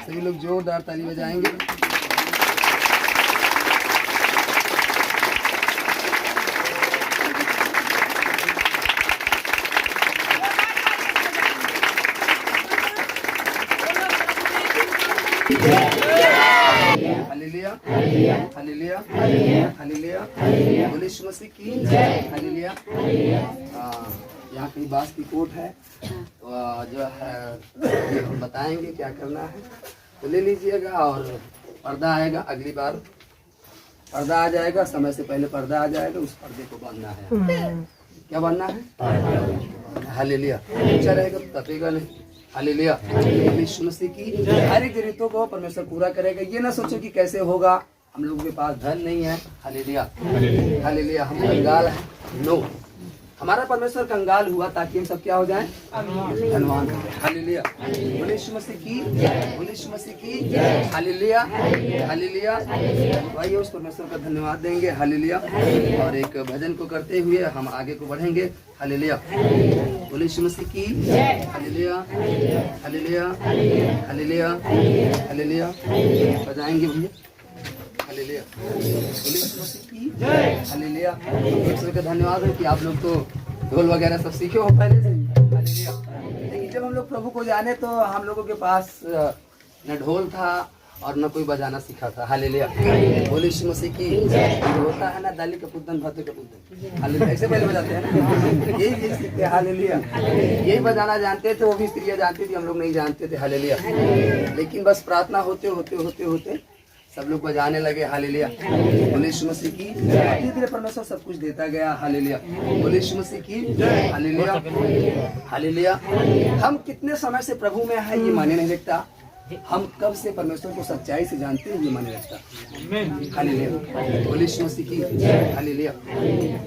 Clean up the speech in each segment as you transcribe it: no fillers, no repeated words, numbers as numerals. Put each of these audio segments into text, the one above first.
सभी लोग जोरदार ताली बजाएंगे। हालेलुया हालेलुया हालेलुया, बोले यीशु मसीह की हालेलुया। यहाँ की बास की कोट है, तो जो है हम बताएंगे क्या करना है, तो ले लीजिएगा। और पर्दा आएगा, अगली बार पर्दा आ जाएगा, समय से पहले पर्दा आ जाएगा, उस पर्दे को बांधना है। क्या बांधना है? हालेलुया। ऊंचा रहेगा तो तपेगा नहीं। हालेलुया। यीशु मसीह की हर एक जरूरतों को परमेश्वर पूरा करेगा। ये ना सोचो कि कैसे होगा, हम लोगों के पास धन नहीं है। Hallelujah hallelujah. हम कंगाल हैं, नो, हमारा परमेश्वर कंगाल हुआ ताकि हम सब क्या हो जाएं? धनवान हो जाएं। हालेलुया। बोले यीशु मसीह की, बोले यीशु मसीह की हालेलुया हालेलुया। भाई उस परमेश्वर का धन्यवाद देंगे। हालेलुया। और एक भजन को करते हुए हम आगे को बढ़ेंगे। हालेलुया। बोले यीशु मसीह की हालेलुया हालेलुया हालेलुया हालेलुया। बजाएंगे भैया। हालेलुया। बोले यीशु मसीह की हालेलुया। परमेश्वर का धन्यवाद है कि आप लोग तो ढोल वगैरह सब सीखे हो पहले से। हालेलुया। लेकिन जब हम लोग प्रभु को जाने तो हम लोगों के पास न ढोल था और न कोई बजाना सीखा था। हालेलुया। बोले यीशु मसीह की। होता है ना, दाली का पुतन भाते का पुतन, हालेलुया, ऐसे पहले बजाते हैं ना, यही सीखते हैं। हालेलुया। यही बजाना जानते थे, वो भी स्त्रियाँ जानती थी, हम लोग नहीं जानते थे। हालेलुया। लेकिन बस प्रार्थना होते होते होते होते सब लोग बजाने लगे। हालेलुया। बोले यीशु मसीह की। धीरे धीरे परमेश्वर सब कुछ देता गया। हालेलुया। बोले यीशु मसीह की हालेलुया हालेलुया। हम कितने समय से प्रभु में है ये माने नहीं रखता, हम कब से परमेश्वर को सच्चाई से जानते हैं ये माने रखता। हालेलुया। बोले यीशु मसीह की हालेलुया।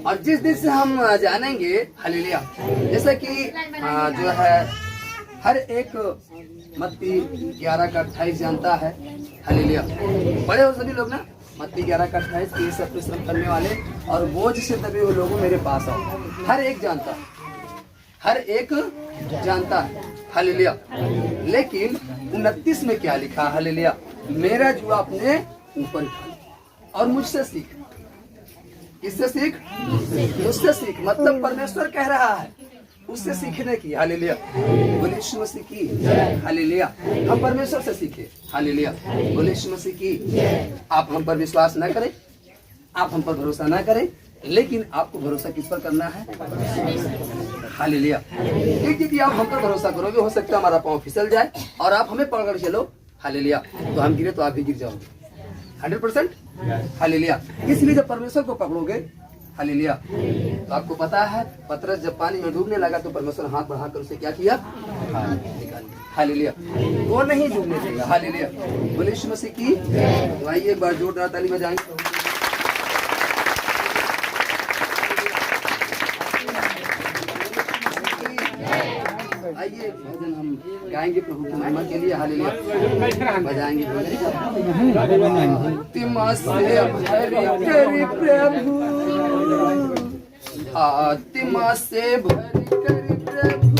और जिस दिन से हम जानेंगे, हालेलुया, जैसा कि जो है हर एक मत्ती 11:28 जानता है। हालेलुया। बड़े हो सभी लोग ना, मत्ती 11:28 के सब परिश्रम करने वाले और बोझ से दबे हुए लोगों मेरे पास आओ। हर एक जानता, हर एक जानता है। हालेलुया। लेकिन 29 में क्या लिखा? हालेलुया। मेरा जुआ अपने ऊपर उठा और मुझसे सीख। किससे सीख? मुझसे सीख। मतलब परमेश्वर कह रहा है उससे सीखने की। हालेलुया। बोले यीशु मसीह की हालेलुया। हम परमेश्वर से सीखे। हालेलुया। बोले यीशु मसीह की। आप हम पर विश्वास न करें, आप हम पर भरोसा न करें, लेकिन आपको भरोसा किस पर करना है? हालेलुया। क्योंकि आप हम पर भरोसा करोगे, हो सकता है हमारा पाँव फिसल जाए और आप हमें पकड़ चलो। हालेलुया। तो हम गिरे तो आप भी गिर जाओगे 100%। हालेलुया। इसलिए जब परमेश्वर को पकड़ोगे, हालेलुया, तो आपको पता है पतरस जब पानी में डूबने लगा तो परमेश्वर हाथ बढ़ाकर उसे क्या किया? निकाल। हालेलुया। वो नहीं डूबने देगा। हालेलुया। बोले यीशु मसीह की। तो आइए एक बार जोरदार ताली बजाएंगे। आइए भजन हम गाएंगे प्रभु की महिमा के लिए। हालेलुया। बजाएंगे आत्मा से भरी करी प्रभु, आत्मा से भरी करी प्रभु,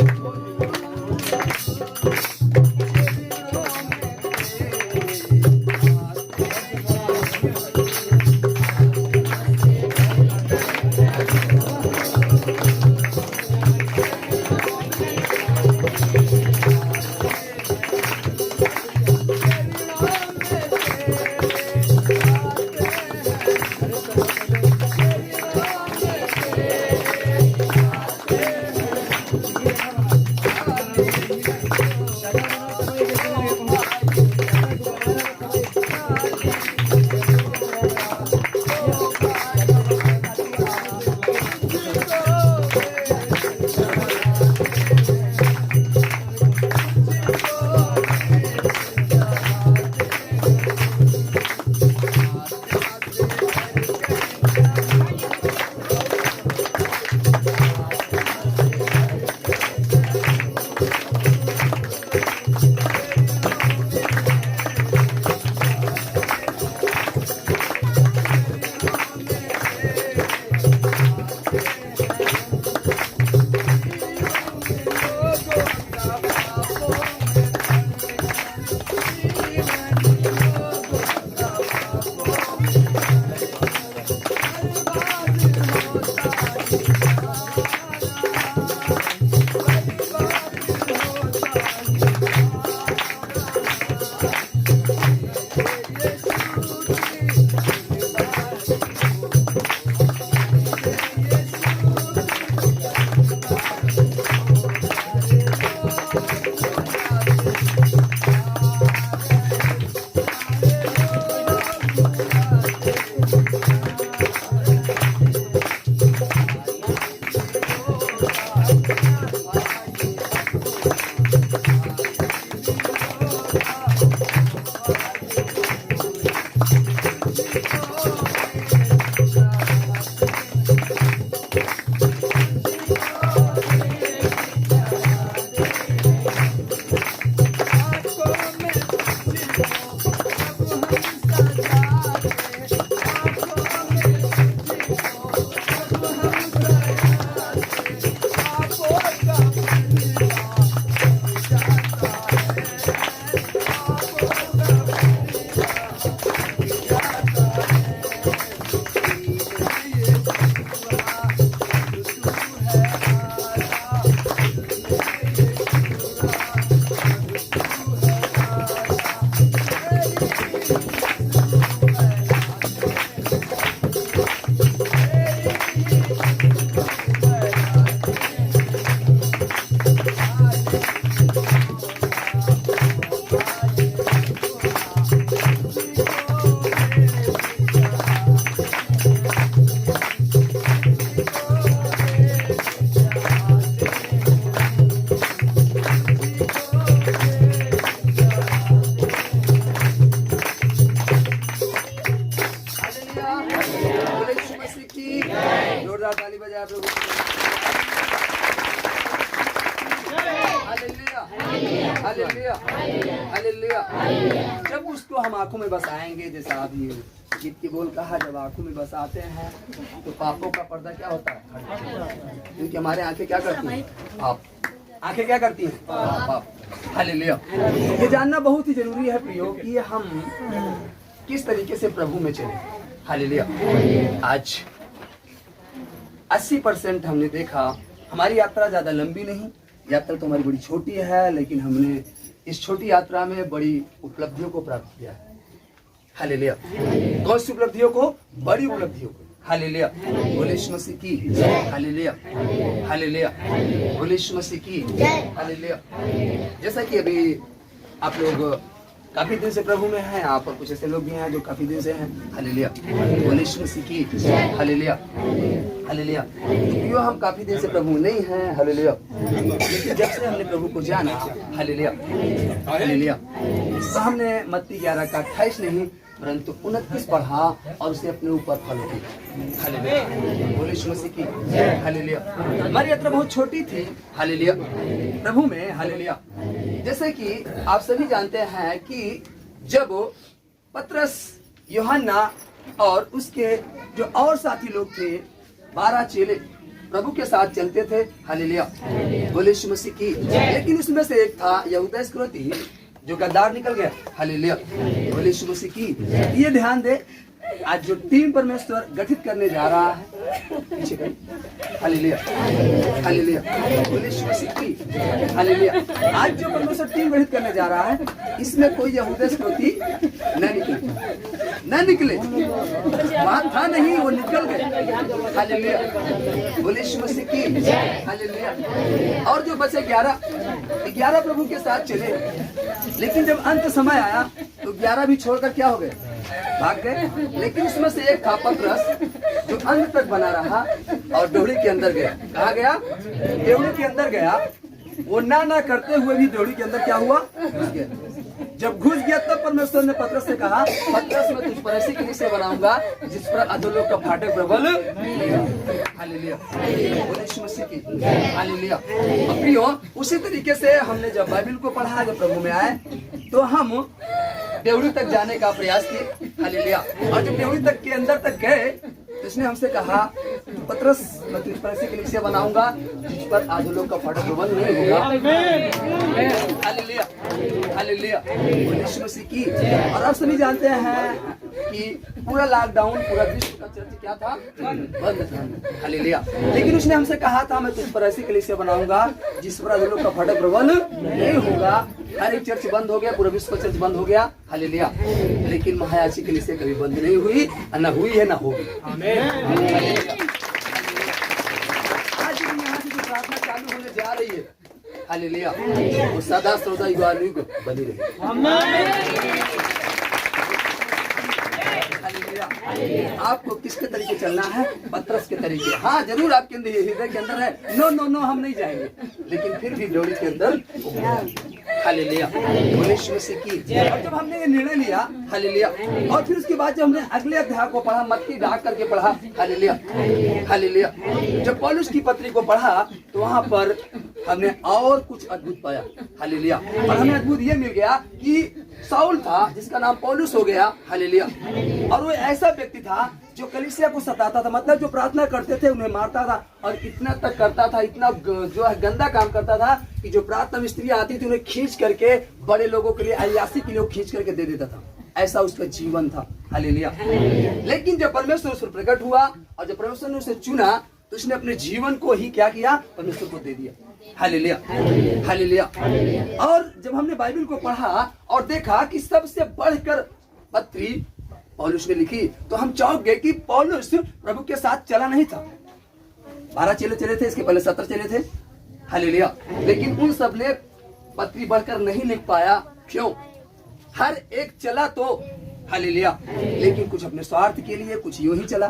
हालेलुया। जब उसको हम आंखों में बसाएंगे, जैसा अभी गीत के बोल कहा, जब आंखों में बसाते हैं तो पापों का पर्दा क्या होता है, क्योंकि हमारे आंखें क्या करती हैं, पाप। आंखें क्या करती हैं, पाप। हालेलुया। ये जानना बहुत ही जरूरी है प्रियो कि हम किस तरीके से प्रभु में चले। हालेलुया। आज 80% हमने देखा, हमारी यात्रा ज्यादा लंबी नहीं, यात्रा तो हमारी बड़ी छोटी है, लेकिन हमने इस छोटी यात्रा में बड़ी उपलब्धियों को प्राप्त किया है। हालेलुया। कौन सी उपलब्धियों को, बड़ी उपलब्धियों को। हालेलुया। बोले यीशु मसीह की जय। हालेलुया। हालेलुया। बोले यीशु मसीह की जय। हालेलुया। जैसा कि अभी आप लोग काफी दिन से प्रभु में हैं, यहाँ पर कुछ ऐसे लोग भी हैं जो काफी दिन से हैं। हालेलुया। बोले यीशु मसीह की जय। हालेलुया। हालेलुया। क्यों हम काफी दिन से प्रभु नहीं हैं। हालेलुया। लेकिन जब से हमने प्रभु को जाना, हालेलुया, हालेलुया, तो हमने मत्ती 11 का 28 नहीं परंतु 29 पढ़ा और उसे अपने ऊपर फॉलो किया। हालेलुया। बोले यीशु मसीह की जय। हालेलुया। हमारी यात्रा बहुत छोटी थी। हालेलुया। प्रभु में। हालेलुया। जैसे कि आप सभी जानते हैं कि जब पतरस, यूहन्ना और उसके जो और साथी लोग थे, 12 चेले प्रभु के साथ चलते थे। हालेलुया। बोले यीशु मसीह की। लेकिन उसमें से एक था यहूदा इस्करियोती जो गद्दार निकल गया। हालेलुया। बोले यीशु मसीह की। ये ध्यान दे, आज जो टीम परमेश्वर गठित करने जा रहा है, पीछे कहीं, हालेलुया, हालेलुया, बोले यीशु मसीह की। हालेलुया। आज जो परमेश्वर टीम गठित करने जा रहा है, इसमें कोई यहूदा इस्करियोती न निकले, वहां था नहीं, वो निकल गए। हालेलुया। बोले यीशु मसीह की। हालेलुया। और जो बचे 11 प्रभु के साथ चले, लेकिन जब अंत समय आया तो 11 भी छोड़कर क्या हो गए, भाग गए। लेकिन उसमें से एक था पतरस जो अंत तक बना रहा और ड्योढ़ी के अंदर गया। कहाँ गया, ड्योढ़ी के अंदर गया। वो ना करते हुए भी ड्योढ़ी के अंदर क्या हुआ, घुस गया। जब घुस गया तब परमेश्वर ने पतरस से कहा, पतरस मैं तुझ पर ऐसी कलीसिया बनाऊंगा जिस पर अधोलोक का फाटक प्रबल। हालेलुया। बोले यीशु मसीह की। हालेलुया। प्रियो, उसी तरीके से हमने जब बाइबल को पढ़ा, जब प्रभु में आए, तो हम ड्योढ़ी तक जाने का प्रयास किए। हालेलुया। और जब ड्योढ़ी तक के अंदर तक गए तो उसने हमसे कहा, पतरस मैं तुझ पर ऐसी कलीसिया बनाऊंगा जिस पर अधोलोक का फाटक प्रबल नहीं होगा। हालेलुया। हालेलुया। बोले यीशु मसीह की। और आप सभी जानते हैं कि पूरा लॉकडाउन, पूरा विश्व का चर्च क्या था, बंद था। हालेलुया। लेकिन उसने हमसे कहा था, मैं तुझ पर ऐसी कलीसिया बनाऊंगा जिस पर अधोलोक का फाटक प्रबल नहीं होगा। हर एक चर्च बंद हो गया, पूरा विश्व का चर्च बंद हो गया। हालेलुया। लेकिन महायाची कलीसिया कभी बंद नहीं हुई, न हुई है, न होगी। हालेलुया। आज भी यहाँ से जो प्रार्थना चालू होने जा रही है, हालेलुया, वो सदा सदा युग बनी रही। आपको किसके तरीके चलना है, पतरस के तरीके। हाँ जरूर आपके अंदर हृदय के अंदर है, नो हम नहीं जाएंगे, लेकिन फिर भी ड्योढ़ी के अंदर। हालेलुया। बोले यीशु मसीह की। और जब हमने ये निर्णय लिया, हालेलुया, और फिर उसके बाद जब हमने अगले अध्याय को पढ़ा, मत्ती ढाक करके पढ़ा। हालेलुया। हालेलुया। जब पौलुस की पत्री को पढ़ा तो वहां पर हमने और कुछ अद्भुत पाया। हालेलुया। और हमें अद्भुत ये मिल गया कि साउल था जिसका नाम पौलुस हो गया। हालेलुया। और वो ऐसा व्यक्ति था जो कलीसिया को सताता था, मतलब जो प्रार्थना करते थे उन्हें मारता था, और इतना तक करता था, इतना जो है गंदा काम करता था कि जो प्रार्थना मिस्त्री आती थी उन्हें खींच करके बड़े लोगों के लिए, अयासी के लिए खींच करके दे देता था। ऐसा उसका जीवन था। हालेलुया। लेकिन जब परमेश्वर उस पर प्रकट हुआ और जब परमेश्वर ने उसे चुना तो उसने अपने जीवन को ही क्या किया, परमेश्वर को दे दिया। हालेलुया। हालेलुया। और जब हमने बाइबल को पढ़ा और देखा कि सबसे बढ़कर पत्री पौलुस ने लिखी, तो हम चौंक गए कि पौलुस प्रभु के साथ चला नहीं था। 12 चेले चले थे, इसके पहले 70 चले थे। हालेलुया। लेकिन उन सब ने पत्री बढ़कर नहीं लिख पाया। क्यों? हर एक चला तो, हालेलुया, लेकिन कुछ अपने स्वार्थ के लिए, कुछ यूं ही चला।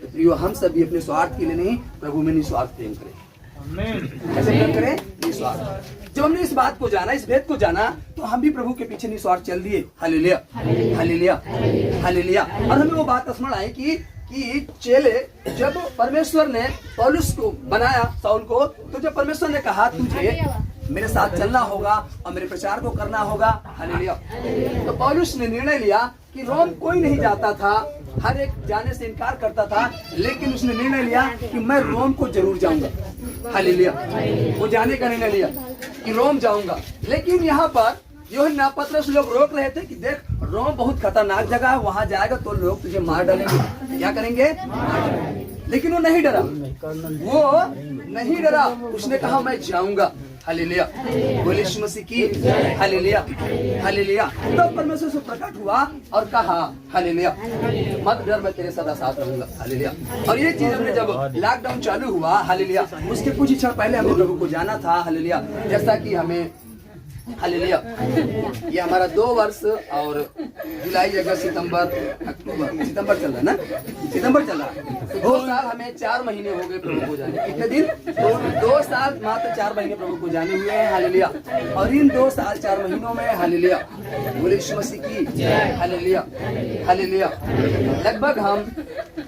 तो प्रियो, हम सब भी अपने स्वार्थ के लिए नहीं, प्रभु में निस्वार्थ प्रेम करें। कैसे प्रेम करें? निस्वार्थ। जब हमने इस बात को जाना, इस भेद को जाना, तो हम भी प्रभु के पीछे निस्वार्थ चल दिए। हालेलुया। हालेलुया। हालेलुया। और हमें वो बात स्मरण आई कि चेले, जब परमेश्वर ने पौलुस को बनाया, साउल को, तो जब परमेश्वर ने कहा तुझे मेरे साथ चलना होगा और मेरे प्रचार को करना होगा। हालेलुया। तो पौलुस ने निर्णय लिया कि रोम कोई नहीं जाता था, हर एक जाने से इनकार करता था, लेकिन उसने निर्णय लिया कि मैं रोम को जरूर जाऊंगा। हालेलुया। वो जाने का निर्णय लिया कि रोम जाऊंगा। लेकिन यहाँ पर यूहन्ना पतरस लोग रोक रहे थे कि देख रोम बहुत खतरनाक जगह है, वहां जाएगा तो लोग तुझे मार डालेंगे। क्या करेंगे? लेकिन वो नहीं डरा, वो नहीं डरा। उसने कहा मैं जाऊंगा। हालेलुया। बोले यीशु मसीह की हालेलुया। हालेलुया। तब परमेश्वर से प्रकट हुआ और कहा हालेलुया, मत डर, मैं तेरे सदा साथ रहूंगा। हालेलुया। और ये चीज हमने जब लॉकडाउन चालू हुआ, हालेलुया, उसके कुछ क्षण पहले हमने प्रभु को जाना था। हालेलुया। जैसा कि हमें हालेलुया, ये हमारा 2 वर्ष और जुलाई, अगस्त, सितंबर, अक्टूबर, सितंबर चल रहा है ना, सितंबर चल रहा है। 2 साल हमें 4 महीने हो गए प्रभु को जाने। कितने दिन? 2 साल मात्र 4 महीने प्रभु को जाने हुए हैं। हालेलुया। और इन 2 साल 4 महीनों में हालेलुया, बोले यीशु मसीह की हालेलुया। हालेलुया। लगभग हम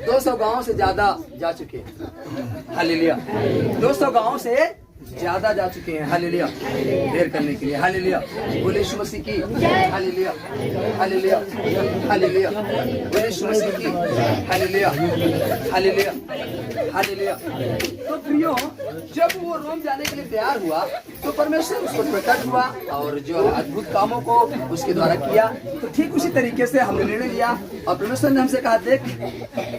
200 गाँव से ज्यादा जा चुके हैं। हालेलुया। 200 गाँव से ज्यादा जा चुके हैं। हालेलुया। ढेर करने के लिए। हालेलुया। बोले यीशु मसीह की हालेलुया। हालेलुया। हालेलुया। बोले यीशु मसीह की हालेलुया। हालेलुया। हालेलुया। तो प्रियो, जब वो रोम जाने के लिए तैयार हुआ तो परमेश्वर उसको प्रकट हुआ और जो अद्भुत कामों को उसके द्वारा किया। तो ठीक उसी तरीके से हमने निर्णय लिया और परमेश्वर ने हमसे कहा देख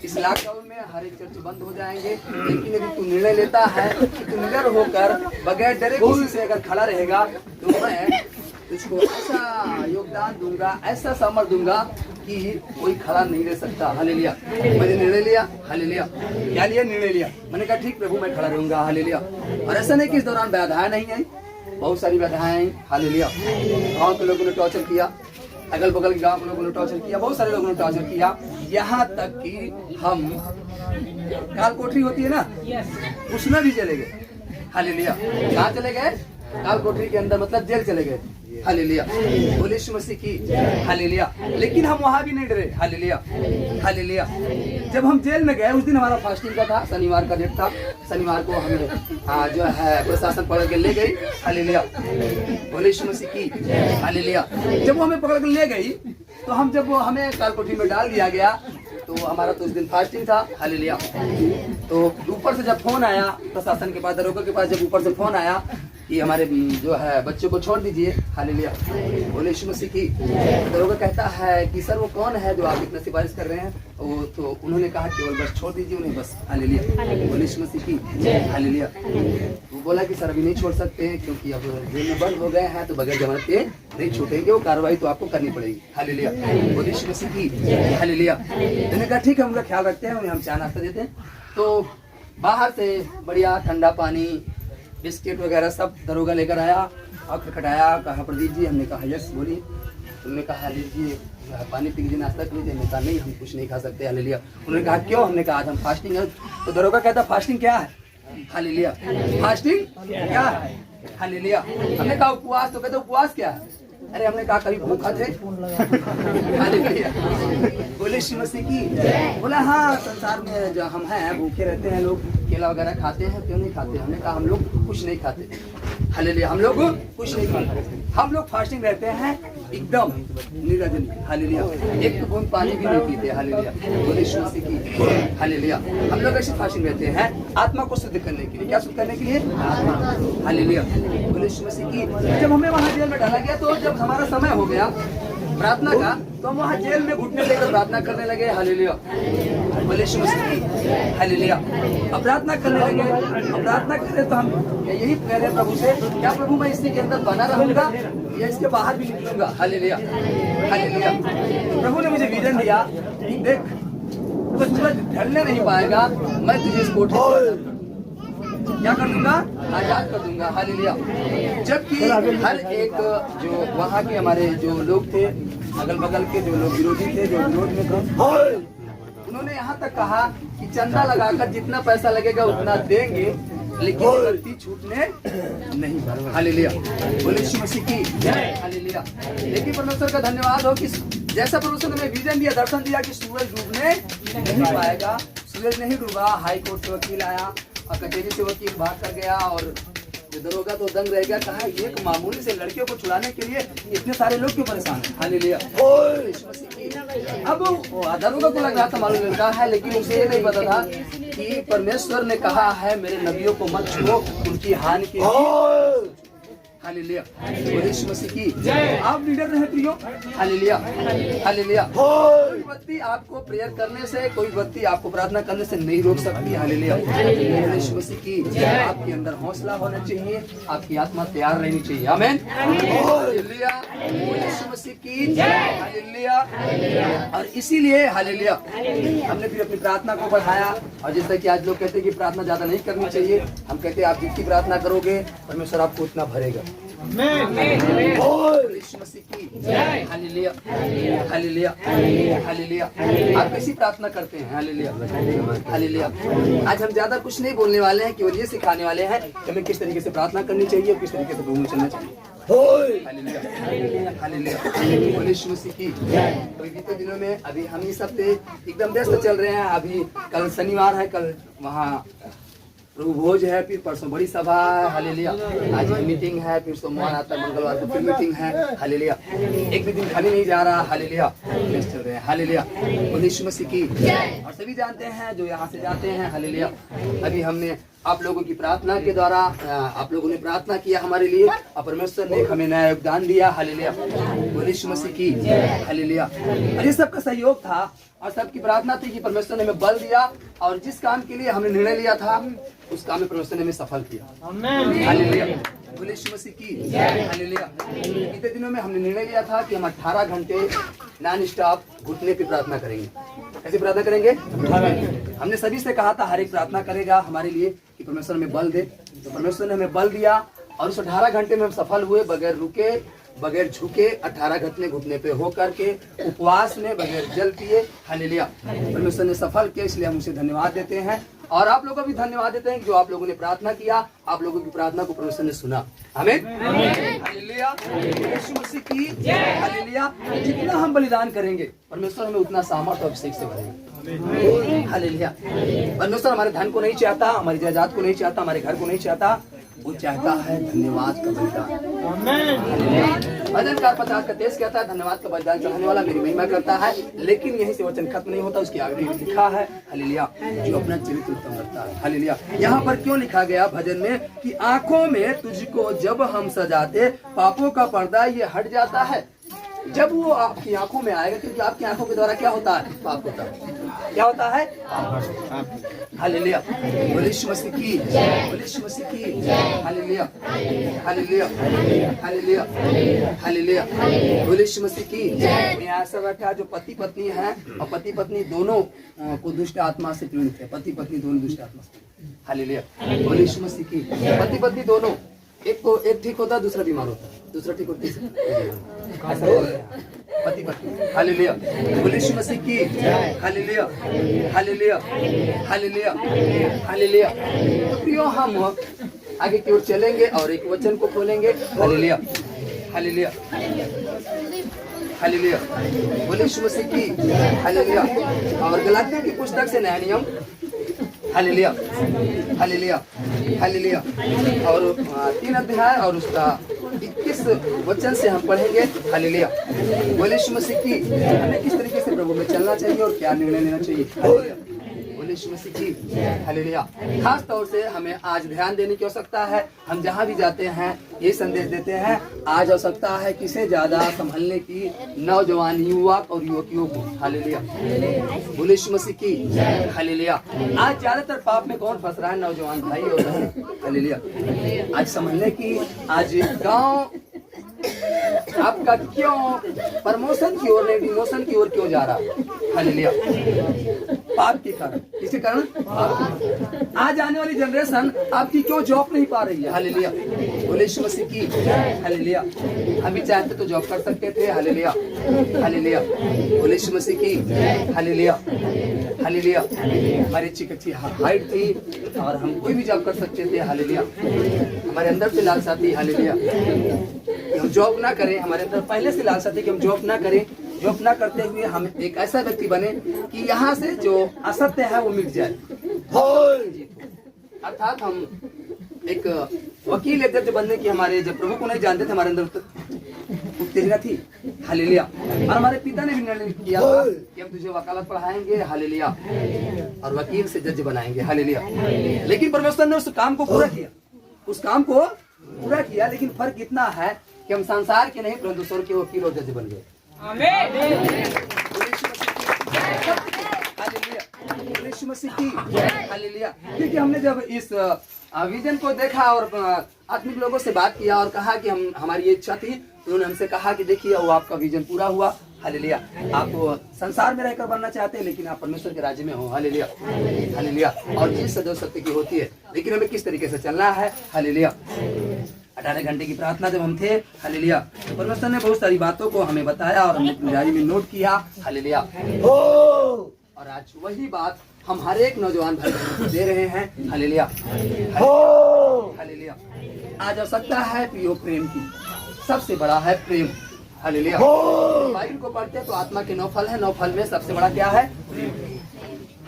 इस लॉकडाउन में हर एक चर्च बंद हो जाएंगे, लेकिन यदि तू निर्णय लेता है कि तू निडर होकर बगैर डरे किसी से अगर खड़ा रहेगा तो मैं इसको ऐसा योगदान दूंगा, ऐसा समर्थ दूंगा कि कोई खड़ा नहीं रह सकता। हालेलुया। मैंने निर्णय लिया। हालेलुया। क्या लिया? निर्णय लिया। मैंने कहा ठीक प्रभु, मैं खड़ा रहूंगा। हालेलुया। और ऐसा नहीं कि इस दौरान बाधाएं नहीं आई, बहुत सारी बाधाएं आई। हालेलुया। गाँव के लोगों ने टॉर्चर किया, अगल बगल के गाँव के लोगों ने टॉर्चर किया, बहुत सारे लोगों ने टॉर्चर किया, यहाँ तक कि हम काल कोठरी होती है ना, उसमें भी चले गए। हालेलुया। कहाँ चले गए? काल कोठरी के अंदर, मतलब जेल चले गए। हालेलुया। बोले यीशु मसीह की हालेलुया। लेकिन हम वहां भी नहीं डरे। हालेलुया। हालेलुया। जब हम जेल में गए उस दिन हमारा फास्टिंग का था, शनिवार का डेट था। शनिवार को हमें जो है प्रशासन पकड़ के ले गई। हालेलुया। बोले यीशु मसीह की हालेलुया। जब वो हमें पकड़ के ले गई तो हम जब हमें काल कोठरी में डाल दिया गया तो हमारा तो उस दिन फास्टिंग था। हालेलुया। तो ऊपर से जब फोन आया प्रशासन के पास, दरोगा के पास, जब ऊपर से फोन आया कि हमारे जो है बच्चों को छोड़ दीजिए। हालेलुया। बोले यीशु मसीह की। दरोगा कहता है कि सर वो कौन है जो आप इतना सिफारिश कर रहे हैं? वो तो उन्होंने कहा केवल बस छोड़ दीजिए उन्हें, बस। हालेलुया। बोले यीशु मसीह की हालेलुया। वो बोला कि सर अभी नहीं छोड़ सकते हैं क्योंकि अब जेल में बंद हो गए हैं, तो बगैर जमानत के नहीं छूटेंगे, वो कार्रवाई तो आपको करनी पड़ेगी। हालेलुया। बोले यीशु मसीह की हालेलुया। उन्होंने कहा ठीक है, उनका ख्याल रखते हैं, उन्हें हम चाय नाश्ता देते हैं। तो बाहर से बढ़िया ठंडा पानी, बिस्किट वगैरह सब दरोगा लेकर आया और खटखटाया, कहा प्रदीप जी। हमने कहा यस बोलिए। उन्होंने कहा लीजिए पानी पी लीजिए, नाश्ता कर लीजिए। हमने कहा नहीं, हम कुछ नहीं खा सकते। हालेलुया। उन्होंने कहा क्यों? हमने कहा आज हम फास्टिंग है। तो दरोगा कहता फास्टिंग क्या है? हालेलुया। फास्टिंग क्या है? हालेलुया। हमने कहा उपवास। तो कहते उपवास क्या है? अरे हमने कहा कभी भूखा थे। हालेलुया। बोले यीशु मसीह की। बोला हाँ, संसार में जो हम हैं भूखे रहते हैं, लोग केला वगैरह खाते हैं, क्यों नहीं खाते? हमने कहा हम लोग कुछ नहीं खाते। हालेलुया। हम लोग कुछ नहीं खाते, हम लोग फास्टिंग रहते हैं एकदम निर्जली। हालेलुया। एक बूंद पानी भी नहीं पीते। हालेलुया। बोले यीशु मसीह की हालेलुया। हम लोग ऐसे फास्टिंग रहते हैं आत्मा को शुद्ध करने के लिए। क्या शुद्ध करने के लिए? हालेलुया। बोले यीशु मसीह की। जब हमें वहाँ जेल में डाला गया तो जब हमारा समय हो गया प्रार्थना का, तो हम वहाँ जेल में घुटने लेकर प्रार्थना करने लगे। हालेलुया। बोले यीशु मसीह की हालेलुया। अब प्रार्थना करने लगे। अब प्रार्थना करें तो हम यही कह रहे प्रभु से, क्या प्रभु मैं इसी के अंदर बना रहूंगा या इसके बाहर भी निकलूंगा? हालेलुया। हालेलुया। प्रभु ने मुझे विजन दिया, देख तो सूरज ढलने नहीं पाएगा, मैं तुझे इस कोठरी क्या कर दूंगा? आजाद कर दूंगा। हालेलुया। जबकि हर एक जो वहाँ के हमारे जो लोग थे, अगल बगल के जो लोग विरोधी थे, जो विरोध में थे, उन्होंने यहाँ तक कहा कि चंदा लगाकर जितना पैसा लगेगा उतना देंगे, लेकिन गलती छूटने नहीं। हालेलुया। बोले यीशु मसीह की हालेलुया। लेकिन परमेश्वर का धन्यवाद हो कि जैसा परमेश्वर ने विजन दिया, दर्शन दिया कि सूरज डूबने नहीं पाएगा। सूरज नहीं डूबा। हाई कोर्ट से वकील आया और कचहरी से वकील भाग कर गया और दरोगा तो दंग रह गया, कहा एक मामूली से लड़के को छुड़ाने के लिए इतने सारे लोग क्यों परेशान हैं। हालेलुया। अब दरोगा को लग रहा था मालूम लड़का है, लेकिन उसे ये नहीं पता था कि परमेश्वर ने कहा है मेरे नबियों को मत छुओ, उनकी हानि की। हालेलुया। यीशु मसीह की जय। आप लीडर रहे प्रियो। हालेलुया। हालेलुया। कोई व्यक्ति आपको प्रेयर करने से, कोई व्यक्ति आपको प्रार्थना करने से नहीं रोक सकती। हालेलुया। यीशु मसीह की जय। आपके अंदर हौसला होना चाहिए, आपकी आत्मा तैयार रहनी चाहिए। आमीन। हालेलुया। यीशु मसीह की जय। हालेलुया। और इसीलिए हालेलुया हमने भी अपनी प्रार्थना को बढ़ाया। और जैसा कि आज लोग कहते हैं कि प्रार्थना ज्यादा नहीं करनी चाहिए, हम कहते हैं आप जितनी प्रार्थना करोगे परमेश्वर आपको उतना भरेगा। यीशु मसीह की जय। हालेलुया। हालेलुया। हालेलुया। आप कैसी प्रार्थना करते हैं। हालेलुया। हालेलुया। आज हम ज्यादा कुछ नहीं बोलने वाले हैं, केवल ये सिखाने वाले हैं कि हमें किस तरीके से प्रार्थना करनी चाहिए और किस तरीके से प्रभु में चलना चाहिए। हालेलुया। हालेलुया। यीशु मसीह की जय। अभी बीते दिनों में अभी हम इस हफ्ते एकदम व्यस्त चल रहे हैं। अभी कल शनिवार है, कल वहाँ प्रभु भोज है, फिर परसों बड़ी सभा है। हालेलुया। आज मीटिंग है, फिर सोमवार आता है, मंगलवार को फिर मीटिंग है। हालेलुया। एक भी दिन खाली नहीं जा रहा। हालेलुया। चल रहे हैं। हालेलुया। यीशु मसीह की जय। और सभी जानते हैं जो यहाँ से जाते हैं। हालेलुया। अभी हमने आप लोगों की प्रार्थना के द्वारा आप लोगों ने प्रार्थना किया हमारे लिए और परमेश्वर ने हमें नया योगदान दिया। हालेलुया। यीशु मसीह की जय। हालेलुया। और ये सबका सहयोग था और सबकी प्रार्थना थी कि परमेश्वर ने हमें बल दिया और जिस काम के लिए हमने निर्णय लिया था उस काम में परमेश्वर ने हमें सफल किया। हालेलुया। यीशु मसीह की जय। हालेलुया। बीते दिनों में हमने निर्णय लिया था कि हम 18 घंटे नॉन स्टॉप घुटने पे प्रार्थना करेंगे। कैसे प्रार्थना करेंगे? हमने सभी से कहा था हर एक प्रार्थना करेगा हमारे लिए कि परमेश्वर हमें बल दे। तो परमेश्वर ने हमें बल दिया और उस 18 घंटे में हम सफल हुए, बगैर रुके, बगैर झुके, 18 घुटने पे हो करके उपवास में, बगैर जल पिए। हालेलुया। परमेश्वर ने सफल किया, इसलिए हम उसे धन्यवाद देते हैं और आप लोगों को भी धन्यवाद देते हैं जो आप लोगों ने प्रार्थना किया, आप लोगों की प्रार्थना को परमेश्वर ने सुना। आमीन। हालेलुया। यीशु मसीह की जय। हालेलुया। जितना हम बलिदान करेंगे परमेश्वर हमें उतना सामर्थ और अभिषेक से भरेगा। हालेलुया। परमेश्वर हमारे धन को नहीं चाहता, हमारी जायदाद को नहीं चाहता, हमारे घर को नहीं चाहता, वो चाहता है धन्यवाद का बलिदान। भजनकार 50 का 23 कहता है धन्यवाद का बलिदान चढ़ाने वाला मेरी महिमा करता है। लेकिन यहीं से वचन खत्म नहीं होता, उसके आगे लिखा है हालेलुया जो अपना चरित्र उत्तम रखता है। हालेलुया। यहाँ पर क्यों लिखा गया भजन में कि आंखों में तुझको जब हम सजाते पापों का पर्दा ये हट जाता है। जब वो आपकी आंखों में आएगा, क्योंकि आपकी आंखों के द्वारा क्या होता है? पाप होता है। क्या होता है? हालेलुया। यीशु मसीह की जय। यीशु मसीह की जय। हालेलुया। हालेलुया। हालेलुया। हालेलुया। यीशु मसीह की जय। यहाँ ऐसा बैठा जो पति पत्नी है और पति पत्नी दोनों को दुष्ट आत्मा से पीड़ित है। पति पत्नी दोनों दुष्ट आत्मा से। हालेलुया। यीशु मसीह की पति पत्नी दोनों, एक ठीक होता है, दूसरा बीमार होता है, दूसरा ठीक होता है, ऐसा बोलते हैं पति पत्नी। हालेलुया। यीशु मसीह की हालेलुया। हालेलुया। हालेलुया। हालेलुया। तो प्रियो हम आगे की ओर चलेंगे और एक वचन को खोलेंगे। हालेलुया। हालेलुया। हालेलुया। यीशु मसीह की हालेलुया। और गलातियों की पुस्तक से नया नियम। हालेलुया। हालेलुया। हालेलुया। और 3 अध्याय और उसका 21 वचन से हम पढ़ेंगे। हालेलुया। यीशु मसीह की हमें किस तरीके से प्रभु में चलना चाहिए और क्या निर्णय लेना चाहिए। हालेलुया। यीशु मसीह की हालेलुया। खास तौर से हमें आज ध्यान देने की आवश्यकता है। हम जहाँ भी जाते हैं ये संदेश देते हैं, आज आवश्यकता है किसे ज्यादा संभलने की, नौजवान युवक और युवतियों को। हालेलुया। यीशु मसीह की हालेलुया। आज ज्यादातर पाप में कौन फंस रहा है? नौजवान भाई और बहन। हालेलुया। आज संभलने की, आज गांव आपका क्यों प्रमोशन की ओर नहीं डिमोशन की ओर क्यों जा रहा है? हालेलुया। पाप के कारण। किसके कारण? आज आने वाली जनरेशन आपकी क्यों जॉब नहीं पा रही है? हालेलुया। यीशु मसीह की हालेलुया। हम भी चाहते तो जॉब कर सकते थे। हालेलुया। हालेलुया। यीशु मसीह की हालेलुया। हालेलुया। हमारी अच्छी हाइट थी और हम कोई भी जॉब कर सकते थे। हालेलुया। हमारे अंदर से लालसा थी। हालेलुया। हम जॉब ना करें, हमारे अंदर पहले से लालसा थी कि हम जॉब ना करें। जॉब ना करते हुए हम एक ऐसा व्यक्ति बने कि यहाँ से जो असत्य है वो मिट जाए। अर्थात हम एक वकील या जज बनने की हमारे जब प्रभु को नहीं जानते थे, हमारे अंदर उत्तेजना थी। हालेलुया। और हमारे पिता ने भी निर्णय किया कि हम तुझे वकालत पढ़ाएंगे, हालेलुया, और वकील से जज बनाएंगे, हालेलुया। लेकिन परमेश्वर ने उस काम को पूरा किया, उस काम को पूरा किया। लेकिन फर्क इतना है कि हम संसार के नहीं परंतु स्वर्ग के वकील और जज बन गए। यीशु मसीह की हालेलुया। क्योंकि हमने जब इस विजन को देखा और आत्मिक लोगों से बात किया और कहा कि हमारी ये इच्छा थी, तो उन्होंने हमसे कहा कि देखिए वो आपका विजन पूरा हुआ, हालेलुया। आप संसार में रहकर बनना चाहते हैं लेकिन आप परमेश्वर के राज्य में हो, हालेलुया, हालेलुया। और चीज सदैव सत्य की होती है, लेकिन हमें किस तरीके से चलना है, हालेलुया। 18 घंटे की प्रार्थना जब हम थे, हालेलुया, तो परमेश्वर ने बहुत सारी बातों को हमें बताया और हमने अपनी डायरी में नोट किया, हालेलुया। और आज वही बात हम हर एक नौजवान भाई को दे रहे हैं, हालेलुया, हालेलुया। आज आवश्यकता है प्रियो प्रेम की, सबसे बड़ा है प्रेम, हालेलुया। बाइबल को पढ़ते तो आत्मा के 9 फल है, 9 फल में सबसे बड़ा क्या है, प्रेम,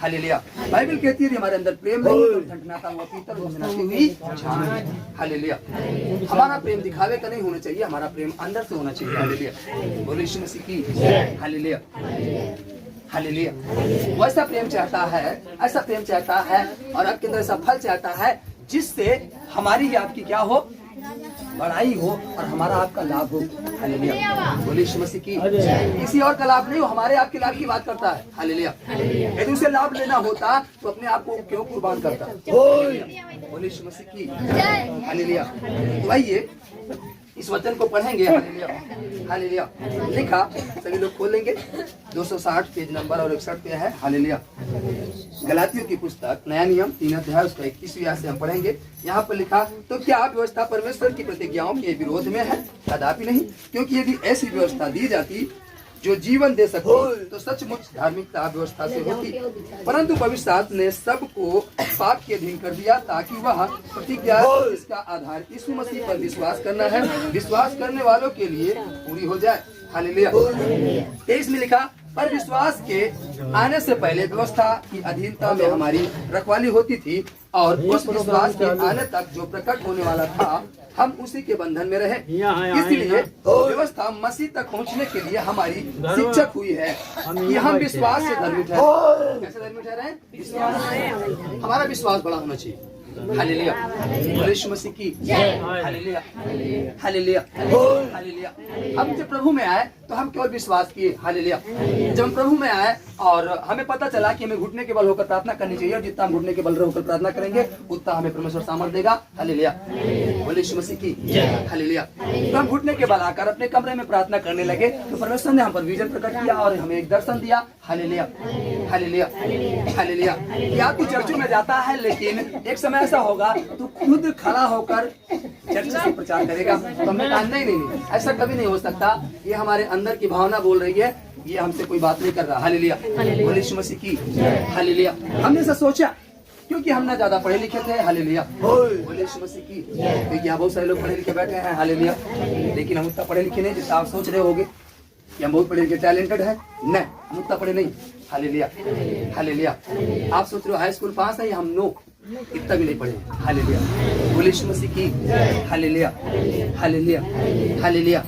हालेलुया। बाइबल कहती है कि हमारे अंदर प्रेम नहीं तो ठंडनाता हुआ पीतल घुसनाती हुई छान, हालेलुया। हमारा प्रेम दिखावे का नहीं होना चाहिए, हमारा प्रेम अंदर से होना चाहिए, हालेलुया। बोलो यीशु मसीह की, हालेलुया, हालेलुया। वैसा प्रेम चाहता है, ऐसा प्रेम चाहता है और आपके अंदर ऐसा फल चाहता है जिससे हमारी ही आपकी क्या हो, बढ़ाई हो और हमारा आपका लाभ हो, हालेलुया। बोलिए यीशु मसीह की, किसी और का लाभ नहीं हो, हमारे आपके लाभ की बात करता है, हालेलुया। यदि उसे लाभ लेना होता तो अपने आप को क्यों कुर्बान करता, बोलिए यीशु मसीह की, हालेलुया। तो आइए इस वचन को पढ़ेंगे, हालेलुया, हालेलुया। लिखा, सभी लोग खोलेंगे, 260 पेज नंबर और 61 पे है, हालेलुया। गलातियों की पुस्तक नया नियम 3 अध्याय उसका 21वीं आयत से हम पढ़ेंगे। यहाँ पर लिखा, तो क्या व्यवस्था परमेश्वर की प्रतिज्ञाओं के विरोध में है? कदापि नहीं, क्योंकि यदि ऐसी व्यवस्था दी जाती जो जीवन दे सकती तो सचमुच धार्मिकता व्यवस्था से होती, परंतु पवित्र आत्मा ने सबको पाप के अधीन कर दिया ताकि वह प्रतिज्ञा इसका आधार यीशु मसीह पर विश्वास करना है, विश्वास करने वालों के लिए पूरी हो जाए, हालेलुया। 23 में लिखा, पर विश्वास के आने से पहले व्यवस्था की अधीनता में हमारी रखवाली होती थी और उस विश्वास के आने तक जो प्रकट होने वाला था हम उसी के बंधन में रहे। इसलिए व्यवस्था मसीह तक पहुंचने के लिए हमारी शिक्षक हुई है कि हम विश्वास से धर्मी ठहरे। कैसे धर्मी ठहरे? विश्वास, हमारा विश्वास बड़ा होना चाहिए, हालेलुया। यीशु मसीह की, हालेलुया, हालेलुया, हालेलुया। हम जब प्रभु में आए तो हम केवल विश्वास किए, हालेलुया। जब हम प्रभु में आए और हमें पता चला कि हमें घुटने के बल होकर प्रार्थना करनी चाहिए और जितना हम घुटने के बल होकर प्रार्थना करेंगे उतना हमें परमेश्वर सामर्थ देगा, हालेलुया। यीशु मसीह की, हालेलुया। तो हम घुटने के बल आकर अपने कमरे में प्रार्थना करने लगे तो परमेश्वर ने हम पर विजन प्रकट किया और हमें एक दर्शन दिया, हालेलुया, हालेलुया, हालेलुया। या तू चर्चों में जाता है लेकिन एक समय ऐसा होगा तू खुद खड़ा होकर चर्च से प्रचार करेगा, तो हमने कहा नहीं, ऐसा कभी नहीं हो सकता, ये हमारे अंदर की भावना बोल रही है, ये हमसे कोई बात नहीं कर रहा, हालेलुया। बोलिए यीशु मसीह की, हालेलुया। हमने ऐसा सोचा क्योंकि हम ना ज्यादा पढ़े लिखे थे, हालेलुया। बोलिए यीशु मसीह की, क्योंकि यहाँ बहुत सारे लोग पढ़े लिखे बैठे हैं, हालेलुया, लेकिन हम उतना पढ़े लिखे नहीं जितना आप सोच रहे होगे कि हम बहुत पढ़े लिखे टैलेंटेड है, नहीं, हम उतना पढ़े नहीं, हालेलुया, हालेलुया। आप सोच रहे हो हाई स्कूल पास है, हम नो, इतना भी नहीं पढ़े, हालेलुया। बोलिए यीशु मसीह की, हालेलुया, हालेलुया, हालेलुया।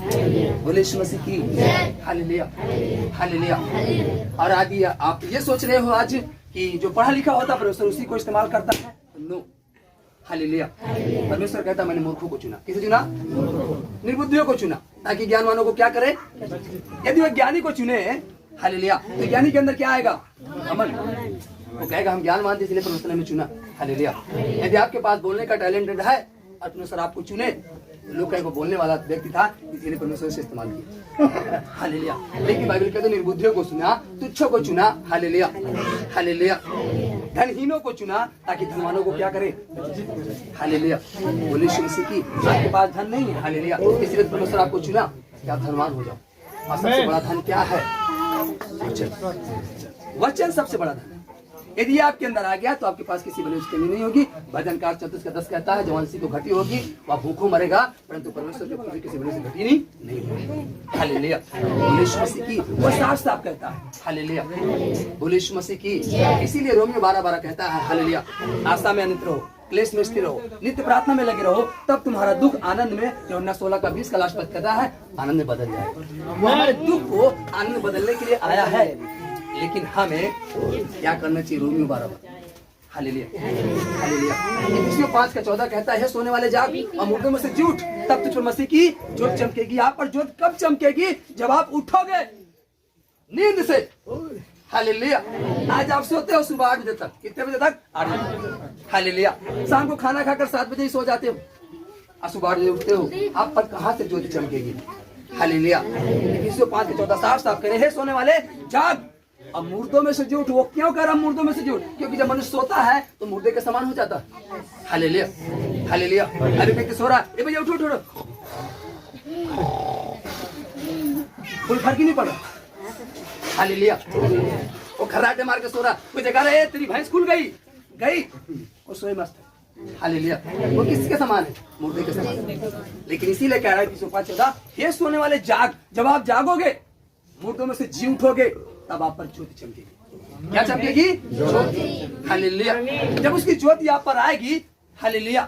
बोलिए यीशु मसीह की, हालेलुया, हालेलुया। और आगे आप ये सोच रहे हो आज कि जो पढ़ा लिखा होता परमेश्वर उसी को इस्तेमाल करता है, नो, हालेलुया। परमेश्वर कहता मैंने मूर्खों को चुना, किसे चुना? निर्बुद्धियों को चुना, ताकि ज्ञानवानों को क्या करे? यदि वह ज्ञानी को चुने, हालेलुया, तो ज्ञानी के अंदर क्या आएगा? घमंड। वो कहेगा हम ज्ञानवान थे इसलिए परमेश्वर ने हमें चुना, हालेलुया। यदि आपके पास बोलने का टैलेंटेड है और परमेश्वर आपको चुने, लोग कहे वो बोलने वाला व्यक्ति था इसलिए परमेश्वर से इस्तेमाल किया, हालेलुया। लेकिन बाइबल कहते निर्बुद्धियों को चुना, तुच्छों को चुना, हालेलुया, हालेलुया। धनहीनों को चुना ताकि धनवानों को क्या करे, हालेलुया। बोलिए यीशु मसीह की, आपके पास धन नहीं है, हालेलुया, इसलिए परमेश्वर आपको चुना कि आप धनवान हो जाओ। और सबसे बड़ा धन क्या है? वचन सबसे बड़ा धन। यदि आपके अंदर आ गया तो आपके पास किसी बने उसकी कमी नहीं होगी। भजनकार 34:10 कहता है जवान सी को घटी होगी, वह भूखों मरेगा परंतु परमेश्वर के पुत्र किसी बने से घटी नहीं होगी, हालेलुया। बोलिए यीशु मसीह की, वो साफ साफ कहता है, हालेलुया। बोलिए यीशु मसीह की, इसीलिए रोमियो 12:12 कहता है, हालेलुया। आशा में अनित रहो, क्लेश में स्थिर रहो, नित्य प्रार्थना में लगे रहो, तब तुम्हारा दुख आनंद में, यूहन्ना 16:20 का लास्ट पद कहता है, आनंद में बदल जाएगा। वो हमारे दुख को आनंद में बदलने के लिए आया है, लेकिन हमें क्या करना चाहिए? Romeo 12 hallelujah hallelujah. इफिसियों 5:14 कहता है, सोने वाले जाग और मुर्दों में से जी उठ, तब तुझ पर मसीह की ज्योत चमकेगी। आप पर ज्योत कब चमकेगी? जब आप उठोगे नींद से। हालेलुया। आज आप सोते हो सुबह 8 बजे तक, कितने बजे तक? 8 बजे। हालेलुया। शाम को खाना खाकर 7 बजे ही सो जाते हो और सुबह 8 बजे उठते हो, आप पर कहाँ से ज्योति चमकेगी? हालेलुया। इफिसियों 5:14 साफ करे, हे सोने वाले जाग अब मुर्दों में से जुट। वो क्यों कर रहा मुर्दों में से जुट? क्योंकि जब मनुष्य सोता है तो मुर्दे के समान हो जाता है। Hallelujah hallelujah. अभी व्यक्ति सो रहा है, ए भैया उठो उठो, कोई फर्क ही नहीं पड़ा। हालेलुया। वो खर्राटे मार के सो रहा, कोई जगह रहे तेरी भैंस खुल गई वो सोए मस्त है। हालेलुया। वो किसके समान है? मुर्दे के समान। लेकिन इसीलिए कह रहा है 5:14, हे सोने वाले जाग। जब आप जागोगे, मुर्दों में से जी उठोगे, तब आप पर ज्योति चमकेगी। क्या चमकेगी? ज्योति। हालेलुया। जब उसकी ज्योति आप पर आएगी, हालेलुया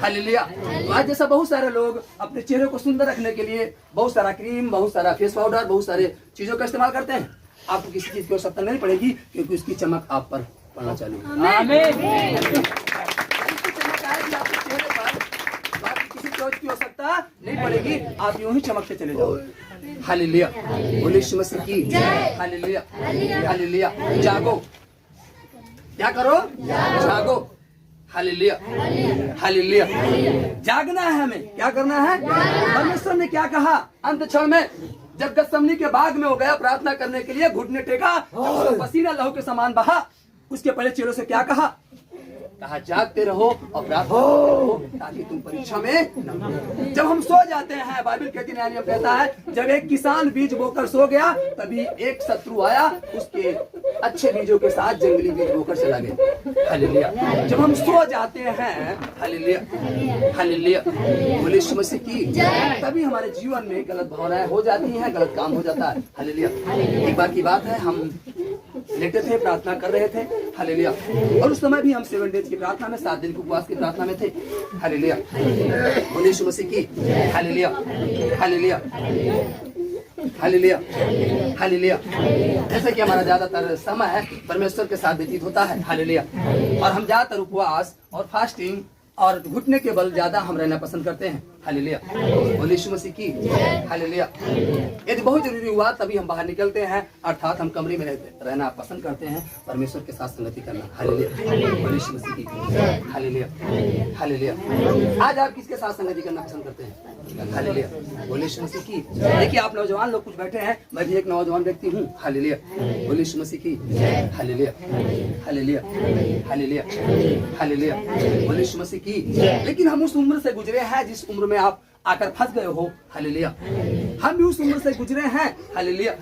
हालेलुया। तो आज जैसा बहुत सारे लोग अपने चेहरे को सुंदर रखने के लिए बहुत सारा क्रीम, बहुत सारा फेस पाउडर, बहुत सारे चीजों का इस्तेमाल करते हैं, आपको किसी चीज की आवश्यकता नहीं पड़ेगी, क्योंकि उसकी चमक आप पर पड़ना चालू होगी। आमीन। किसी चीज की आवश्यकता नहीं पड़ेगी, आप यूं ही चमकते चले जाओगे। हालेलुया। बोले यीशु मसीह की जय। Hallelujah hallelujah. जागो। क्या करो? जागो। Hallelujah hallelujah. जागना है हमें। क्या करना है? परमेश्वर ने क्या कहा अंत क्षण में? जब गत्समनी के बाग में हो गया प्रार्थना करने के लिए, घुटने टेका, पसीना लहू के समान बहा, उसके पहले चेलों से क्या कहा? कहा जागते रहो और प्रार्थना करो ताकि तुम परीक्षा में न। जब हम सो जाते हैं, बाइबल कहती है, कहता है जब एक किसान बीज बोकर सो गया, तभी एक शत्रु आया, उसके अच्छे बीजों के साथ जंगली बीज बोकर चला गया। हालेलुया। जब हम सो जाते हैं, हालेलुया हालेलुया, बोले यीशु मसीह की, तभी हमारे जीवन में गलत भावनाएं हो जाती हैं, गलत काम हो जाता है। हालेलुया। एक बार की बात है, हम लेटे थे, प्रार्थना कर रहे थे। हालेलुया। और उस समय भी हम 7 डेज की प्रार्थना में, 7 दिन की उपवास की प्रार्थना में थे। हालेलुया। बोले यीशु मसीह की हालेलुया हालेलुया हालेलुया हालेलुया। जैसे कि हमारा ज्यादातर समय परमेश्वर के साथ व्यतीत होता है। हालेलुया। और हम ज्यादातर उपवास और फास्टिंग और घुटने के बल ज्यादा हम रहना पसंद करते हैं। हालेलुया। बोले यीशु मसीह की हालेलुया। यदि बहुत जरूरी हुआ तभी हम बाहर निकलते हैं, अर्थात हम कमरे में रहना पसंद करते हैं, परमेश्वर के साथ संगति करना। हालेलुया। बोले यीशु मसीह की हालेलुया हालेलुया। आज आप किसके साथ संगति करना पसंद करते हैं? हालेलुया। बोले यीशु मसीह की। देखिए आप नौजवान लोग कुछ बैठे हैं, मैं भी एक नौजवान व्यक्ति हूँ। हालेलुया। बोले यीशु मसीह की हालेलुया हालेलुया हालेलुया हालेलुया। बोले यीशु मसीह की। लेकिन हम उस उम्र से गुजरे हैं जिस उम्र में आप आकर फंस गए हो। हालेलुया। हम भी उस उम्र से गुजरे हैं। हालेलुया।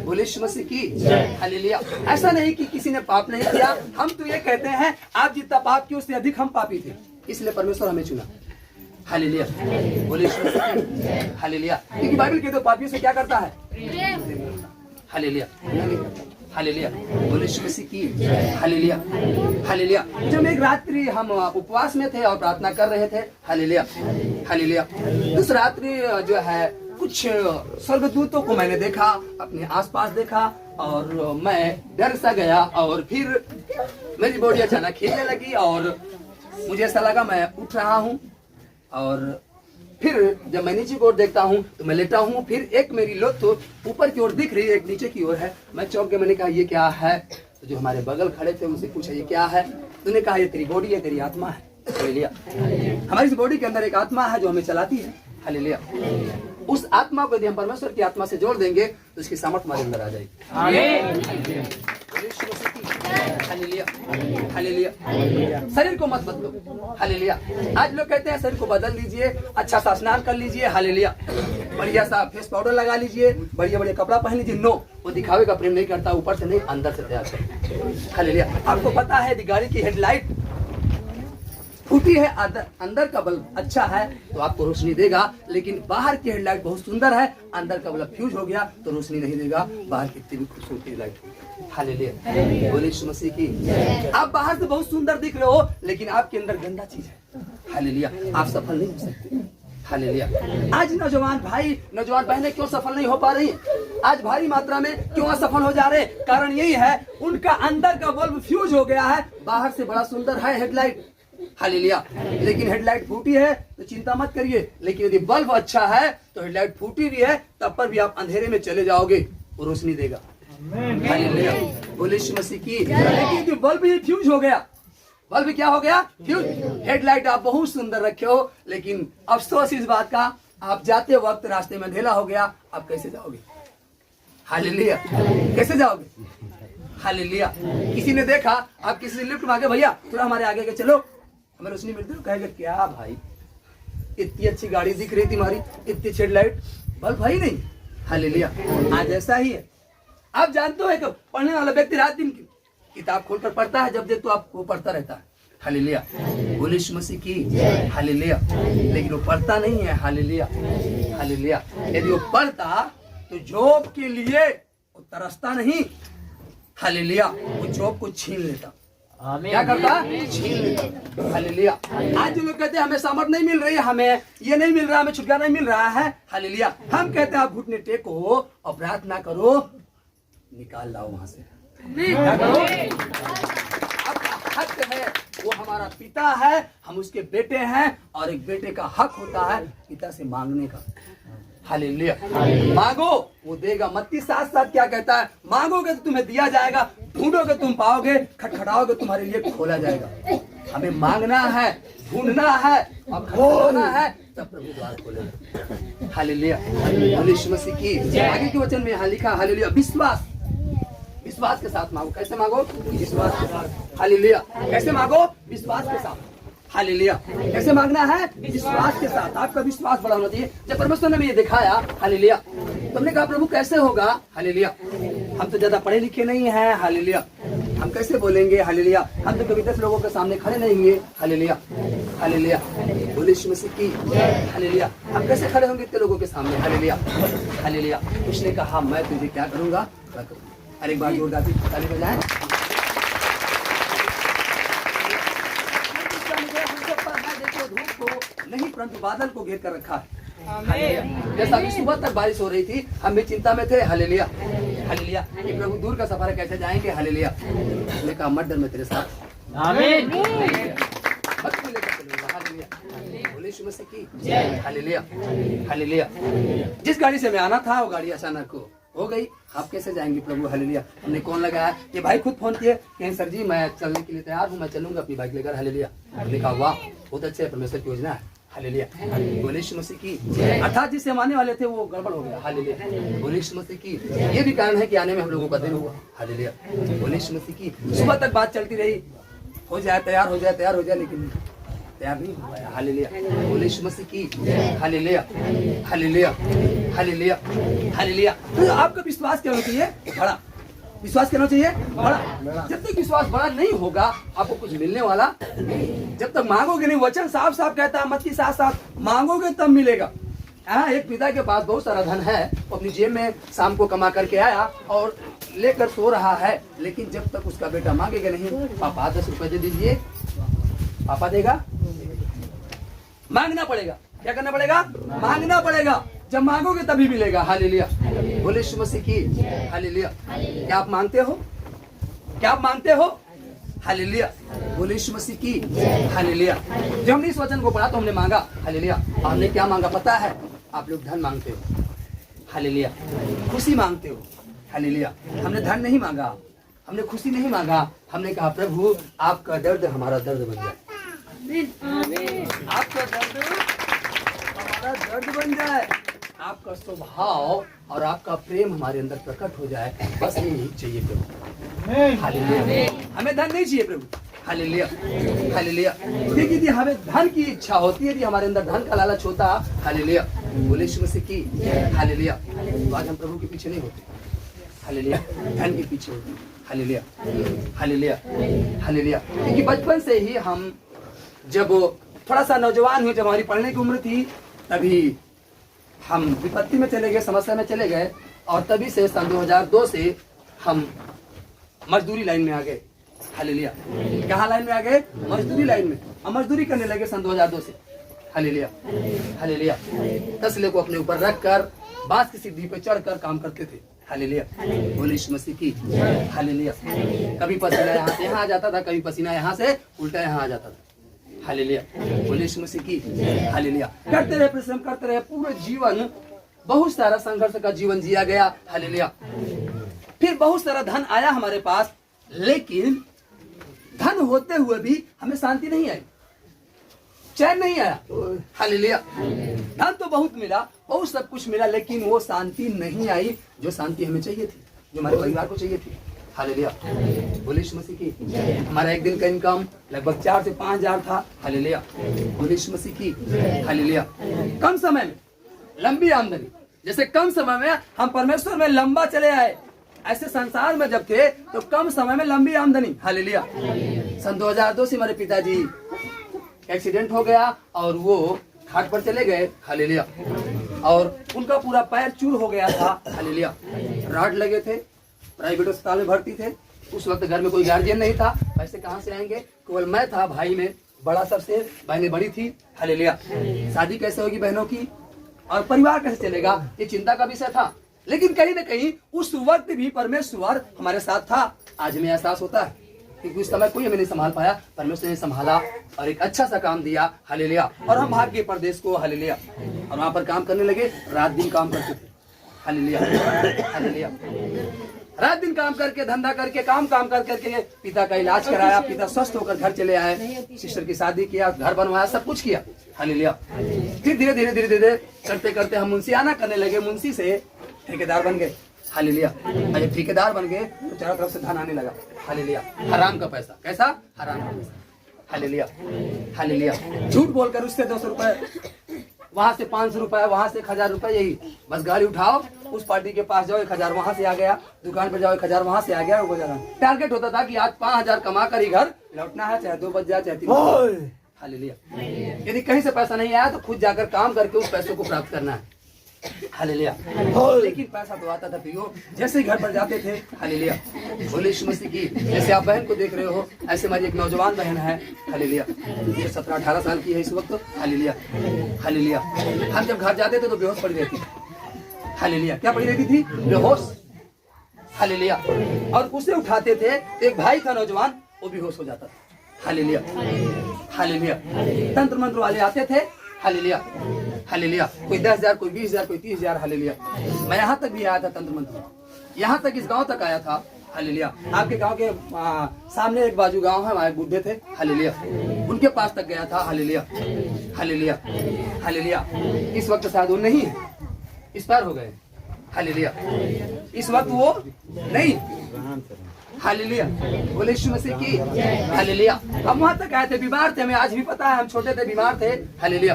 बोले यीशु मसीह की हालेलुया। ऐसा नहीं कि किसी ने पाप नहीं किया, हम तो ये कहते हैं आप जितना पाप किए उससे अधिक हम पापी थे, इसलिए परमेश्वर हमें चुना। हालेलुया। बोले यीशु मसीह की हालेलुया। क्योंकि बाइबल कहते हो पापियों से क्या करता है? Hallelujah hallelujah. बोले यीशु मसीह की हालेलुया हालेलुया। जब एक रात्रि हम उपवास में थे और प्रार्थना कर रहे थे। Hallelujah hallelujah. उस रात्रि जो है कुछ स्वर्गदूतों को मैंने देखा, अपने आसपास देखा, और मैं डर सा गया, और फिर मेरी बॉडी अचानक हिलने लगी और मुझे ऐसा लगा मैं उठ रहा हूँ, और फिर जब मैं नीचे की ओर देखता हूँ तो मैं लेटा हूँ, फिर एक मेरी लोथ तो ऊपर की ओर दिख रही है, एक नीचे की ओर है। मैं चौंक के मैंने कहा ये क्या है? तो जो हमारे बगल खड़े थे उनसे पूछा ये क्या है? तूने कहा ये तेरी बॉडी है, तेरी आत्मा है। हालेलुया। हमारी इस बॉडी के अंदर एक आत्मा है जो हमें चलाती है। हालेलुया। उस आत्मा को यदि हम परमेश्वर की आत्मा से जोड़ देंगे तो उसकी सामर्थ हमारे अंदर आ जाएगी। Hallelujah hallelujah. शरीर को मत बदलो। हालेलुया। आज लोग कहते हैं शरीर को बदल लीजिए, अच्छा सा स्नान कर लीजिए। हालेलुया। बढ़िया सा फेस पाउडर लगा लीजिए, बढ़िया बढ़िया कपड़ा पहन लीजिए। नो, वो दिखावे का प्रेम नहीं करता, ऊपर से नहीं अंदर से तैयार करता। हालेलुया। आपको पता है यदि गाड़ी की हेडलाइट फूटी है, अंदर का बल्ब अच्छा है तो आपको रोशनी देगा, लेकिन बाहर की हेडलाइट बहुत सुंदर है, अंदर का बल्ब फ्यूज हो गया तो रोशनी नहीं देगा। बाहर कितनी भी खूबसूरती लाइट होगी। हालेलुया, बोले यीशु मसीह की। आप बाहर से बहुत सुंदर दिख रहे हो, लेकिन आपके अंदर गंदा चीज है। हालेलुया, आप सफल नहीं हो सकते। हालेलुया। आज नौजवान भाई, नौजवान बहनें क्यों सफल नहीं हो पा रही? आज भारी मात्रा में क्यों असफल हो जा रहे? कारण यही है, उनका अंदर का बल्ब फ्यूज हो गया है। बाहर से बड़ा सुंदर है हेडलाइट, हालेलुया, लेकिन हेडलाइट फूटी है तो चिंता मत करिए। लेकिन यदि बल्ब अच्छा है तो हेडलाइट फूटी भी है, तब पर भी आप अंधेरे में चले जाओगे, वो रोशनी देगा। हालेलुया, बोले यीशु मसीह की। लेकिन यदि बल्ब ही फ्यूज हो गया, बल्ब क्या हो गया? फ्यूज। हेडलाइट आप बहुत सुंदर रखे हो, लेकिन अफसोस इस बात का, आप जाते वक्त रास्ते में अंधेरा हो गया, आप कैसे जाओगे? हालेलुया, कैसे जाओगे? हालेलुया। किसी ने देखा, आप किसी से लिफ्ट मांगे, भैया थोड़ा हमारे आगे के चलो, हमें रोशनी मिलती है, कहेगा क्या भाई, इतनी अच्छी गाड़ी दिख रही थी हमारी, इतनी अच्छी हेडलाइट, बल्ब भाई नहीं। हालेलुया। आज ऐसा ही है। आप जानते हो, एक पढ़ने वाला व्यक्ति रात दिन किताब खोलकर पढ़ता है, जब देखो आप वो पढ़ता रहता है। हालेलुया, बोले यीशु मसीह की। हालेलुया, लेकिन वो पढ़ता नहीं है। Hallelujah, hallelujah. यदि वो पढ़ता तो जॉब के लिए वो तरसता नहीं। हालेलुया, वो जॉब को छीन लेता। क्या करता? छीन लेता। हालेलुया। आज जो लोग कहते हैं हमें सामर्थ नहीं मिल रही है, हमें ये नहीं मिल रहा, हमें छुटकारा नहीं मिल रहा है। हालेलुया। हम कहते हैं आप घुटने टेको और प्रार्थना करो, निकाल लाओ वहां से। क्या करो? आपका हक है, वो हमारा पिता है, हम उसके बेटे हैं, और एक बेटे का हक होता है पिता से मांगने का। हालेलुया। मांगो, वो देगा। मत्ती 7:7 क्या कहता है? मांगोगे तो तुम्हें दिया जाएगा, ढूंढोगे तुम पाओगे, खटखटाओगे तुम्हारे लिए खोला जाएगा। हमें मांगना है, ढूंढना है और खोलना है, तब प्रभु द्वार खोलेगा। हालेलुया, बोले यीशु मसीह की। आगे के वचन में यहाँ लिखा, हालेलुया, विश्वास, विश्वास के साथ मांगो। कैसे मांगो? विश्वास के साथ। हालेलुया। कैसे मांगो? विश्वास के साथ। हालेलुया। कैसे मांगना है? विश्वास के साथ। आपका विश्वास बड़ा होना चाहिए। जब परमेश्वर ने मुझे दिखाया, हालेलुया, तुमने कहा प्रभु कैसे होगा? हालेलुया, हम तो ज्यादा पढ़े लिखे नहीं हैं। हालेलुया, हम कैसे बोलेंगे? हालेलुया, हम तो कभी 10 लोगों के सामने खड़े नहीं हुए। हालेलुया, हालेलुया, बोले यीशु मसीह की। हालेलुया, हम कैसे खड़े होंगे इतने लोगों के सामने? Hallelujah, hallelujah. उसने कहा मैं तुझे क्या करूंगा? अरे एक बार जोरदार ताली बजाएं। धूप को नहीं, परंतु बादल को घेर कर रखा है। जैसा अभी सुबह तक बारिश हो रही थी, हम भी चिंता में थे। हालेलुया, हालेलुया, ये प्रभु दूर का सफर है, कैसे जाएंगे? हालेलुया। उसने कहा मत डर, मैं तेरे साथ। आमीन। मत को लेकर चलूंगा। हालेलुया, बोले यीशु मसीह की। Hallelujah, hallelujah. जिस गाड़ी से मैं आना था, वो गाड़ी अचानक हो गई। आप कैसे जाएंगे प्रभु? हालेलुया। हमने कौन लगाया? ये भाई खुद फोन किए, कहें सर जी मैं चलने के लिए तैयार हूँ, मैं चलूंगा अपनी बाइक लेकर। हालेलुया। हमने कहा वाह, बहुत अच्छे परमेश्वर की योजना है। हालेलुया, बोले यीशु मसीह की। अर्थात जिससे हम आने वाले थे वो गड़बड़ हो गया। हालेलुया, बोले यीशु मसीह की। ये भी कारण है कि आने में हम लोगों का देर हुआ। हालेलुया, बोले यीशु मसीह की। सुबह तक बात चलती रही, हो जाए तैयार, हो जाए तैयार, हो जाए, लेकिन तैयार नहीं हो पाया। हालेलुया, बोले यीशु मसीह की। Hallelujah, hallelujah, hallelujah, hallelujah. तो आपका विश्वास क्या होना चाहिए? बड़ा विश्वास करना चाहिए, बड़ा। जब तक विश्वास बड़ा नहीं होगा, आपको कुछ मिलने वाला नहीं। जब तक मांगोगे नहीं, वचन साफ साफ कहता है मत्ती 7:7, मांगोगे तब मिलेगा। एक पिता के पास बहुत सारा धन है, वो अपनी जेब में शाम को कमा करके आया और लेकर सो रहा है, लेकिन जब तक उसका बेटा मांगेगा नहीं, पापा 10 रुपए दे दीजिए, पापा देगा? मांगना पड़ेगा। क्या करना पड़ेगा? मांगना पड़ेगा। जब मांगोगे तभी मिलेगा। हालेलुया, बोले यीशु मसीह की। हालेलुया। क्या आप मांगते हो? क्या आप मांगते हो? हालेलुया, बोले यीशु मसीह की। हालेलुया। जब हमने इस वचन को पढ़ा तो हमने मांगा। हालेलुया। हमने क्या मांगा पता है? आप लोग धन मांगते हो। हालेलुया। खुशी मांगते हो। हालेलुया। हमने धन नहीं मांगा, हमने खुशी नहीं मांगा, हमने कहा प्रभु आपका दर्द हमारा दर्द बन जाए। आपका दर्द हमारा दर्द बन जाए, आपका स्वभाव और आपका प्रेम हमारे अंदर प्रकट हो जाए, बस यही चाहिए प्रभु। हालेलुया। हमें धन नहीं चाहिए प्रभु। Hallelujah, hallelujah. देखिए यदि हमें धन की इच्छा होती है, यदि हमारे अंदर धन का लालच होता, हालेलुया, बोले यीशु मसीह की। हालेलुया, तो आज हम प्रभु के पीछे नहीं होते। हालेलुया, धन के पीछे होते। Hallelujah, hallelujah, hallelujah. क्योंकि बचपन से ही हम जब थोड़ा सा नौजवान हुए, जब हमारी पढ़ने की उम्र थी, तभी हम विपत्ति में चले गए, समस्या में चले गए, और तभी से सन 2002 से हम मजदूरी लाइन में आ गए। हालेलुया। कहाँ लाइन में आ गए? मजदूरी लाइन में। अब मजदूरी करने लगे सन 2002 से। Hallelujah, hallelujah. तसले को अपने ऊपर रखकर बांस की सीढ़ी पे चढ़कर काम करते थे। हालेलुया, बोले यीशु मसीह की। हालेलुया। कभी पसीना यहाँ से यहाँ आ जाता था, कभी पसीना यहाँ से उल्टा यहाँ आ जाता था। हालेलुया, बोले यीशु मसीह की। हालेलुया। करते रहे, परिश्रम करते रहे, पूरे जीवन बहुत सारा संघर्ष का जीवन जिया गया। हालेलुया। फिर बहुत सारा धन आया हमारे पास, लेकिन धन होते हुए भी हमें शांति नहीं आई, चैन नहीं आया। हालेलुया। धन तो बहुत मिला, बहुत सब कुछ मिला, लेकिन वो शांति नहीं आई जो शांति हमें चाहिए थी, जो हमारे परिवार को चाहिए थी। हालेलुया, बोले यीशु मसीह की। हमारा एक दिन का इनकम लगभग 4 से 5 हजार था। हालेलुया, बोले यीशु मसीह की। हालेलुया। कम समय में लंबी आमदनी, जैसे कम समय में हम परमेश्वर में लंबा चले आए, ऐसे संसार में जब थे तो कम समय में लंबी आमदनी। हालेलुया। सन 2002 से हमारे पिताजी एक्सीडेंट हो गया और वो घाट पर चले गए। हालेलुया। और उनका पूरा पैर चूर हो गया था। हालेलुया। राड लगे थे, प्राइवेट अस्पताल में भर्ती थे। उस वक्त घर में कोई गार्जियन नहीं था, पैसे कहाँ से आएंगे? केवल मैं था, भाई में बड़ा सबसे, बहनें बड़ी थी। हालेलुया। शादी कैसे होगी बहनों की और परिवार कैसे चलेगा, ये चिंता का विषय था। लेकिन कहीं न कहीं उस वक्त भी परमेश्वर हमारे साथ था। आज हमें एहसास होता है क्योंकि उस समय कोई हमें नहीं संभाल पाया, परमेश्वर ने संभाला और एक अच्छा सा काम दिया। हालेलुया। और हम भाग गए प्रदेश को। हालेलुया। और वहाँ पर काम करने लगे, रात दिन काम करते थे। Hallelujah, hallelujah. रात दिन काम करके, धंधा करके, काम करके पिता का इलाज कराया, पिता स्वस्थ होकर घर चले आए, सिस्टर की शादी किया, घर बनवाया, सब कुछ किया। हालेलुया। फिर धीरे धीरे करते करते हम मुंशियाना करने लगे, मुंशी से ठेकेदार बन गए। हालेलुया। जब ठेकेदार बन गए तो चारों तरफ से धन आने लगा। हालेलुया। हराम का पैसा। कैसा? हराम का पैसा। Hallelujah, hallelujah. झूठ बोलकर उससे 200 रुपए, वहां से 500 रुपए, वहां से 1000 रुपए, यही बस। गाड़ी उठाओ, उस पार्टी के पास जाओ, 1000 वहां से आ गया, दुकान पर जाओ, 1000 वहां से आ गया। टारगेट होता था कि आज 5000 कमा कर ही घर लौटना है, चाहे 2 बज जाए चाहे 3 बजे। हालेलुया। यदि कहीं से पैसा नहीं आया तो खुद जाकर काम करके उस पैसे को प्राप्त करना है। हालेलुया। लेकिन पैसा तो आता था प्रियो, जैसे ही घर पर जाते थे। हालेलुया, बोले यीशु मसीह की। जैसे आप बहन को देख रहे हो, ऐसे हमारी एक नौजवान बहन है। हालेलुया। ये 17-18 साल की है इस वक्त। Hallelujah, hallelujah. हम जब घर जाते थे तो बेहोश पड़ी रहती थी। हालेलुया। क्या पड़ी रहती थी? बेहोश। हालेलुया। और उसे उठाते थे, एक भाई था नौजवान, वो बेहोश हो जाता था। Hallelujah, hallelujah. तंत्र मंत्र वाले आते थे। Hallelujah, hallelujah. कोई 10,000, कोई 20,000, कोई 30,000। हालेलुया। मैं यहाँ तक भी आया था तंत्र मंत्र, यहाँ तक, इस गांव तक आया था। हालेलुया। आपके गांव के सामने एक बाजू गांव है, वहाँ एक बुढ़े थे। हालेलुया। उनके पास तक गया था। Hallelujah, hallelujah, hallelujah. इस वक्त शायद वो नहीं है, इस पार हो गए। हालेलुया। इस वक्त वो नहीं। हालेलुया, बोले यीशु मसीह की। हालेलुया। हम वहाँ तक आए थे, बीमार थे, हमें आज भी पता है, हम छोटे थे, बीमार थे। हालेलुया।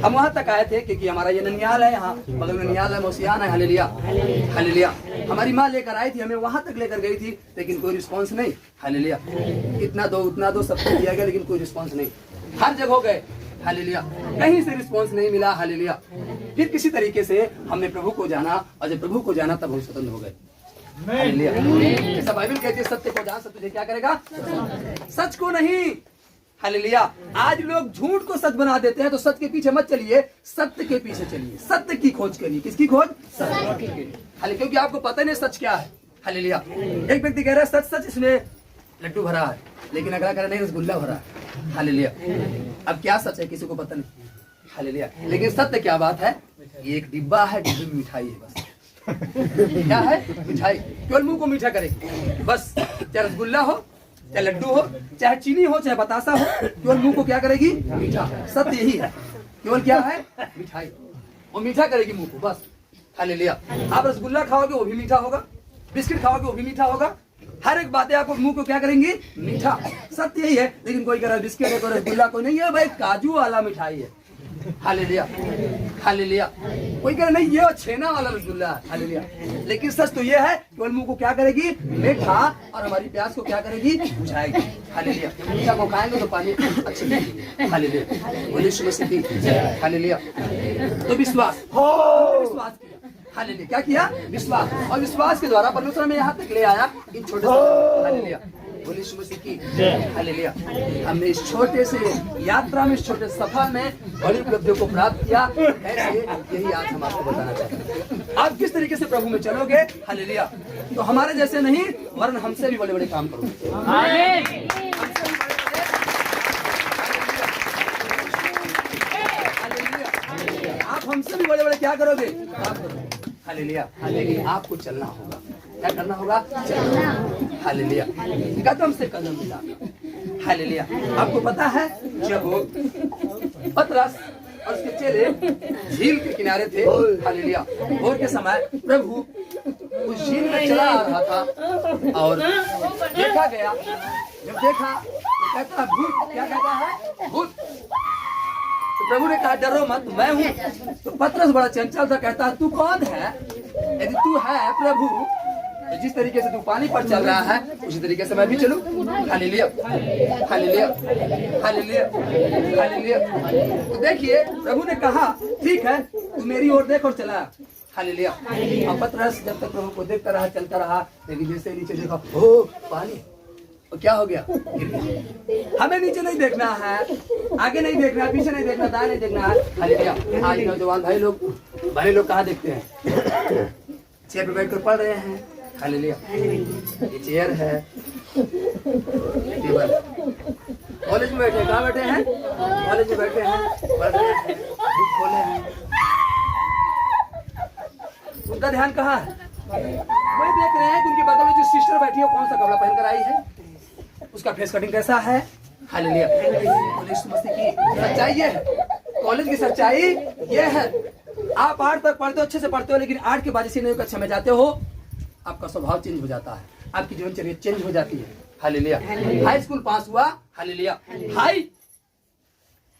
हम वहाँ तक आए थे क्योंकि हमारा ये ननियाल है, यहाँ बगल में ननियाल है, मौसियान है। Hallelujah, hallelujah. हमारी माँ लेकर आई थी, हमें वहाँ तक लेकर गई थी, लेकिन कोई रिस्पॉन्स नहीं। हालेलुया। इतना दो उतना दो, सब कुछ दिया गया, लेकिन कोई रिस्पॉन्स नहीं। हर जगह गए। हालेलुया। कहीं से रिस्पॉन्स नहीं मिला। हालेलुया। फिर किसी तरीके से हमने प्रभु को जाना, और जब प्रभु को जाना तब हम स्वतंत्र हो गए। जैसा बाइबल कहती है, सत्य को जान, सत्य तुझे क्या करेगा? सच को नहीं। हालेलुया। आज लोग झूठ को सच बना देते हैं, तो सच के पीछे मत चलिए, सत्य के पीछे चलिए, सत्य की खोज करिए। किसकी खोज? सत्य की। हालेलुया। क्योंकि आपको पता नहीं सच क्या है। हालेलुया। एक व्यक्ति कह रहा है सच सच इसमें लड्डू भरा है, लेकिन अगला कह रहा नहीं रसगुल्ला भरा है। हालेलुया। अब क्या सच है किसी को पता नहीं। हालेलुया। लेकिन सत्य क्या बात है? ये एक डिब्बा है, डिब्बे में मिठाई है बस। क्या है? मिठाई। केवल मुंह को मीठा करेगी बस। चाहे रसगुल्ला हो, चाहे लड्डू हो, चाहे चीनी हो, चाहे बतासा हो, केवल मुंह को क्या करेगी? मीठा। सत्य यही है, केवल क्या है? मिठाई। वो मीठा करेगी मुंह को बस। हालेलुया। आप रसगुल्ला खाओगे वो भी मीठा होगा, बिस्किट खाओगे वो भी मीठा होगा, हर एक बातें आपको मुंह को क्या करेंगी? मीठा। सत्य यही है। लेकिन कोई कह रहा है बिस्किट है, कोई रसगुल्ला, कोई नहीं है भाई काजू वाला मिठाई है। Hallelujah, hallelujah. कोई कह रहा नहीं ये छेना वाला रसगुल्ला है। हालेलुया। लेकिन सच तो ये है, केवल मुंह को क्या करेगी? मीठा। और हमारी प्यास को क्या करेगी? बुझाएगी। हालेलुया। मीठा को खाएंगे तो पानी अच्छी लगेगी। हालेलुया। बोले यीशु मसीह की। हालेलुया। तो विश्वास, विश्वास किया। हालेलुया। क्या किया? विश्वास, और विश्वास के द्वारा परमेश्वर हमें यहाँ तक ले आया इन छोटे से। हालेलुया, बोलिए यीशु मसीह की हालेलुया। हमने इस छोटे से यात्रा में, इस छोटे सफर में बड़ी उपलब्धियों को प्राप्त किया। ऐसे यही आज हम आपको बताना चाहते हैं। आप किस तरीके से प्रभु में चलोगे हालेलुया, तो हमारे जैसे नहीं वरन हमसे भी बड़े बड़े काम करोगे। आप हमसे भी बड़े बड़े क्या करोगे? काम करोगे। हालेलुया। आपको चलना होगा। क्या करना होगा? चलना। हालेलुया, कदम से कदम मिलाकर। हालेलुया। आपको पता है जब पतरस और उसके चेले झील के किनारे थे, हालेलुया, भोर के समय प्रभु उस झील में चला आ रहा था और देखा गया। जब देखा तो कहता है भूत। क्या कहता है? भूत। तो प्रभु ने कहा डरो मत, मैं हूँ। तो पतरस बड़ा चंचल था, कहता तू कौन है? यदि तू है प्रभु, तो जिस तरीके से तू पानी पर चल रहा है उसी तरीके से मैं भी चलूं। Hallelujah, hallelujah, hallelujah, hallelujah. तो देखिए प्रभु ने कहा ठीक है, तू मेरी ओर देख और चला। हालेलुया। और पतरस जब तक प्रभु को देखता रहा, चलता रहा, लेकिन जैसे नीचे देखा, ओ पानी, और क्या हो गया? हमें नीचे नहीं देखना है, आगे नहीं देखना है, पीछे नहीं देखना, दाएं नहीं देखना है। हालेलुया। आज नौजवान भाई लोग कहाँ देखते हैं? चेयर पे बैठकर पढ़ रहे हैं। हालेलुया। ये चेयर है, टेबल। कॉलेज में बैठे हैं, कहाँ बैठे हैं? कॉलेज में बैठे हैं, पढ़ रहे हैं, बुक खोले हैं। उनका ध्यान कहाँ है? वही देख रहे हैं कि उनके बगल में जो सिस्टर बैठी है कौन सा कपड़ा पहनकर आई है, उसका फेस कटिंग कैसा है। हालेलुया। यीशु मसीह की सच्चाई ये है, कॉलेज की सच्चाई ये है। आप 8 तक पढ़ते हो, अच्छे से पढ़ते हो, लेकिन 8 के बाद से कक्षा में जाते हो, आपका स्वभाव चेंज हो जाता है, आपकी जीवनचर्या चेंज हो जाती है। हालेलुया। हाई स्कूल पास हुआ। हालेलुया। हाई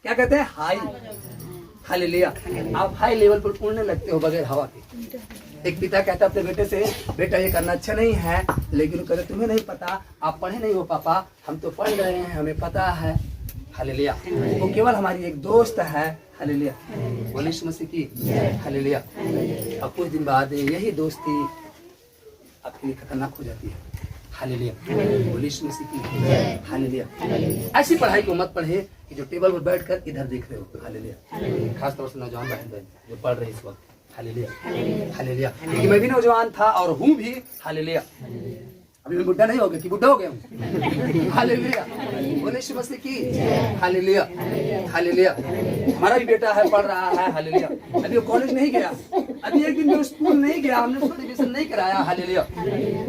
क्या कहते हैं? हाई। हालेलुया। आप हाई लेवल पर उड़ने लगते हो बगैर हवा के। एक पिता कहता अपने बेटे से, बेटा ये करना अच्छा नहीं है, लेकिन कहते तुम्हें नहीं पता, आप पढ़े नहीं हो पापा, हम तो पढ़ रहे हैं, हमें पता है। हालेलुया। वो केवल हमारी एक दोस्त है। हालेलुया। बोलिए यीशु मसीह की हालेलुया। और कुछ दिन बाद यही दोस्ती आपके लिए खतरनाक हो जाती है। हालेलुया। बोलिए यीशु मसीह की हालेलुया। ऐसी पढ़ाई को मत पढ़े कि जो टेबल पर बैठकर इधर देख रहे हो। हालेलुया। खासतौर से नौजवान बहन जो पढ़ रहे इस वक्त। Hallelujah, hallelujah. क्योंकि मैं भी नौजवान था और हूँ भी। हालेलुया। अभी मैं बुढ़ा नहीं हो गया कि बुढ़ा हो गया हूँ। हालेलुया। बोलिए यीशु मसीह की हालेलुया, हालेलुया। हमारा भी बेटा है, पढ़ रहा है। हालेलुया। अभी वो कॉलेज नहीं गया, अभी एक दिन वो स्कूल नहीं गया, हमने उसको एडमिशन नहीं कराया। हालेलुया।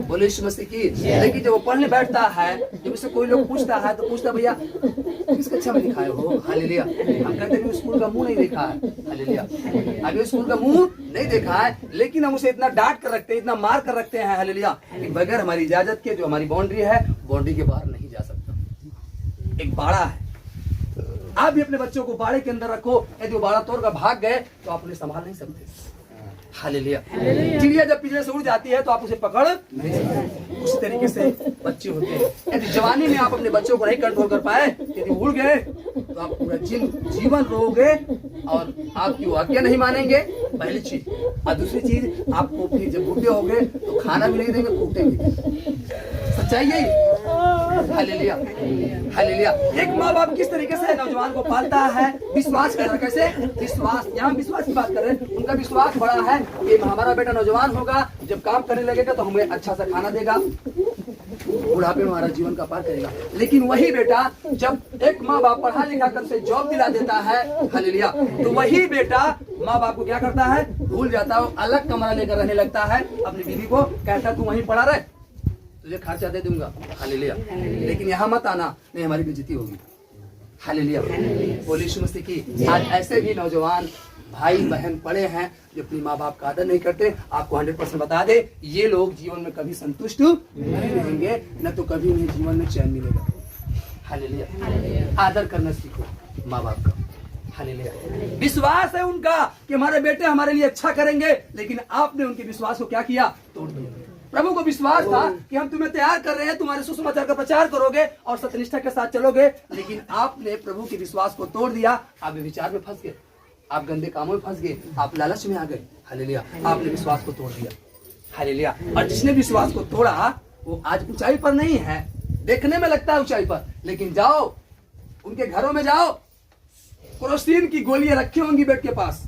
बोलिए यीशु मसीह की। लेकिन जब वो पढ़ने बैठता है, जब उससे कोई लोग पूछता है तो पूछता भैया किस कक्षा में लिखाए हो? हालेलुया। हम कहते हैं स्कूल का मुंह नहीं देखा है। हालेलुया। अभी स्कूल का मुंह नहीं देखा है, लेकिन हम उसे इतना डांट कर रखते हैं, इतना मार कर रखते हैं। हालेलुया। बगैर हमारी इजाजत के जो हमारी बाउंड्री है, बाउंड्री के बाहर नहीं जा सकता। एक बाड़ा है, आप भी अपने बच्चों को बाड़े के अंदर रखो, यदि वो बाड़ा तोड़कर भाग गए तो आप उन्हें संभाल नहीं सकते। हालेलुया। चिड़िया जब पिंजरे से उड़ जाती है तो आप उसे पकड़ नहीं सकते। उसी तरीके से बच्चे होते हैं, यदि जवानी में आप अपने बच्चों को नहीं कंट्रोल कर पाए, यदि उड़ गए तो आप पूरा जीवन रोगे और आपकी आज्ञा नहीं मानेंगे, पहली चीज। और दूसरी चीज, आपको फिर जब बूढ़े हो गए तो खाना भी नहीं देंगे, कूटेंगे। सच्चाई यही। Hallelujah, hallelujah. एक माँ बाप किस तरीके से नौजवान को पालता है, विश्वास कर रहा है। कैसे? विश्वास। यहाँ विश्वास की बात कर रहे हैं। उनका विश्वास बड़ा है कि हमारा बेटा नौजवान होगा, जब काम करने लगेगा तो हमें अच्छा सा खाना देगा, बुढ़ापे में हमारा जीवन का पार करेगा। लेकिन वही बेटा जब एक माँ बाप पढ़ा लिखा कर उसे जॉब दिला देता है, हालेलुया, तो वही बेटा माँ बाप को क्या करता है? भूल जाता है, अलग कमरा लेकर रहने लगता है। अपनी बीवी को कहता तू वहीं पढ़ा रहे, तुझे खर्चा दे दूंगा। हालेलुया। लेकिन यहाँ मत आना, नहीं हमारी बेइज्जती होगी। हालेलुया। बोलिए यीशु मसीह की। आज ऐसे भी नौजवान भाई बहन पड़े हैं जो अपनी माँ बाप का आदर नहीं करते। आपको 100% बता दे, ये लोग जीवन में कभी संतुष्ट नहीं रहेंगे, न तो कभी उन्हें जीवन में चैन मिलेगा। हालेलुया। आदर करना सीखो माँ बाप का। हालेलुया। विश्वास है उनका कि हमारे बेटे हमारे लिए अच्छा करेंगे, लेकिन आपने उनके विश्वास को क्या किया? तोड़ दिया। प्रभु को विश्वास था कि हम तुम्हें तैयार कर रहे हैं, तुम्हारे सुसमाचार का प्रचार करोगे और सत्यनिष्ठा के साथ चलोगे, लेकिन आपने प्रभु के विश्वास को तोड़ दिया। आप विचार में फंस गए। आप गंदे कामों में फंस गए, आप लालच में आ गए, हालेलुया, आपने विश्वास को तोड़ दिया, हालेलुया। और जिसने विश्वास को तोड़ा वो आज ऊंचाई पर नहीं है, देखने में लगता है ऊंचाई पर, लेकिन जाओ उनके घरों में जाओ, क्रोसिन की गोलियां रखी होंगी बेड के पास,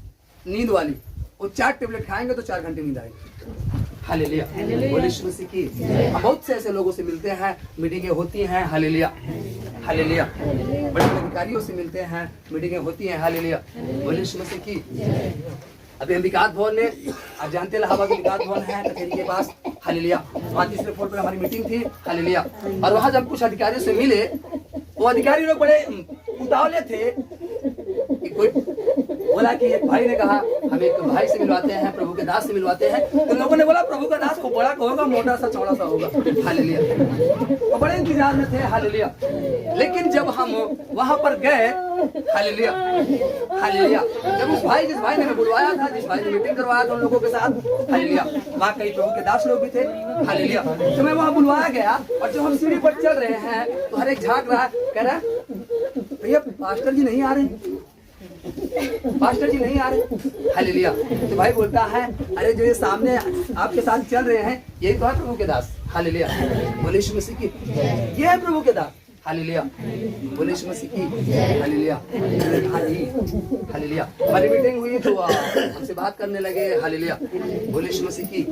नींद वाली, वो 4 टेबलेट खाएंगे तो 4 घंटे नींद आएगी, हालेलुया। बोलिए यीशु मसीह की। हम बहुत से ऐसे लोगों से मिलते हैं, मीटिंगें होती हैं, हालेलुया, हालेलुया। बड़े अधिकारियों से मिलते हैं, मीटिंगें होती हैं, हालेलुया। बोलिए यीशु मसीह की। अभी हम विकास भवन में, आप जानते हैं इलाहाबाद विकास भवन है कचहरी के पास, हालेलुया, वहाँ 3रे फ्लोर पर हमारी मीटिंग थी, हालेलुया। और वहाँ जब कुछ अधिकारियों से मिले, वो अधिकारी लोग बड़े उतावले थे कि कोई बोला कि एक भाई ने कहा हम एक भाई से मिलवाते हैं, प्रभु के दास से मिलवाते हैं, तो लोगों ने बोला प्रभु का दास को बड़ा होगा, मोटा सा चौड़ा सा होगा, हालेलुया। वो बड़े इंतजार में थे, हालेलुया। लेकिन जब हम वहां पर गए, हालेलुया, हालेलुया, जब उस भाई, जिस भाई ने बुलवाया था, जिस भाई ने मीटिंग करवाया था उन लोगों के साथ, हालेलुया, वहाँ कई प्रभु के दास लोग भी थे, हालेलुया। तो मैं वहाँ बुलवाया गया, और जब हम सीढ़ी पर चल रहे हैं तो हर एक झांक रहा है, कह रहा है भैया पास्टर जी नहीं आ रहे, पास्टर जी नहीं आ रहे, हालेलुया। तो भाई बोलता है अरे जो ये सामने आपके साथ चल रहे हैं यही तो है प्रभु के दास, हालेलुया। बोले यीशु मसीह की, ये है प्रभु के दास, हालेलुया। बोले यीशु मसीह की, हालेलुया, हालेलुया। हमारी मीटिंग हुई तो हमसे बात करने लगे, हालेलुया। बोले यीशु मसीह की,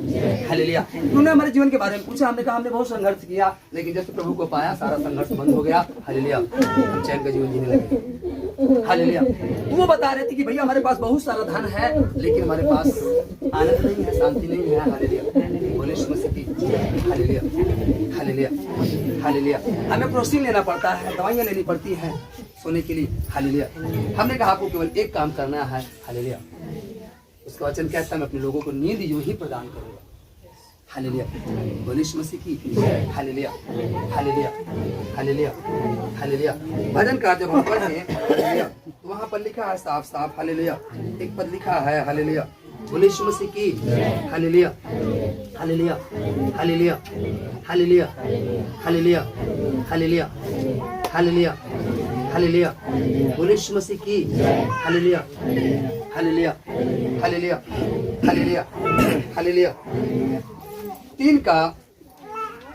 हालेलुया। उन्होंने हमारे जीवन के बारे में पूछा, हमने कहा हमने बहुत संघर्ष किया, लेकिन जब से प्रभु को पाया सारा संघर्ष बंद हो गया, हालेलुया, हम चैन का जीवन जीने लगे, हालेलुया। वो बता रहे थे कि भैया हमारे पास बहुत सारा धन है, लेकिन हमारे पास आनंद नहीं है, शांति नहीं है, हालेलुया। बोले यीशु मसीह की, हालेलुया, हालेलुया, हालेलुया। हमें प्रोटीन लेना पड़ता है, दवाइयाँ लेनी पड़ती हैं सोने के लिए, हालेलुया। हमने कहा आपको केवल एक काम करना है, हालेलुया। उसका वचन कहता है मैं अपने लोगों को नींद यूं ही प्रदान करूंगा, हालेलुया। बोले यीशु मसीह की, हालेलुया, हालेलुया, हालेलुया, हालेलुया। भजन का जब हम पढ़े, हालेलुया, तो वहाँ पर लिखा है साफ साफ, हालेलुया, एक पद लिखा है, हालेलुया। बोले यीशु मसीह की, hallelujah, hallelujah, hallelujah, hallelujah, hallelujah, hallelujah, hallelujah, hallelujah. बोले यीशु मसीह की, hallelujah, hallelujah, hallelujah, hallelujah, hallelujah. 3 का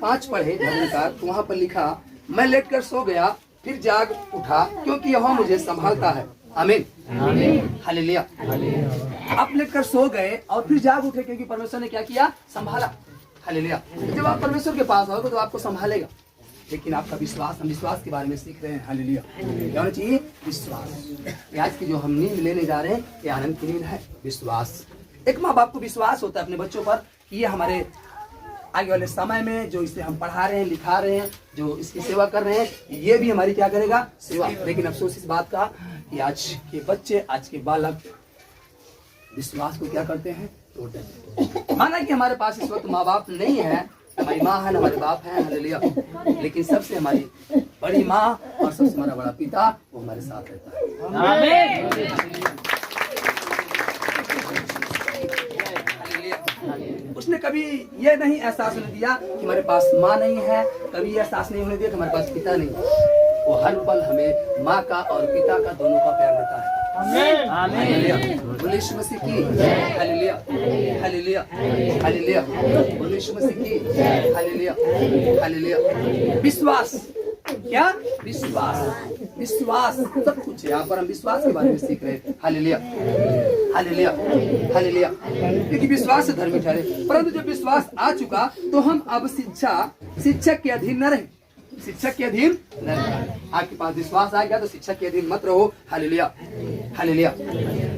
5 पढ़े भजन का, तो वहाँ पर लिखा मैं लेटकर सो गया फिर जाग उठा क्योंकि यहोवा मुझे संभालता है, आमीन, हालेलुया। आप लेटकर सो गए और फिर जाग उठे क्योंकि परमेश्वर ने क्या किया, संभाला, हालेलुया। जब आप परमेश्वर के पास आओगे तो आपको संभालेगा, लेकिन आपका विश्वास, हम विश्वास के बारे में सीख रहे हैं, हालेलुया। क्या होना चाहिए, विश्वास। आज की जो हम नींद लेने जा रहे हैं ये आनंद की नींद है, विश्वास। एक माँ बाप को विश्वास होता है अपने बच्चों पर कि ये हमारे आगे वाले समय में जो इसे हम पढ़ा रहे हैं, लिखा रहे हैं, जो इसकी सेवा कर रहे हैं, ये भी हमारी क्या करेगा, सेवा। लेकिन अफसोस इस बात का कि आज के बच्चे, आज के बालक विश्वास को क्या करते हैं, तोड़ देते हैं। माना कि हमारे पास इस वक्त माँ बाप नहीं है, हमारी माँ है, हमारे बाप है, हालेलुया, लेकिन सबसे हमारी बड़ी माँ और सबसे हमारा बड़ा पिता वो हमारे साथ रहता है, आमीन। उसने कभी ये नहीं एहसास होने दिया कि हमारे पास माँ नहीं है, कभी ये एहसास नहीं होने दिया कि हमारे पास पिता नहीं है। वो हर पल हमें माँ का और पिता का दोनों का प्यार देता है, आमीन, हालेलुया। बोले यीशु मसीह की, हालेलुया, हालेलुया, हालेलुया। बोले यीशु मसीह की, हालेलुया, हालेलुया। विश्वास, क्या विश्वास, विश्वास सब कुछ है। यहाँ पर हम विश्वास के बारे में सीख रहे हैं, हालेलुया, हालेलुया, हालेलुया। क्योंकि विश्वास से धर्मी ठहरे, परंतु जब विश्वास आ चुका तो हम अब शिक्षक के अधीन न रहे, शिक्षक के अधीन न रहे। आपके पास विश्वास आ गया तो शिक्षक के अधीन मत रहो, हालेलुया, हालेलुया।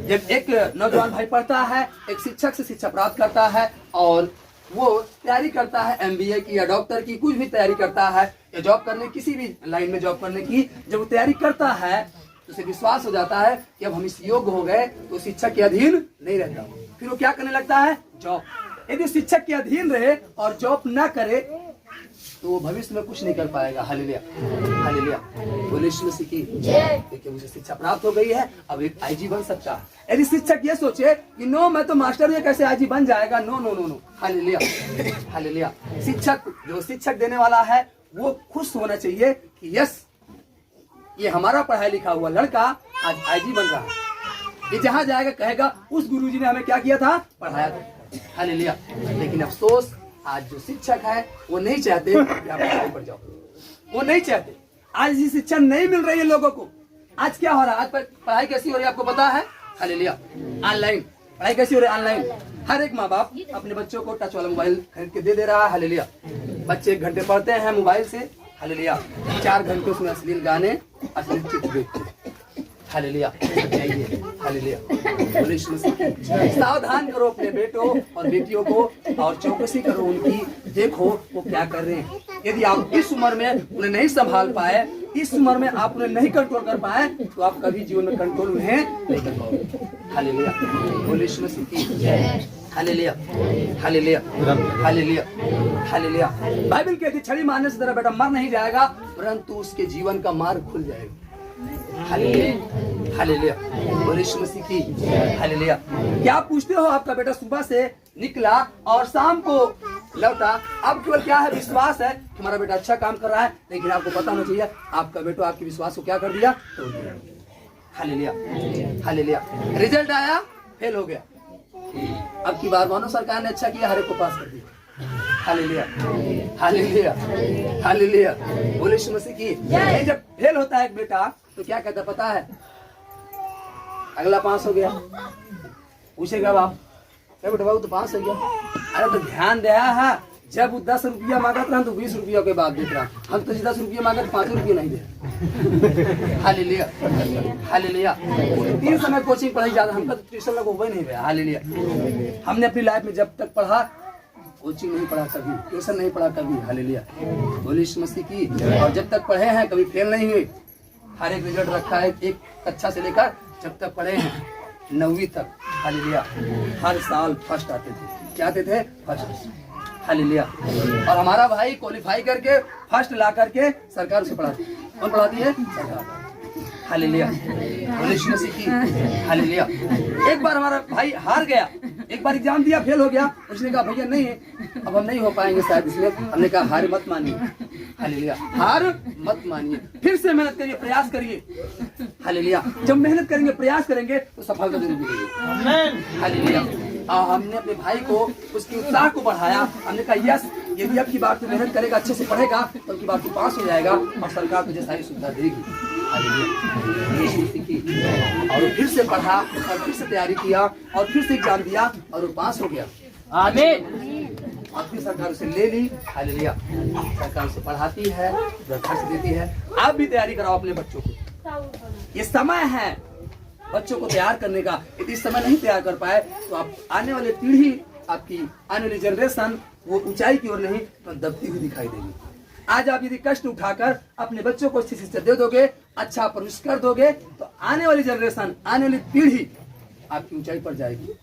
जब एक नौजवान भाई पढ़ता है, एक शिक्षक से शिक्षा प्राप्त करता है और वो तैयारी करता है MBA की या डॉक्टर की, कुछ भी तैयारी करता है या जॉब करने, किसी भी लाइन में जॉब करने की, जब वो तैयारी करता है तो उसे विश्वास हो जाता है कि अब हम इस योग्य हो गए तो शिक्षक के अधीन नहीं रहता। फिर वो क्या करने लगता है, जॉब। यदि शिक्षक के अधीन रहे और जॉब ना करे तो वो भविष्य में कुछ नहीं कर पाएगा, हालेलुया, हालेलुया। बोले यीशु मसीह की, देखिए मुझे शिक्षा प्राप्त हो गई है, अब एक IG बन सकता है। यदि शिक्षक ये सोचे कि नो मैं तो मास्टर हूं, कैसे IG बन जाएगा, no no no no, hallelujah, hallelujah. शिक्षक, जो शिक्षक देने वाला है वो खुश होना चाहिए कि यस ये हमारा पढ़ाई लिखा हुआ लड़का आज IG बन रहा है, ये जहाँ जाएगा कहेगा उस गुरुजी ने हमें क्या किया था, पढ़ाया था। हालेलुया। लेकिन अफसोस आज जो शिक्षक है वो नहीं चाहते कि आप पढ़ाई पर जाओ, वो नहीं चाहते। आज ये शिक्षा नहीं मिल रही है लोगों को। आज क्या हो रहा है, आज पढ़ाई कैसी हो रही है आपको पता है? हालेलुया। ऑनलाइन पढ़ाई कैसी हो रही है? ऑनलाइन। हर एक माँ बाप अपने बच्चों को टच वाला मोबाइल खरीद के दे रहा है। हालेलुया। बच्चे 1 घंटे पढ़ते हैं मोबाइल से। हालेलुया। 4 घंटे उसमें अश्लील गाने, अश्लील चित्र देखते हैं। हालेलुया। हालेलुया। सावधान करो अपने बेटों और बेटियों को और चौकसी करो उनकी, देखो वो क्या कर रहे हैं। यदि आप इस उम्र में उन्हें नहीं संभाल पाए, इस उम्र में आप उन्हें नहीं कंट्रोल कर पाए, तो आप कभी जीवन में कंट्रोल उन्हें नहीं कर पाओगे। हालेलुया। बोलिए यीशु मसीह की जय। Hallelujah. Hallelujah. Hallelujah. Hallelujah. Bible कहती है छड़ी मारने से तेरा बेटा मर नहीं जाएगा, परंतु उसके जीवन का मार्ग खुल जाएगा। हालेलुया। हालेलुया। बोलिए यीशु मसीह की हालेलुया। क्या आप पूछते हो आपका बेटा सुबह से निकला और शाम को लौटा, अब केवल क्या है, विश्वास है कि हमारा बेटा अच्छा काम कर रहा है, लेकिन आपको पता होना चाहिए आपका बेटा आपके विश्वास को क्या कर दिया, तोड़ दिया। हालेलुया। हालेलुया। रिजल्ट आया, फेल हो गया। अब की बार मानो सरकार ने अच्छा किया, हर एक को पास कर दिया। हालेलुया। हालेलुया। हालेलुया। बोलिए यीशु मसीह की। जब फेल होता है एक बेटा तो क्या कहता पता है, अगला पास हो गया। पूछेगा बाप, बेटा बाबू तो पास हो गया। अरे तो ध्यान दिया है, जब वो 10 रुपया मांगा था तो 20 रुपया के बाद देख रहा, हम तो 10 रुपया मांगा तो 5 रुपया नहीं दे। हालेलुया। हालेलुया। 3 समय कोचिंग पढ़ाई जाता, हमका तो ट्यूशन लगा हुआ नहीं गया। हालेलुया। हमने अपनी लाइफ में जब तक पढ़ा, कोचिंग नहीं पढ़ा कभी, ट्यूशन नहीं पढ़ा कभी। हालेलुया। बोलिए यीशु मसीह की। और जब तक पढ़े हैं कभी फेल नहीं हुए। हर एक रिजल्ट रखा है, एक कक्षा से लेकर जब तक पढ़े हैं 9वीं तक। हालेलुया। हर साल फर्स्ट आते थे। क्या आते थे? फर्स्ट। हालेलुया। और हमारा भाई क्वालिफाई करके फर्स्ट ला करके सरकार उसे पढ़ाती है। कौन पढ़ाती है? सरकार। हालेलुया। बोलिए यीशु मसीह की हालेलुया। एक बार हमारा भाई हार गया, एक बार एग्जाम दिया, फेल हो गया। उसने कहा भैया नहीं, अब हम नहीं हो पाएंगे शायद, इसलिए हमने कहा हार मत मानिए। हालेलुया। हार मत मानिए, फिर से मेहनत करिए, प्रयास करिए। हालेलुया। जब मेहनत करेंगे, प्रयास करेंगे तो सफलता जरूर मिलेगी। हालेलुया। हमने अपने भाई को उसकी उत्साह को बढ़ाया। हमने कहा यस, यदि अब की बार तू मेहनत करेगा, अच्छे से पढ़ेगा, तो अब की बार तू पास हो जाएगा और सरकार तुझे सारी सुविधा देगी। और फिर से पढ़ा और फिर से तैयारी किया और फिर से एग्जाम दिया और वो पास हो गया। आमीन। और फिर सरकार उसे ले ली। हालेलुया। सरकार उसे पढ़ाती है, खर्च देती है। आप भी तैयारी कराओ अपने बच्चों को, ये समय है बच्चों को तैयार करने का। यदि इस समय नहीं तैयार कर पाए तो आप आने वाली पीढ़ी, आपकी आने वाली जनरेशन वो ऊंचाई की ओर नहीं तो दबती हुई दिखाई देगी। आज आप यदि कष्ट उठाकर अपने बच्चों को अच्छी शिक्षा दे दोगे, अच्छा पुरस्कार दोगे, तो आने वाली जनरेशन, आने वाली पीढ़ी आपकी ऊंचाई पर जाएगी।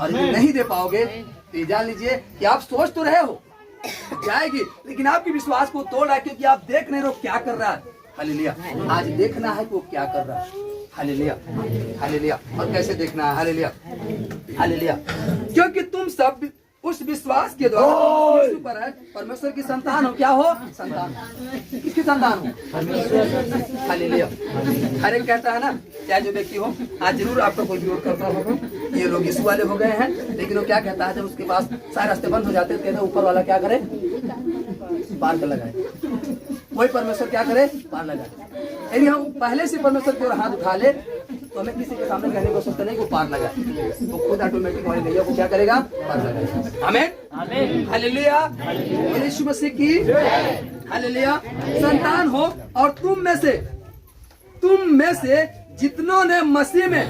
और यदि नहीं दे पाओगे तो ये जान लीजिए कि आप सोच तो रहे हो जाएगी, लेकिन आपके विश्वास को तोड़ रहा है, क्योंकि आप देख नहीं रहे हो क्या कर रहा है। हालेलुया। आज देखना है कि वो क्या कर रहा है। हालेलुया। हालेलुया। और कैसे देखना है? हालेलुया। हालेलुया। क्योंकि तुम सब उस विश्वास के द्वारा पर है परमेश्वर की संतान हो। क्या हो? संतान। किसकी संतान हो? परमेश्वर। हालेलुया। हर एक कहता है ना, क्या जो व्यक्ति हो, आज जरूर आपका कोई विरोध करता होगा, ये लोग यीशु वाले हो गए हैं, लेकिन वो क्या कहता है, जब उसके पास सारे रास्ते बंद हो जाते हैं, कहते ऊपर वाला क्या करे? पार कर लगाए। वही परमेश्वर क्या करे? पार लगाए। यदि हम पहले से परमेश्वर की ओर हाथ उठा ले तो हमें किसी के सामने कहने को सोचते नहीं को पार लगा, तो खुद ऑटोमेटिक हमारे भैया को क्या करेगा? पार लगाएगा। आमीन। हालेलुया। बोलिए यीशु मसीह की हालेलुया। संतान हो और तुम में से जितनों ने मसीह में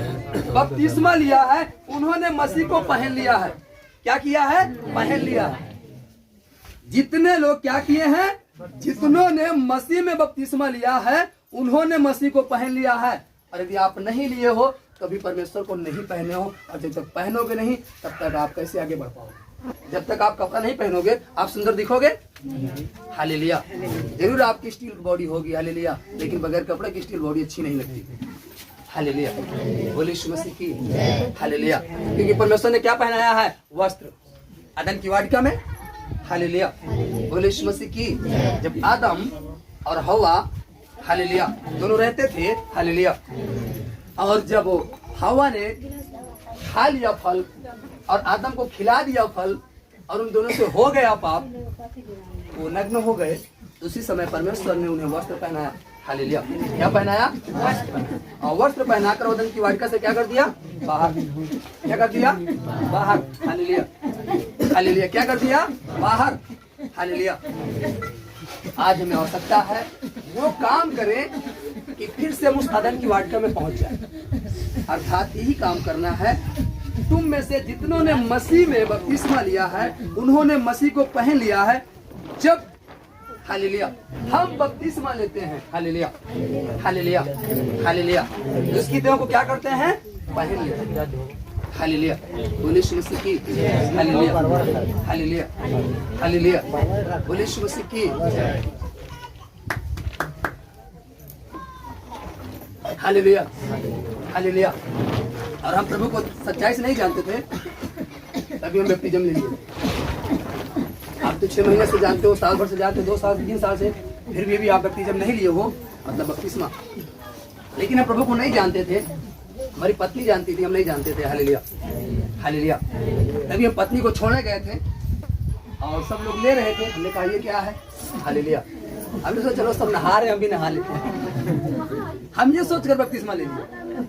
बपतिस्मा लिया है, उन्होंने मसीह को पहन लिया है। क्या किया है? पहन लिया है। जितने लोग क्या किए हैं? जितनों ने मसीह में बपतिस्मा लिया है, उन्होंने मसीह को पहन लिया है। और यदि आप नहीं लिए हो, कभी परमेश्वर को नहीं पहने हो, और जब तक पहनोगे नहीं तब तक आप कैसे आगे बढ़ पाओगे? जब तक आप कपड़ा नहीं पहनोगे आप सुंदर दिखोगे? हालेलुया। जरूर आपकी स्टील बॉडी होगी, हालेलुया, लेकिन बगैर कपड़े की स्टील बॉडी अच्छी नहीं लगती। हालेलुया। बोलिए यीशु मसीह की हालेलुया। क्योंकि परमेश्वर ने क्या पहनाया है? वस्त्र, अदन की वाटिका में। हालेलुया। बोलिए यीशु मसीह की। जब आदम और हवा हालेलुया दोनों रहते थे, हालेलुया, और जब हवा ने खा लिया फल और आदम को खिला दिया फल और उन दोनों से हो गया पाप, वो नग्न हो गए। उसी समय परमेश्वर ने उन्हें वस्त्र पहनाया। हालेलुया। क्या पहनाया? और वस्त्र पहनाकर वदन की वाटिका से क्या कर दिया? बाहर। क्या कर दिया? बाहर। हालेलुया। हालेलुया। क्या कर दिया? बाहर। हालेलुया। आज हमें आवश्यकता है वो काम करें कि फिर से हम उस अदन की वाटिका में पहुंच जाए। अर्थात यही काम करना है। तुम में से जितनों ने मसीह में बपतिस्मा लिया है उन्होंने मसीह को पहन लिया है। जब हालेलुया हम बपतिस्मा लेते हैं, हालेलुया हालेलुया हालेलुया, उसकी देह को क्या करते हैं? पहन लेते हैं। हालेलुया। बोले यीशु मसीह की। Hallelujah hallelujah hallelujah. बोले यीशु मसीह की। Hallelujah hallelujah. और हम प्रभु को सच्चाई से नहीं जानते थे तभी हम बैप्टिज्म ले लिए। आप तो 6 महीने से जानते हो, साल भर से जानते हो, 2 साल 3 साल से, फिर भी आप बैप्टिज्म नहीं लिए हो, मतलब बपतिस्मा। लेकिन हम प्रभु को नहीं जानते थे। हमारी पत्नी जानती थी, हम नहीं जानते थे। Hallelujah hallelujah. तभी हम पत्नी को छोड़ने गए थे और सब लोग ले रहे थे। हमने कहा ये क्या है? हालेलुया। हमने सोचा चलो सब नहा रहे, हम भी नहा लेते हैं। हम ये सोचकर बपतिस्मा ले लिया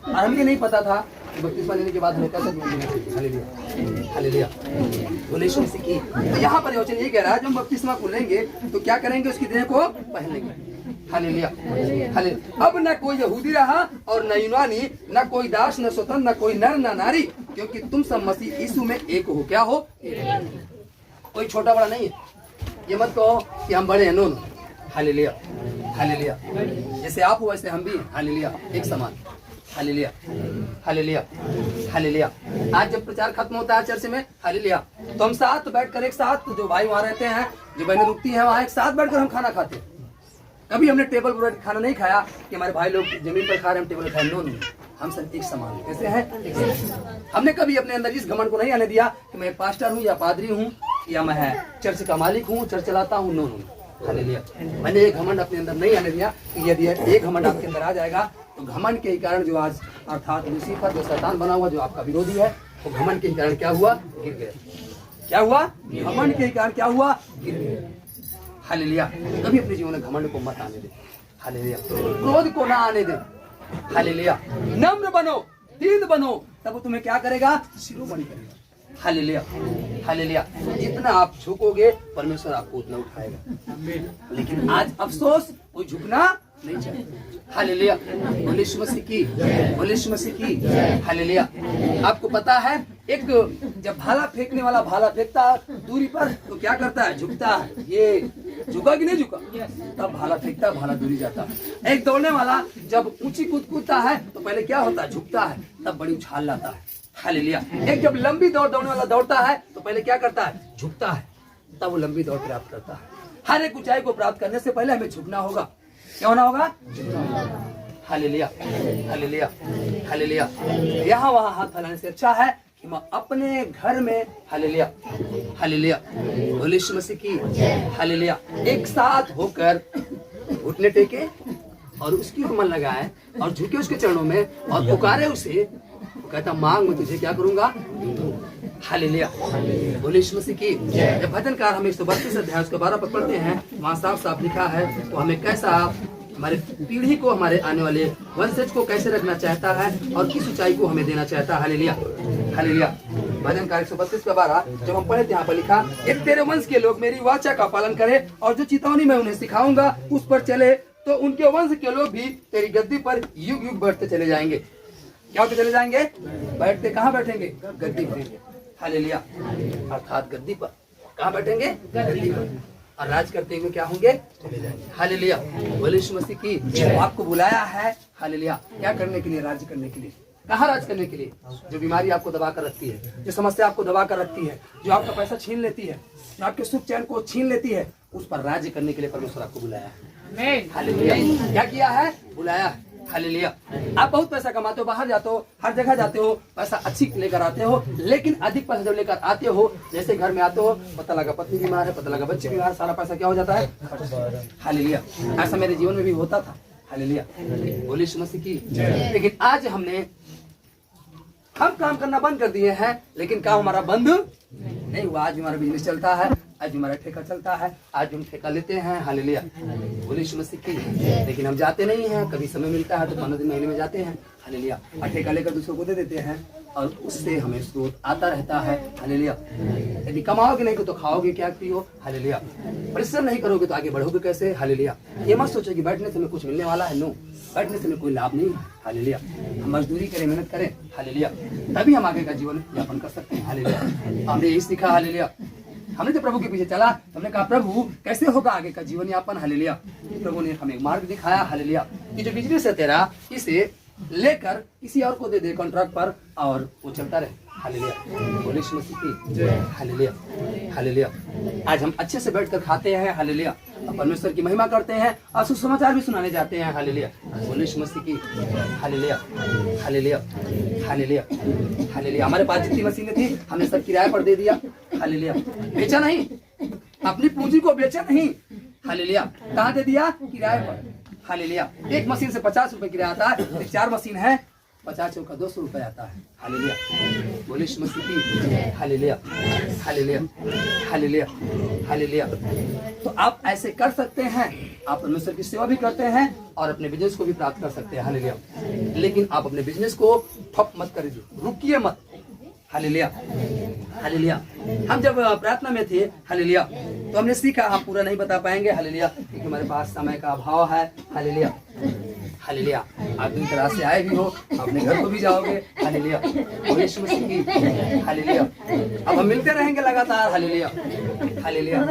और हमें नहीं पता था कि बपतिस्मा लेने के बाद हमें कैसे मिलेगा। Hallelujah hallelujah. बोले यीशु मसीह की। तो यहाँ पर वचन ये कह रहा है, जब हम बपतिस्मा को लेंगे तो क्या करेंगे? उसकी देह को पहन लेंगे। Hallelujah hallelujah. अब न कोई यहूदी रहा और न यूनानी, न कोई दास न स्वतंत्र, न कोई नर न नारी, क्योंकि तुम सब मसीह यीशु में एक हो। क्या हो? कोई छोटा बड़ा नहीं है। ये मत कहो कि हम बड़े हैं। नो। Hallelujah hallelujah. जैसे आप हो वैसे हम भी। हालेलुया। एक समान। Hallelujah hallelujah hallelujah. आज जब प्रचार खत्म होता है चर्च में, हालेलुया, तो हम साथ बैठकर एक साथ, जो भाई वहाँ रहते हैं, जो बहनें रुकती हैं वहाँ, एक साथ बैठकर हम खाना खाते हैं। कभी हमने टेबल पर खाना नहीं खाया कि हमारे भाई लोग जमीन पर खा रहे हैं, हम टेबल पर खाए। नो, हम सब एक समान हैं। कैसे हैं? हमने कभी अपने अंदर इस घमंड को नहीं आने दिया कि मैं पास्टर हूँ या पादरी हूँ या मैं चर्च का मालिक हूँ, चर्च चलाता हूँ। No no. हालेलुया। मैंने एक घमंड अपने अंदर नहीं आने दिया कि यदि एक घमंड आपके अंदर आ जाएगा तो घमंड के ही कारण जो आज अर्थात लूसीफर जो शैतान बना हुआ, जो आपका विरोधी है, वो घमंड के ही कारण क्या हुआ? गिर गया। क्या हुआ? घमंड के ही कारण क्या हुआ? गिर गया। हालेलुया। कभी अपने जीवन में घमंड को मत आने दे। हालेलुया। क्रोध को ना आने दे। हालेलुया। नम्र बनो, दीन बनो, तब वो तुम्हें क्या करेगा? शिरोमणि करेगा। Hallelujah hallelujah. जितना आप झुकोगे परमेश्वर आपको उतना उठाएगा। लेकिन आज अफसोस, वो झुकना नहीं चाहिए। हालेलुया। बोले यीशु मसीह की। बोले यीशु मसीह की। हालेलुया। आपको पता है, एक जब भाला फेंकने वाला भाला फेंकता दूरी पर तो क्या करता है? झुकता है। ये झुका कि नहीं झुका? तब भाला फेंकता, भाला दूरी जाता। एक दौड़ने वाला जब ऊंची कूदता है तो पहले क्या होता है? झुकता है, तब बड़ी उछाल लाता है। हालेलुया। एक जब लंबी दौड़ दौड़ने वाला दौड़ता है तो पहले क्या करता है? झुकता है, तब वो लंबी दौड़ प्राप्त करता है। हर एक ऊंचाई को प्राप्त करने से पहले हमें झुकना होगा। क्या होना होगा? Hallelujah hallelujah hallelujah. यहाँ वहाँ हाथ फैलाने से अच्छा है कि मैं अपने घर में, हालेलुया हालेलुया, बोले यीशु मसीह की। हालेलुया। एक साथ होकर घुटने टेके और उसकी मन लगाए और झुके उसके चरणों में और पुकारे उसे। कहता मांग मैं तुझे क्या करूंगा? हालेलुया। बोले यीशु मसीह की। जब भजनकार हम 132 अध्याय उसके 12 पद पढ़ते हैं, वहाँ साफ साफ लिखा है तो हमें कैसा, हमारे पीढ़ी को, हमारे आने वाले वंशज को कैसे रखना चाहता है और किस ऊंचाई को हमें देना चाहता है। Hallelujah hallelujah. भजनकार 132 का 12 जब हम पढ़े थे, यहाँ पर लिखा, एक तेरे वंश के लोग मेरी वाचा का पालन करे और जो चितौनी मैं उन्हें सिखाऊंगा उस पर चले, तो उनके वंश के लोग भी तेरी गद्दी पर युग युग बैठते चले जाएंगे। क्या होते चले जाएंगे? बैठते कहाँ बैठेंगे? गद्दी पर। हालेलुया। अर्थात गद्दी पर। कहाँ बैठेंगे? गद्दी पर। और राज करते हुए क्या होंगे? चले जाएंगे। हालेलुया। बोले यीशु मसीह की। आपको बुलाया है, हालेलुया, क्या करने के लिए? राज्य करने के लिए। कहाँ राज करने के लिए? जो बीमारी आपको दबा कर रखती है, जो समस्या आपको दबा कर रखती है, जो आपका पैसा छीन लेती है, जो आपके सुख चैन को छीन लेती है, उस पर राज्य करने के लिए परमेश्वर आपको बुलाया है। हालेलुया। क्या किया है? बुलाया है। हालेलुया। आप बहुत पैसा कमाते हो, बाहर जाते हो, हर जगह जाते हो, पैसा अच्छी लेकर आते हो, लेकिन अधिक पैसा जब लेकर आते हो, जैसे घर में आते हो, पता लगा पत्नी बीमार है, पता लगा बच्चे बीमार, सारा पैसा क्या हो जाता है? हालेलुया। ऐसा मेरे जीवन में भी होता था। हालेलुया। बोले यीशु मसीह की। लेकिन आज हमने हम काम करना बंद कर दिए हैं, लेकिन काम हमारा बंद नहीं हुआ। आज हमारा बिजनेस चलता है, आज हमारा ठेका चलता है, आज हम ठेका लेते हैं, हालेलुया, बोले यीशु मसीह की। लेकिन हम जाते नहीं हैं, कभी समय मिलता है तो 15 दिन महीने में जाते हैं, हालेलुया, और ठेका लेकर दूसरों को दे देते हैं और उससे हमें स्रोत आता रहता है, हालेलुया। यदि कमाओगे नहीं तो खाओगे क्या, पियो, हालेलुया। परिश्रम नहीं करोगे तो आगे बढ़ोगे कैसे, हालेलुया। ये मत सोचो कि बैठने से हमें कुछ मिलने वाला है, नो, बैठने से हमें कोई लाभ नहीं है, हालेलुया। हम मजदूरी करें, मेहनत करें, हालेलुया, तभी हम आगे का जीवन यापन कर सकते हैं, हालेलुया। हमने यही सीखा, हालेलुया। हमने तो प्रभु के पीछे चला, हमने कहा प्रभु कैसे होगा आगे का जीवन यापन, हालेलुया। प्रभु ने हमें मार्ग दिखाया, हालेलुया, कि जो बिजनेस है तेरा, इसे लेकर किसी और को दे दे कॉन्ट्रैक्ट पर और वो चलता रहे, हालेलुया, बोले यीशु मसीह की जय, हालेलुया, हालेलुया। आज हम अच्छे से बैठकर खाते हैं, हालेलुया, और परमेश्वर की महिमा करते हैं और सुसमाचार भी सुनाने जाते हैं, हालेलुया, बोले यीशु मसीह की, हालेलुया, हालेलुया, हालेलुया, हालेलुया। हमारे पास जितनी मशीनें थी हमने सब किराए पर दे दिया, हालेलुया, बेचा नहीं, अपनी पूंजी को बेचा नहीं, हालेलुया, कहाँ दे दिया, किराए पर, हालेलुया। एक मशीन से 50 रुपए किराया आता है, 4 मशीन है, 50 चौका 200 रुपए आता है, हालेलुया, बोले यीशु मसीह की, हालेलुया, हालेलुया, हालेलुया, हालेलुया। तो आप ऐसे कर सकते हैं, आप परमेश्वर की सेवा भी करते हैं और अपने बिजनेस को भी प्राप्त कर सकते हैं, हालेलुया। लेकिन आप अपने बिजनेस को ठप मत करिए, रुकिए मत, हालेलुया, हालेलुया। हम जब प्रार्थना में थे, हालेलुया, तो हमने सीखा, हम पूरा नहीं बता पाएंगे, हालेलुया, क्योंकि हमारे पास समय का अभाव है, हालेलुया, हालेलुया। आप दूर दराज से आए भी हो, अपने घर को भी जाओगे, हालेलुया, बोले यीशु मसीह की, हालेलुया। अब हम मिलते रहेंगे लगातार, हालेलुया, हालेलुया।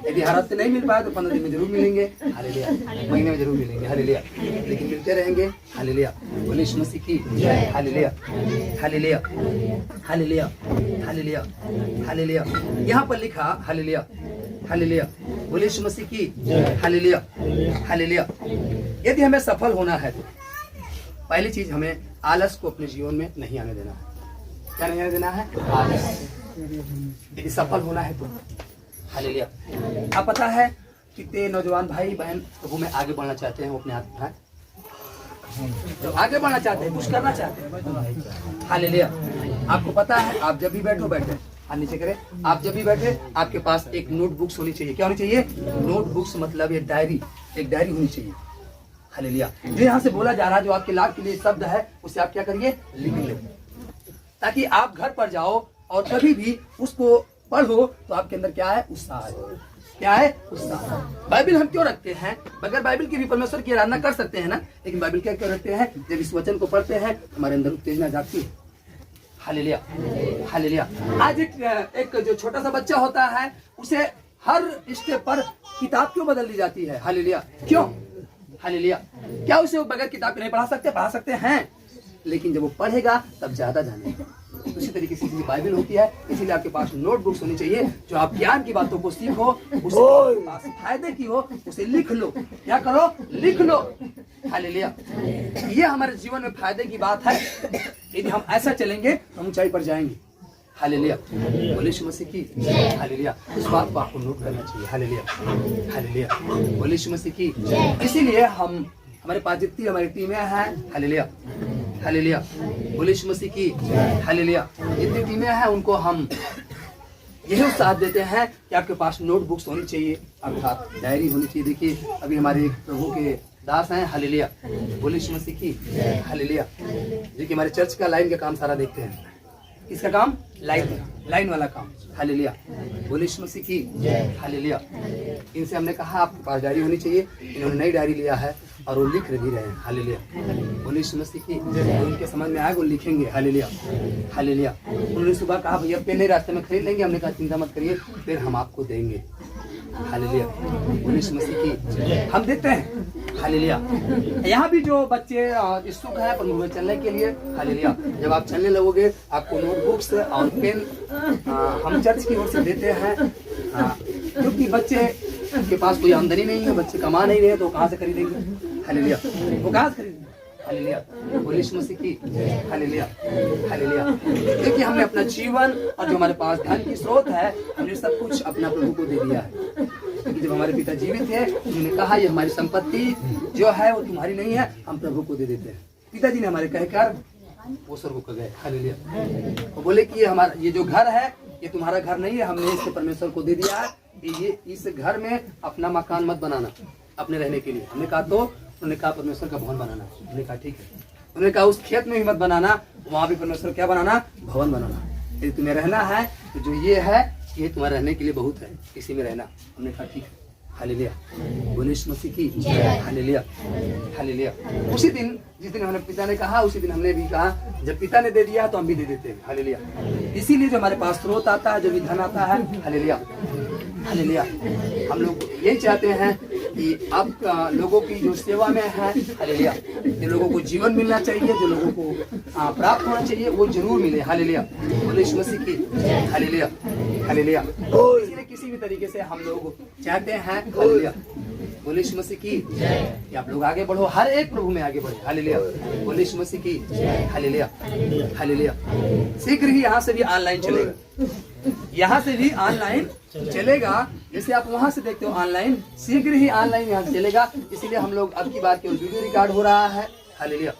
यदि हर हफ्ते नहीं मिल पाए तो 15 दिन में जरूर मिलेंगे, हालेलुया, महीने में जरूर मिलेंगे, हालेलुया, लेकिन मिलते रहेंगे, हालेलुया, बोले यीशु मसीह की, hallelujah, hallelujah, hallelujah, hallelujah, hallelujah. यहाँ पर लिखा, हालेलुया, हालेलुया, बोले यीशु मसीह की, हालेलुया, हालेलुया। यदि हमें सफल होना है तो पहली चीज हमें आलस को अपने जीवन में नहीं आने देना है। क्या नहीं आने देना है, आलस। यदि सफल होना है तो, हालेलुया। आप पता है कितने नौजवान भाई बहन प्रभु में आगे बढ़ना चाहते हैं, वो अपने हाथ उठाएं, जो आगे बढ़ना चाहते हैं, कुछ करना चाहते हैं, हालेलुया। आपको पता है, आप जब भी बैठो, बैठे हाथ नीचे करें, आप जब भी बैठे आपके पास एक नोटबुक्स होनी चाहिए। क्या होनी चाहिए, नोटबुक्स, मतलब ये डायरी, एक डायरी होनी चाहिए, हालेलुया। जो यहाँ से बोला जा रहा है, जो आपके लाभ के लिए शब्द है, उसे आप क्या करिए, लिख लो, ताकि आप घर पर जाओ और कभी भी उसको पढ़ो तो आपके अंदर क्या है, उत्साह है। क्या है, उत्साह। बाइबल हम क्यों रखते हैं, बगैर बाइबल के भी परमेश्वर की आराधना कर सकते हैं ना, लेकिन बाइबल क्या क्यों रखते हैं, जब इस वचन को पढ़ते हैं हमारे अंदर उत्तेजना जागती है, हालेलुया, हालेलुया। आज एक जो छोटा सा बच्चा होता है, उसे हर स्टेप पर किताब क्यों बदल दी जाती है, हालेलुया, क्यों, हालेलुया। क्या उसे वो बगैर किताब के नहीं पढ़ा सकते, पढ़ा सकते हैं, लेकिन जब वो पढ़ेगा तब ज्यादा जानेगा। उसी तरीके से बाइबल होती है, इसीलिए आपके पास नोटबुक्स होनी चाहिए, जो आप ज्ञान की बातों को सीखो, उससे फायदे की हो, उसे लिख लो। क्या करो, लिख लो, हालेलुया। ये हमारे जीवन में फायदे की बात है। यदि हम ऐसा चलेंगे तो हम ऊंचाई पर जाएंगे, हालेलुया, बोले यीशु मसीह की, हालेलुया। उस बात को आपको नोट करना चाहिए, हालेलुया, हालेलुया, बोले यीशु मसीह की। इसीलिए हम, हमारे पास जितनी हमारी टीमें हैं, हालेलुया, हालेलुया, बोले यीशु मसीह की, हालेलुया, जितनी टीमें हैं उनको हम यही उत्साह देते हैं कि आपके पास नोटबुक्स होनी चाहिए, अर्थात डायरी होनी चाहिए। देखिए अभी हमारे प्रभु के दास हैं, हालेलुया, बोले यीशु मसीह की, हालेलुया, जो कि हमारे चर्च का लाइन का काम सारा देखते हैं। किसका काम, लाइन वाला काम, हालेलुया, बोले यीशु मसीह की, हालेलुया। इनसे हमने कहा आपके पास डायरी होनी चाहिए, इन्होंने नई डायरी लिया है और वो लिख भी रहे हैं, हालेलुया, बोले यीशु मसीह की। उनके समझ में आए वो लिखेंगे, हालेलुया, हालेलुया। उन्होंने सुबह कहा भैया पेन नहीं रास्ते में खरीद लेंगे, हमने कहा चिंता मत करिए, फिर हम आपको देंगे, हालेलुया, बोले यीशु मसीह की। हम देते हैं, हालेलुया। यहाँ भी जो बच्चे इच्छुक है प्रभु में चलने के लिए, हालेलुया, जब आप चलने लगोगे आपको नोटबुक्स और पेन हम चर्च की ओर से देते हैं, क्योंकि बच्चे के पास कोई आमदनी नहीं है, बच्चे कमा नहीं रहे तो कहाँ से खरीदेंगे, हालेलुया, वो कहाँ से खरीदेंगे, हालेलुया, बोले यीशु मसीह की, हालेलुया, हालेलुया। देखिए हमने अपना जीवन और जो हमारे पास धन की स्रोत है, हमने सब कुछ अपना प्रभु को दे दिया है, क्योंकि जब हमारे पिता जीवित थे उन्होंने कहा ये हमारी संपत्ति जो है वो तुम्हारी नहीं है, हम प्रभु को दे देते हैं। पिताजी ने हमारे कहकर वो स्वर्ग को गए। हालेलुया। वो बोले कि ये जो घर है ये तुम्हारा घर नहीं है, हमने इसको परमेश्वर को दे दिया है, ये इस घर में अपना मकान मत बनाना अपने रहने के लिए। हमने कहा तो उन्होंने कहा परमेश्वर का भवन बनाना। हमने कहा ठीक है। उन्होंने कहा उस खेत में भी मत बनाना, वहां भी परमेश्वर क्या बनाना, भवन बनाना। यदि तुम्हें रहना है तो जो ये है ये तुम्हारे रहने के लिए बहुत है, इसी में रहना। हमने कहा ठीक है। हालेलुया। यीशु मसीह की हालेलुया। हालेलुया। उसी दिन जिस दिन हमारे पिता ने कहा उसी दिन हमने भी कहा, जब पिता ने दे दिया तो हम भी दे देते हैं। हालेलुया। इसीलिए जो हमारे पास स्रोत आता है, जो भी धन आता है, हालेलुया हालेलुया, हम लोग यही चाहते हैं कि आप लोगों की जो सेवा में है, हालेलुया, जिन लोगों को जीवन मिलना चाहिए, जो लोगों को प्राप्त होना चाहिए, वो जरूर मिले। हालेलुया। यीशु मसीह की हालेलुया। हालेलुया। इसलिए किसी भी तरीके से हम लोग चाहते हैं, हालेलुया, यीशु मसीह की कि आप लोग आगे बढ़ो, हर एक प्रभु में आगे बढ़े। हालेलुया। यीशु मसीह की हालेलुया। हालेलुया। शीघ्र ही यहाँ से भी ऑनलाइन चलेगा, यहाँ से भी ऑनलाइन चलेगा। जैसे आप वहां से देखते हो ऑनलाइन, शीघ्र ही ऑनलाइन यहाँ से चलेगा। इसीलिए हम लोग अब की बात केवल वीडियो रिकॉर्ड हो रहा है। हालेलुया।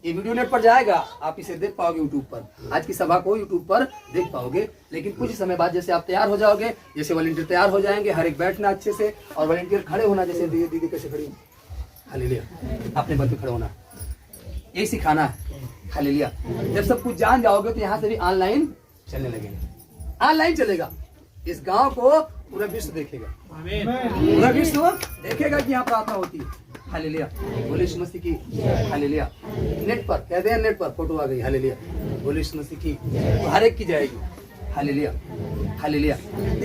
ये वीडियो नेट पर जाएगा, आप इसे देख पाओगे यूट्यूब पर। आज की सभा को यूट्यूब पर देख पाओगे, लेकिन कुछ समय बाद जैसे आप तैयार हो जाओगे, जैसे वॉलंटियर तैयार हो जाएंगे, हर एक बैठना अच्छे से और वॉलंटियर खड़े होना, जैसे दीदी कैसे खड़ी, हालेलुया, अपने बल पे खड़े होना, यही सिखाना है। हालेलुया। जब सब कुछ जान जाओगे तो यहाँ से भी ऑनलाइन चलने लगेगा, ऑनलाइन चलेगा। इस गांव को पूरा विश्व देखेगा, पूरा विश्व देखेगा कि यहाँ प्रार्थना होती है। हालेलुया। यीशु मसीह की हालेलुया। नेट पर कहते हैं, नेट पर फोटो आ गई। हालेलुया। यीशु मसीह की तो हर एक की जाएगी। हालेलुया। हालेलुया।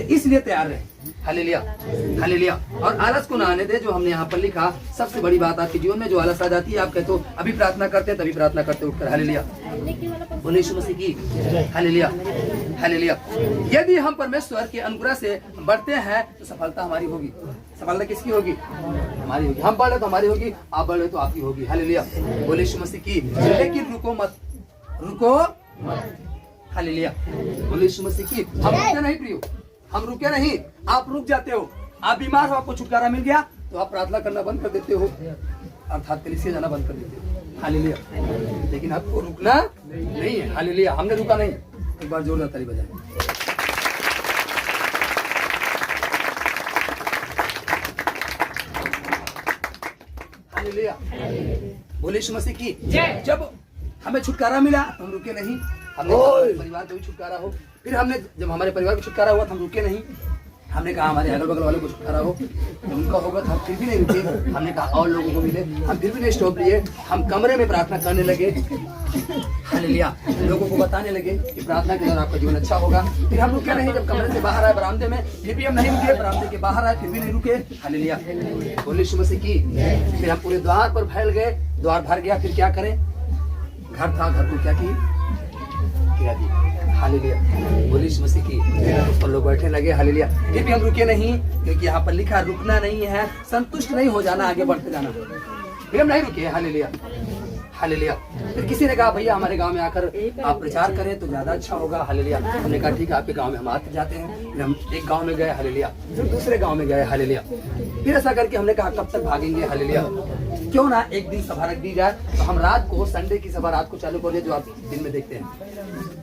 इसलिए तैयार रहे। हालेलुया। हालेलुया। और आलस को ना आने दे, जो हमने यहाँ पर लिखा। सबसे बड़ी बात आपके जीवन में जो आलस आ जाती है, आप कहते हो अभी प्रार्थना करते तभी प्रार्थना करते उठकर। हालेलुया। यीशु मसीह की हालेलुया। हालेलुया। यदि हम परमेश्वर के अनुग्रह से बढ़ते हैं तो सफलता हमारी होगी। सफलता किसकी होगी? हमारी होगी। हम बढ़े तो हमारी होगी, आप बढ़े तो आपकी होगी। हालेलुया। यीशु मसीह की। लेकिन रुको मत, रुको मत। हालेलुया। यीशु मसीह की। हम रुके नहीं प्रियो, हम रुके नहीं। आप रुक जाते हो, आप बीमार हो, आपको छुटकारा मिल गया तो आप प्रार्थना करना बंद कर देते हो, अर्थात कलीसिया जाना बंद कर देते हो। हालेलुया। लेकिन आपको रुकना नहीं है। हालेलुया। हमने रुका नहीं। एक बार जोरदार ताली बजाएं। हालेलुया। यीशु मसीह की। जब हमें छुटकारा मिला तो हम रुके नहीं, हमने परिवार को भी छुटकारा हो। फिर हमने जब हमारे परिवार को छुटकारा हुआ तो हम रुके नहीं, हमने कहा हमारे अगल बगल वालों को छुटकारा हो। जब उनका होगा तो हम फिर भी नहीं रुके, हमने कहा और लोगों को मिले, हम फिर भी नहीं स्टॉप लिए। हम कमरे में प्रार्थना करने लगे। हालेलुया। लोगों को बताने लगे कि प्रार्थना के दौरान आपका जीवन अच्छा होगा। फिर हम रुके नहीं, जब कमरे से बाहर आए बरामदे में, फिर भी हम नहीं रुके, बरामदे के बाहर आए फिर भी नहीं रुके। हालेलुया। यीशु मसीह की। फिर हम पूरे द्वार पर फैल गए, द्वार भर गया। फिर क्या करें? घर था, घर को क्या किए? गिरा दिया। हालेलुया। यीशु मसीह की। और लोग बैठने लगे। हालेलुया। फिर भी हम रुके नहीं, क्योंकि यहाँ पर लिखा रुकना नहीं है, संतुष्ट नहीं हो जाना, आगे बढ़ते जाना। फिर हम नहीं रुके। हालेलुया। हालेलुया। फिर किसी ने कहा भैया हमारे गांव में आकर आप प्रचार करें तो ज्यादा अच्छा होगा। हालेलुया। हमने कहा ठीक है, आपके गांव में हम आते जाते हैं। फिर हम एक गांव में गए। हालेलुया। फिर दूसरे गांव में गए। हालेलुया। फिर ऐसा करके हमने कहा कब तक भागेंगे? हालेलुया। क्यों ना एक दिन सभा रख दी जाए, तो हम रात को, संडे की सभा रात को चालू कर दिया, जो आप दिन में देखते हैं।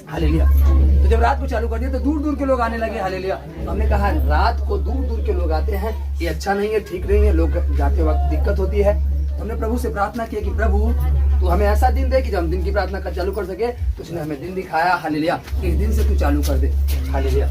हालेलुया। तो जब रात को चालू कर दिया तो दूर दूर के लोग आने लगे। हालेलुया। तो हमने कहा रात को दूर दूर के लोग आते हैं, ये अच्छा नहीं है, ठीक नहीं है, लोग जाते वक्त दिक्कत होती है। हमने प्रभु से प्रार्थना की कि प्रभु तू हमें ऐसा दिन दे कि जब हम दिन की प्रार्थना कर चालू कर सके। तो उसने हमें दिन दिखाया। हालेलुया। इस दिन से तू चालू कर दे। हालेलुया।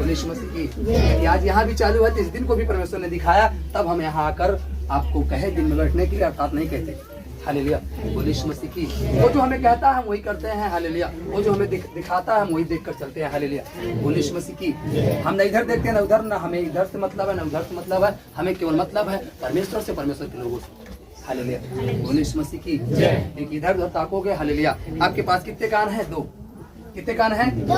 यीशु मसीह की। आज यहाँ भी चालू है, तो इस दिन को भी परमेश्वर ने दिखाया, तब हम यहाँ आकर आपको कहे दिन में बैठने के लिए, अर्थात नहीं कहते। हालेलुया। यीशु मसीह की। वो जो हमें कहता है हम वही करते हैं। हालेलुया। वो जो हमें दिखाता है हम वही देख कर चलते हैं। हालेलुया। यीशु मसीह की। हम न इधर देखते हैं न उधर, न हमें इधर से मतलब है न उधर से मतलब है, हमें केवल मतलब है परमेश्वर से, परमेश्वर के लोगों से। हालेलुया। यीशु मसीह की। एक इधर उधर ताकोगे। हालेलुया। आपके पास कितने कान हैं? 2। कितने कान हैं? 2।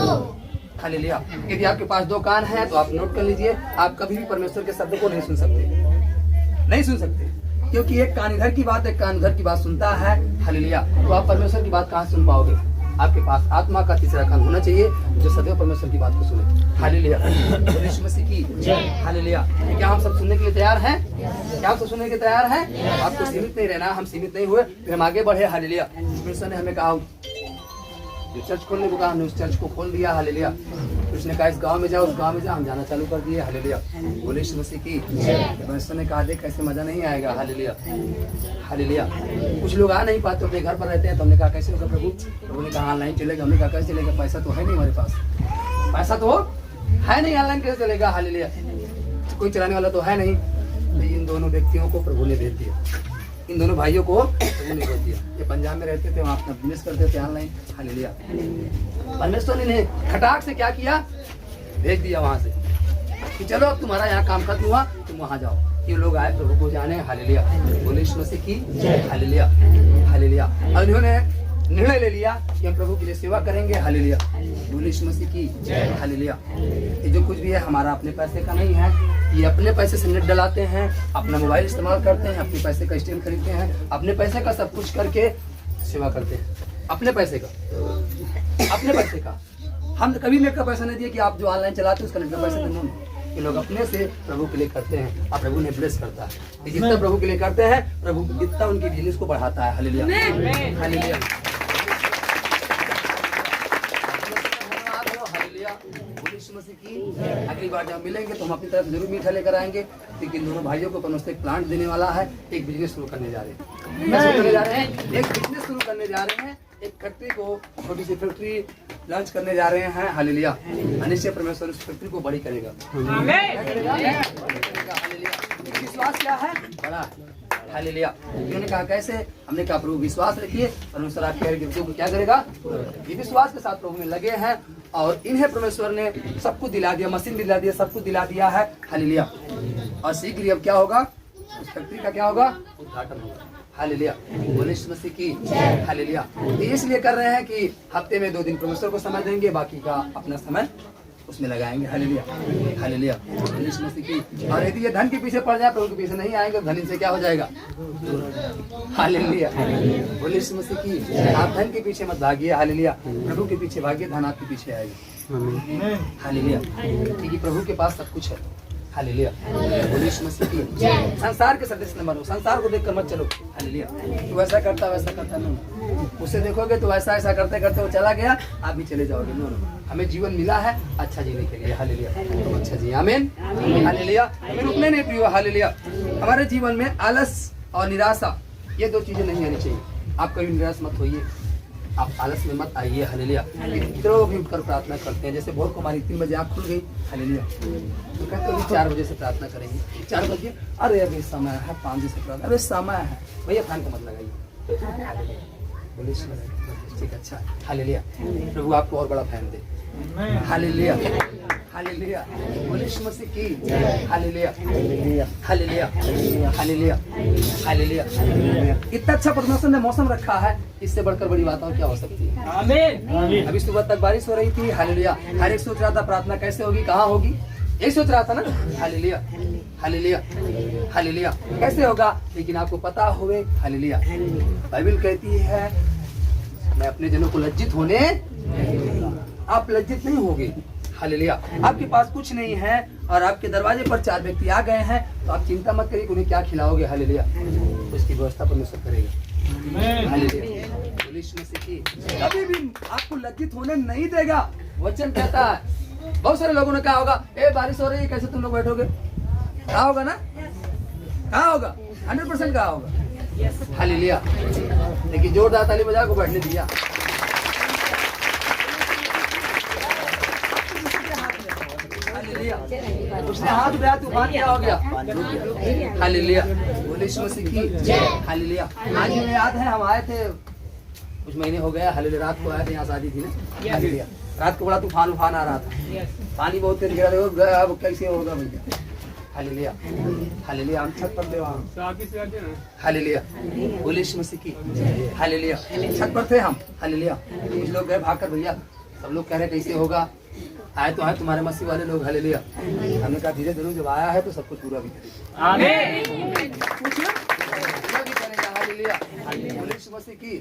हालेलुया। यदि आपके पास 2 कान हैं तो आप नोट कर लीजिए, आप कभी भी परमेश्वर के शब्द को नहीं सुन सकते, नहीं सुन सकते, क्योंकि एक कान इधर की बात, एक कान उधर की बात सुनता है। हालेलुया। तो आप परमेश्वर की बात कहाँ सुन पाओगे? आपके पास आत्मा का तीसरा कान होना चाहिए, जो सदैव परमेश्वर की बात को सुने। हालेलुया। यीशु मसीह की। हालेलुया। क्या हम सब सुनने के लिए तैयार हैं? क्या हम सब सुनने के तैयार हैं? आपको सीमित नहीं रहना, हम सीमित नहीं हुए, फिर हम आगे बढ़े। हालेलुया। परमेश्वर ने हमें कहा जो चर्च खोलने को कहा हमने उस चर्च को खोल दिया, हालेलुया। उसने कहा इस गांव में जाओ, उस गांव में जाओ, हम जाना चालू कर दिए, हालेलुया। बोले यीशु मसीह की। परमेश्वर ने कहा देख कैसे मजा नहीं आएगा, हालेलुया हालेलुया। कुछ लोग आ नहीं पाते, अपने घर पर रहते हैं, तो हमने कहा कैसे होगा प्रभु? प्रभु ने कहा ऑनलाइन चलेगा। हमने कहा कैसे चलेगा? पैसा तो है नहीं हमारे पास, पैसा तो है नहीं, ऑनलाइन कैसे चलेगा, हालेलुया। कोई चलाने वाला तो है नहीं। तो इन दोनों व्यक्तियों को प्रभु ने भेज दिया, इन दोनों भाइयों को प्रभु ने भेज दिया। ये पंजाब में रहते थे, वहाँ अपना बिजनेस करते थे ऑनलाइन, हालेलुया। परमेश्वर ने खटाक से क्या किया? भेज दिया वहाँ से कि चलो अब तुम्हारा यहाँ काम खत्म हुआ, तुम वहाँ जाओ। ये लोग आए प्रभु को जाने, हालेलुया। बोले यीशु मसीह की, हालेलुया हालेलुया। और इन्होंने निर्णय ले लिया कि हम प्रभु के लिए सेवा करेंगे, हालेलुया। बोले यीशु मसीह की, हालेलुया। ये जो कुछ भी है हमारा अपने पैसे का नहीं है, ये अपने पैसे से नेट डलाते हैं, अपना मोबाइल इस्तेमाल करते हैं, अपने पैसे का स्टैंड खरीदते हैं, अपने पैसे का सब कुछ करके सेवा करते हैं, अपने पैसे का, अपने पैसे का। हम कभी नेट का पैसा नहीं दिए कि आप जो ऑनलाइन चलाते हैं उसका नेट का पैसा देना। ये लोग अपने से प्रभु के लिए करते हैं और प्रभु ने ब्लेस करता है। जितना प्रभु के लिए करते हैं, प्रभु जितना उनकी बिजनेस को बढ़ाता है, हालेलुया हालेलुया। अगली बार जब मिलेंगे तो हम अपनी तरफ जरूर मीठा लेकर आएंगे, क्योंकि इन दोनों भाइयों को परमेश्वर एक प्लांट देने वाला है, एक बिजनेस शुरू करने जा रहे हैं, एक बिजनेस शुरू करने जा रहे हैं, एक फैक्ट्री को, छोटी सी फैक्ट्री लॉन्च करने जा रहे हैं, हालेलुया। निश्चय परमेश्वर उस फैक्ट्री को बड़ी करेगा, विश्वास क्या है? बड़ा, हालेलुया। उन्होंने कहा कैसे? हमने कहा प्रभु विश्वास रखिए, परमेश्वर आपके हर गिरतियों को क्या करेगा? ये विश्वास के साथ प्रभु में लगे हैं और इन्हें परमेश्वर ने सब कुछ दिला दिया, मशीन दिला दिया, सब कुछ दिला दिया है, हालेलुया। और शीघ्र ही अब क्या होगा? उस फैक्ट्री का क्या होगा? उद्घाटन होगा, हालेलुया। बोले यीशु मसीह की, हालेलुया। इसलिए कर रहे हैं कि हफ्ते में 2 दिन परमेश्वर को समय देंगे, बाकी का अपना समय उसमें लगाएंगे, हालेलुया हालेलुया। बोले यीशु मसीह की। और यदि ये धन के पीछे पड़ जाए, प्रभु के पीछे नहीं आएंगे, धन इनसे क्या हो जाएगा? हालेलुया। बोले यीशु मसीह की। आप धन के पीछे मत भागिए, हालेलुया। प्रभु के पीछे भागिए, धन आपके पीछे आएगा, हालेलुया। क्योंकि प्रभु के पास सब कुछ है, हालेलुया। बोले यीशु मसीह की। संसार के सदस्य न बनो, संसार को देखकर मत चलो, हालेलुया। तू वैसा करता वैसा करता नहीं, उसे देखोगे तो वैसा ऐसा करते करते वो चला गया, आप भी चले जाओगे। नो, हमें जीवन मिला है अच्छा जीने के लिए, हालेलुया। तो अच्छा जी, आमीन, हालेलुया। हमें रुकने नहीं प्रियो, हालेलुया। हमारे जीवन में आलस और निराशा, ये 2 चीजें नहीं आनी चाहिए। आप कभी निराश मत होइए, आप आलस में मत आइए, हालेलुया। कितनों भी उठकर प्रार्थना करते हैं, जैसे भोर को हमारी 3 बजे आँख खुल गई, हालेलुया, तो कहते हैं 4 बजे से प्रार्थना करेंगे। 4 बजे, अरे अभी समय है, 5 बजे से प्रार्थना, अरे समय है भैया, फैन को मत लगाइए, ठीक, अच्छा, हालेलुया। प्रभु आपको और बड़ा फैन दे, हालेलुया हालेलुया। बोले यीशु मसीह की, हालेलुया हालेलुया हालेलुया हालेलुया। इतना अच्छा परमेश्वर ने मौसम रखा है, इससे बढ़कर बड़ी बात और क्या हो सकती है? आमीन। अभी सुबह तक बारिश हो रही थी, हालेलुया। हर एक सोच रहा था प्रार्थना कैसे होगी, कहाँ होगी, यही सोच रहा था ना, हालेलुया हालेलुया हालेलुया, कैसे होगा। लेकिन आपको पता होवे, हालेलुया, बाइबल कहती है मैं अपने जनों को लज्जित होने नहीं दूंगा। आप लज्जित नहीं होगे, हालेलुया। आपके पास कुछ नहीं है और आपके दरवाजे पर 4 व्यक्ति आ गए हैं, तो आप चिंता मत करिए उन्हें क्या खिलाओगे, हालेलुया। उसकी व्यवस्था परमेश्वर करेगा, हालेलुया। यीशु मसीह की। कभी भी आपको लज्जित होने नहीं देगा, वचन कहता है। बहुत सारे लोगों ने कहा होगा, ए बारिश हो रही है कैसे तुम लोग बैठोगे, कहा होगा ना, कहा होगा, 100% कहा होगा, हालेलुया। लेकिन जोरदार ताली बजा को बैठने दिया, उसने हाथ उठाया, तूफान क्या हो गया, हालेलुया। बोले यीशु मसीह की, हालेलुया। आज मुझे याद है हम आए थे, कुछ महीने हो गया, हालेलुया, रात को आए थे, यहाँ शादी थी ना, हालेलुया। रात को बड़ा तूफान आ रहा था, पानी बहुत तेज गिरा, अब कैसे होगा भैया, हालेलुया हालेलुया। हम छत पर थे वहाँ, हालेलुया। बोले यीशु मसीह की, हालेलुया। छत पर थे हम, हालेलुया। कुछ लोग गए भागकर, भैया सब लोग कह रहे कैसे होगा, आए तो आए तुम्हारे मसीह वाले लोग, हालेलुया। हमने कहा धीरे धीरे जब आया है तो सब कुछ पूरा भी करेगा, आमीन, हालेलुया। बोले यीशु मसीह की।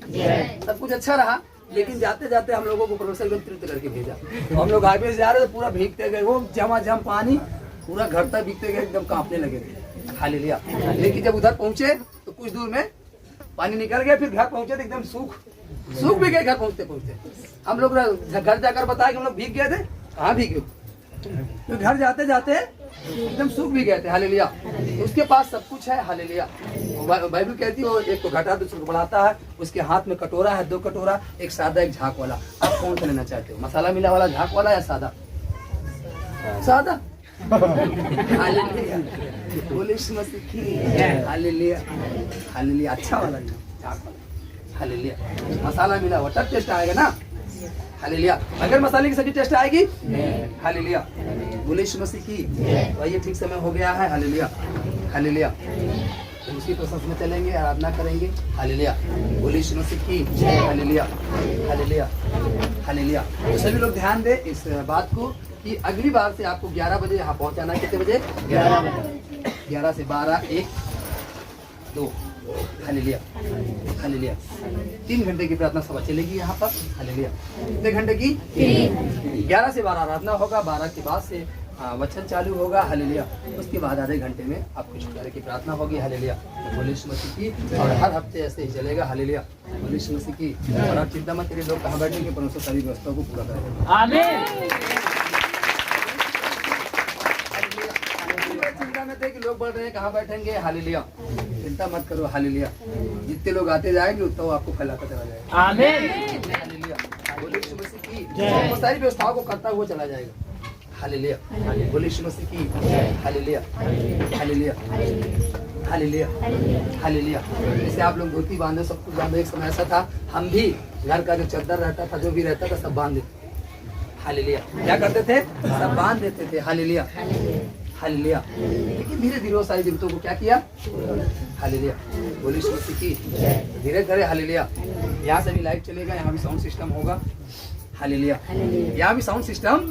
सब कुछ अच्छा रहा, लेकिन जाते जाते हम लोगों को परमेश्वर ने तृप्त करके भेजा। हम लोग हाईवे से जा रहे थे, पूरा भीगते गए, वो झमाझम पानी पूरा घर तक भीगते गए, एकदम कांपने लगे थे, हालेलुया। लेकिन जब उधर पहुंचे तो कुछ दूर में पानी निकल गया, फिर घर पहुंचे तो एकदम सूख सूख भी गए घर पहुंचते पहुंचते। हम लोग घर जाकर बताया कि हम लोग भीग गए थे। कहाँ भीगे? तो घर जाते जाते एकदम सूख भी गए थे। हालेलुया। उसके पास सब कुछ है। हालेलुया। बाइबल कहती है वो एक को घटा दूसरे को बढ़ाता है। उसके हाथ में कटोरा है, 2 कटोरा, एक सादा एक झाग वाला। आप कौन सा लेना चाहते हो? मसाला मिला वाला झाग वाला या सादा? सादा। हालेलुया। बोले यीशु मसीह की। हालेलुया। हालेलुया। अच्छा वाला झाग वाला। हालेलुया। मसाला मिला हुआ तब टेस्ट आएगा ना। हालेलुया। अगर मसाले की सब्जी टेस्ट आएगी? हालेलुया। बोले यीशु मसीह की। तो ये ठीक समय हो गया है। हालेलुया। हालेलुया। तो उसी प्रोसेस में चलेंगे, आराधना करेंगे। हालेलुया। बोले यीशु मसीह की। हालेलुया। हालेलुया। हालेलुया। तो सभी लोग ध्यान दें इस बात को कि अगली बार से आपको 11 बजे यहाँ पहुँचाना है। कितने बजे? 11 बजे। 11 से 12, 1, 2। हालेलुया। हालेलुया। 3 घंटे की प्रार्थना सभा चलेगी यहाँ पर। हालेलुया। कितने घंटे की? 3। 11 से 12 आराधना होगा। 12 के बाद से वचन चालू होगा। हालेलुया। उसके बाद आधे घंटे में आपको छुटकारे की प्रार्थना होगी। हालेलुया। बोले यीशु मसीह की। और हर हफ्ते ऐसे ही चलेगा। हालेलुया। बोले यीशु मसीह की। और आप चिंता मत करिए लोग कहाँ बैठेंगे, परमेश्वर सारी व्यवस्था को पूरा करेगा। आमीन। चिंता मत है कि लोग बढ़ रहे हैं कहाँ बैठेंगे। हालेलुया। चिंता मत करो। हालेलुया। जितने लोग आते जाएंगे उतना वो आपको फैलाता चला जाएगा। आमीन। हालेलुया। बोले यीशु मसीह की। वो सारी व्यवस्थाओं को करता हुआ चला जाएगा। हालेलुया। बोले यीशु मसीह की। हालेलुया। हालेलुया। हालेलुया। हालेलुया। जैसे आप लोग धोती बांधे, सब कुछ बांधे, एक समय ऐसा था हम भी घर का जो चद्दर रहता था, जो भी रहता था, सब बांध देते। हालेलुया। क्या करते थे? सब बांध देते थे। हालेलुया। हालेलुया। लेकिन धीरे धीरे वो सारी जरूरतों को क्या किया? हालेलुया। बोले यीशु मसीह की। धीरे धीरे। हालेलुया। यहाँ से भी लाइट चलेगा, यहाँ भी साउंड सिस्टम होगा। हालेलुया। यहाँ भी साउंड सिस्टम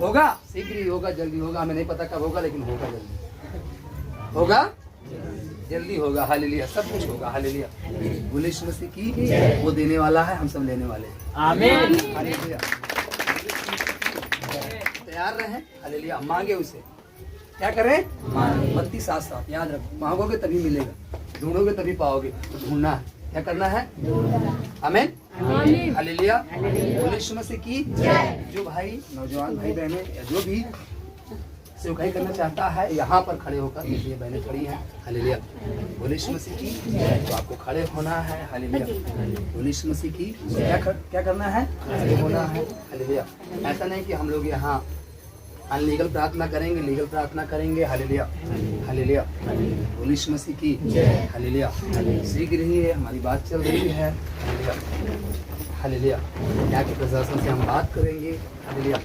होगा। शीघ्र ही होगा, जल्दी होगा, हमें नहीं पता कब होगा, लेकिन होगा जल्दी। होगा जल्दी होगा। हालेलुया। सब कुछ होगा। हालेलुया। बोले यीशु मसीह की। वो देने वाला है, हम सब लेने वाले हैं। आमीन। हालेलुया। तैयार रहें। हालेलुया। मांगे उसे। क्या करें? मांगे। साथ साथ याद रखो, मांगोगे तभी मिलेगा, ढूंढोगे तभी पाओगे। तो ढूंढना है। क्या करना है? आमीन। हालेलुया। बोले यीशु मसीह की। जो भाई, नौजवान भाई बहने या जो भी सेवकाई करना चाहता है, यहाँ पर खड़े होकर, ये बहनें खड़ी हैं। हालेलुया। बोले यीशु मसीह की। तो आपको खड़े होना है। हालेलुया। बोले यीशु मसीह की। क्या करना है? खड़े होना है। हालेलुया। ऐसा नहीं कि हम लोग यहाँ अनलीगल प्रार्थना करेंगे, लीगल प्रार्थना करेंगे। हालेलुया। हालेलुया। बोले यीशु मसीह की। हालेलुया। शीघ्र ही हमारी बात चल रही है। हालेलुया। हालेलुया। यहाँ के प्रशासन से हम बात करेंगे। हालेलुया।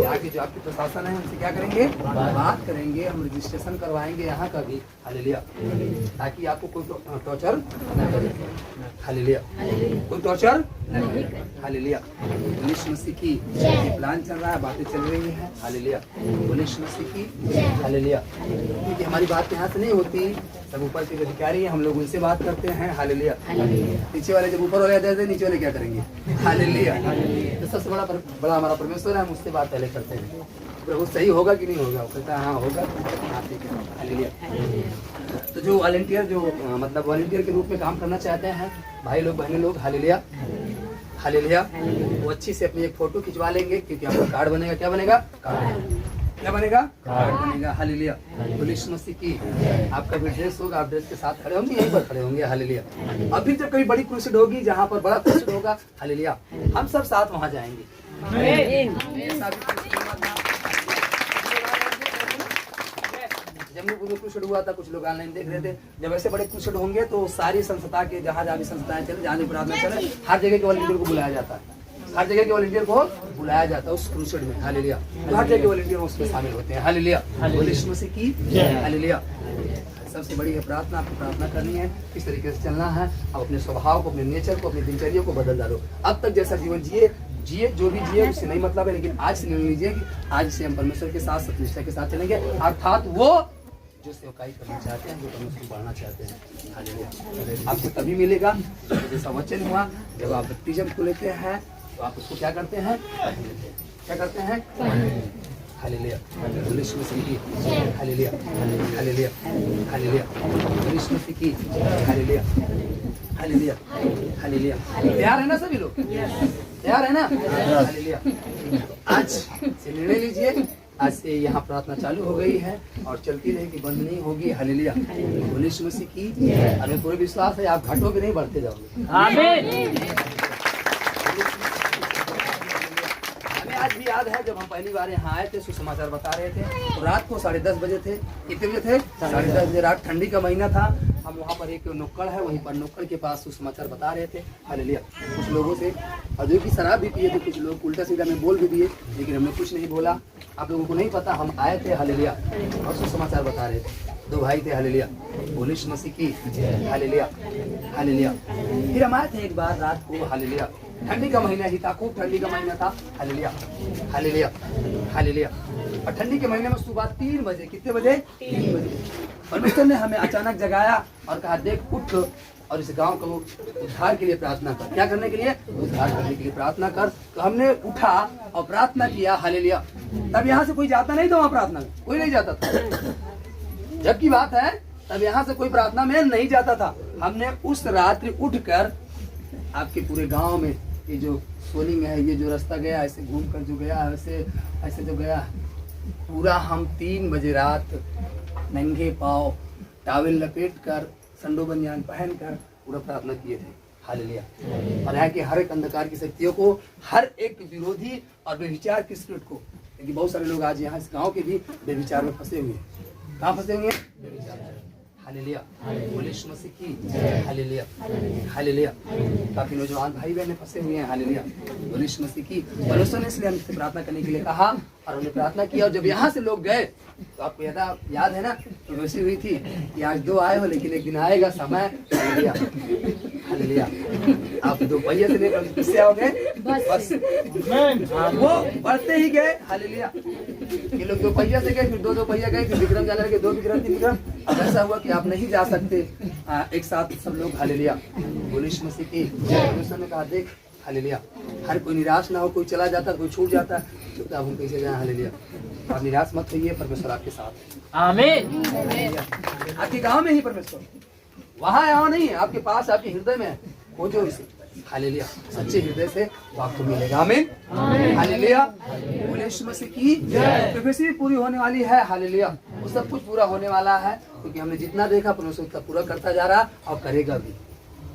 यहाँ के जो आपके प्रशासन है उनसे क्या करेंगे? बात करेंगे। हम रजिस्ट्रेशन करवाएंगे यहाँ का भी। हालेलुया। ताकि आपको कोई टॉर्चर न करे। हालेलुया। कोई टॉर्चर न करे। हालेलुया। बोले यीशु मसीह की। प्लान चल रहा है, बातें चल रही है। हालेलुया। बोले यीशु मसीह की। हालेलुया। क्योंकि हमारी बात यहाँ से नहीं होती, सब ऊपर के अधिकारी हैं, हम लोग उनसे बात करते हैं। हालेलुया। नीचे वाले जब ऊपर वाले आते हैं, नीचे वाले क्या करेंगे? हालेलुया। तो सबसे बड़ा हमारा परमेश्वर है, हम उससे बात पहले करते हैं, प्रभु सही होगा कि नहीं होगा? वो कहता है हाँ होगा। हालेलुया। तो जो वॉलंटियर, जो मतलब वॉलंटियर के रूप में काम करना चाहते हैं भाई लोग, बहनें लोग, हालेलुया। हालेलुया। वो अच्छी से अपनी एक फोटो खिंचवा लेंगे, क्योंकि आपका कार्ड बनेगा। क्या बनेगा? कार्ड। क्या बनेगा? कार्ड बनेगा। हालेलुया। बोले यीशु मसीह की। आपका भी ड्रेस होगा, आप ड्रेस के साथ खड़े होंगे, यहीं पर खड़े होंगे। हालेलुया। अभी जब कभी बड़ी क्रूसेड होगी, जहाँ पर बड़ा क्रूसेड होगा, हालेलुया, हम सब साथ वहाँ जाएंगे। जब क्रूसेड हुआ था, कुछ लोग ऑनलाइन देख रहे थे, जब ऐसे बड़े क्रूसेड होंगे तो सारी संस्था के, जहाँ जहाँ भी संस्थाएं चले, जहाँ भी प्रार्थना चले, हर जगह के वॉलंटियर को बुलाया जाता है। हर जगह के वॉलंटियर को बुलाया जाता है उस क्रूसेड में। हालेलुया। तो हर जगह के वॉलंटियर उसमें शामिल होते हैं। हालेलुया। बोले यीशु मसीह की। हालेलुया। सबसे बड़ी है प्रार्थना। आपको प्रार्थना करनी है, किस तरीके से चलना है। आप अपने स्वभाव को, अपने नेचर को, अपनी दिनचर्या को बदल डालो। अब तक जैसा जीवन जिए, जो भी जिए उससे नहीं मतलब है, लेकिन आज से निर्णय लीजिए कि आज से हम परमेश्वर के साथ, सत्यनिष्ठा के साथ चलेंगे, अर्थात वो जो सेवकाई करना चाहते हैं, जो परमेश्वर को बढ़ाना चाहते हैं। हालेलुया। आपको तभी मिलेगा जैसा वचन हुआ, जब आप बपतिस्म को लेते हैं तो आप उसको क्या करते हैं? क्या करते हैं? हालेलुया। बोले यीशु मसीह की। हालेलुया। हालेलुया। हालेलुया। यीशु मसीह की हालेलुया हालेलुया हालेलुया। तैयार है ना सभी लोग? तैयार है ना? हालेलुया। आज से निर्णय लीजिए, आज से यहाँ प्रार्थना चालू हो गई है और चलती रहेगी, बंद नहीं होगी। हालेलुया। यीशु मसीह की हमें पूरा विश्वास है आप घटोगे नहीं, बढ़ते जाओगे। आमीन। आज भी याद है जब हम पहली बार यहाँ आए थे, सुसमाचार बता रहे थे, तो रात को 10:30 बजे थे। कितने बजे थे? 10:30 बजे रात, ठंडी का महीना था। हम वहाँ पर एक नुक्कड़ है, वहीं पर नुक्कड़ के पास सुसमाचार बता रहे थे। हालेलुया। कुछ लोगों से और जो कि शराब भी पिए थे, कुछ लोग उल्टा सीधा में बोल भी दिए, लेकिन हमने कुछ नहीं बोला। आप लोगों को नहीं पता, हम आए थे हालेलुया और सुसमाचार बता रहे थे। 2 भाई थे। हालेलुया। यीशु मसीह की हालेलुया हालेलुया। फिर हम आए थे एक बार रात को। हालेलुया। ठंडी का महीना ही था, खूब ठंडी का महीना था। Hallelujah hallelujah hallelujah. और ठंडी के महीने में सुबह 3 बजे, कितने बजे? 3 बजे परमेश्वर ने हमें अचानक जगाया और कहा देख उठ और इस गांव को उद्धार के लिए प्रार्थना कर। क्या करने के लिए? उद्धार करने के लिए प्रार्थना कर। तो हमने उठा और प्रार्थना किया। हालेलुया। तब यहाँ से कोई जाता नहीं था, वहाँ प्रार्थना में कोई नहीं जाता था। जब की बात है तब यहाँ से कोई प्रार्थना में नहीं जाता था। हमने उस रात्रि उठकर आपके पूरे गांव में ये जो सोलिंग है, ये जो रास्ता गया ऐसे घूम कर जो गया ऐसे जो गया, पूरा हम 3 बजे रात नंगे पाँव टावल लपेट कर संडो बनियान पहन कर पूरा प्रार्थना किए थे। हालेलुया। और यहाँ के हर एक अंधकार की शक्तियों को, हर एक विरोधी और बेविचार की स्पिरिट को, क्योंकि बहुत सारे लोग आज यहाँ इस गांव के भी बेविचार में फंसे हुए हैं। कहाँ फंसे हुए हैं? बेविचार। हालेलुया। यीशु मसीह की हालेलुया हालेलुया। काफी नौजवान भाई बहन फंसे हुए हैं। हालेलुया। यीशु मसीह की परमेश्वर ने इसलिए हमसे प्रार्थना करने के लिए कहा और हमने प्रार्थना किया। और जब यहाँ से लोग गए तो आपको याद है ना, तो वैसी हुई थी कि आज 2 आए हो, लेकिन एक दिन आएगा समय। Hallelujah hallelujah. आप 2 पहिए से नहीं, किससे आओगे? बस। वो बढ़ते ही गए। हालेलुया। ये लोग 2 पहिया से गए, फिर 2 पहिया गए, फिर विक्रम जाने लगे, 2 विक्रम 3 विक्रम। अब ऐसा हुआ कि आप नहीं जा सकते एक साथ सब लोग। हालेलुया। यीशु मसीह की परमेश्वर ने कहा देख हालेलुया, हर कोई निराश ना हो, कोई चला जाता, कोई छूट जाता, तो अब हम कैसे जाए? हालेलुया। आप निराश मत होइए, परमेश्वर आपके साथ है। आमीन। आपके गांव में ही परमेश्वर, वहाँ यहाँ नहीं है, आपके पास, आपके हृदय में है। खोजो इसे। हालेलुया। सच्चे हृदय से वो आपको मिलेगा। आमीन हालेलुया। यीशु मसीह की प्रोफेसी भी पूरी होने वाली है। हालेलुया। वो सब कुछ पूरा होने वाला है, क्योंकि हमने जितना देखा परमेश्वर उतना पूरा करता जा रहा और करेगा भी।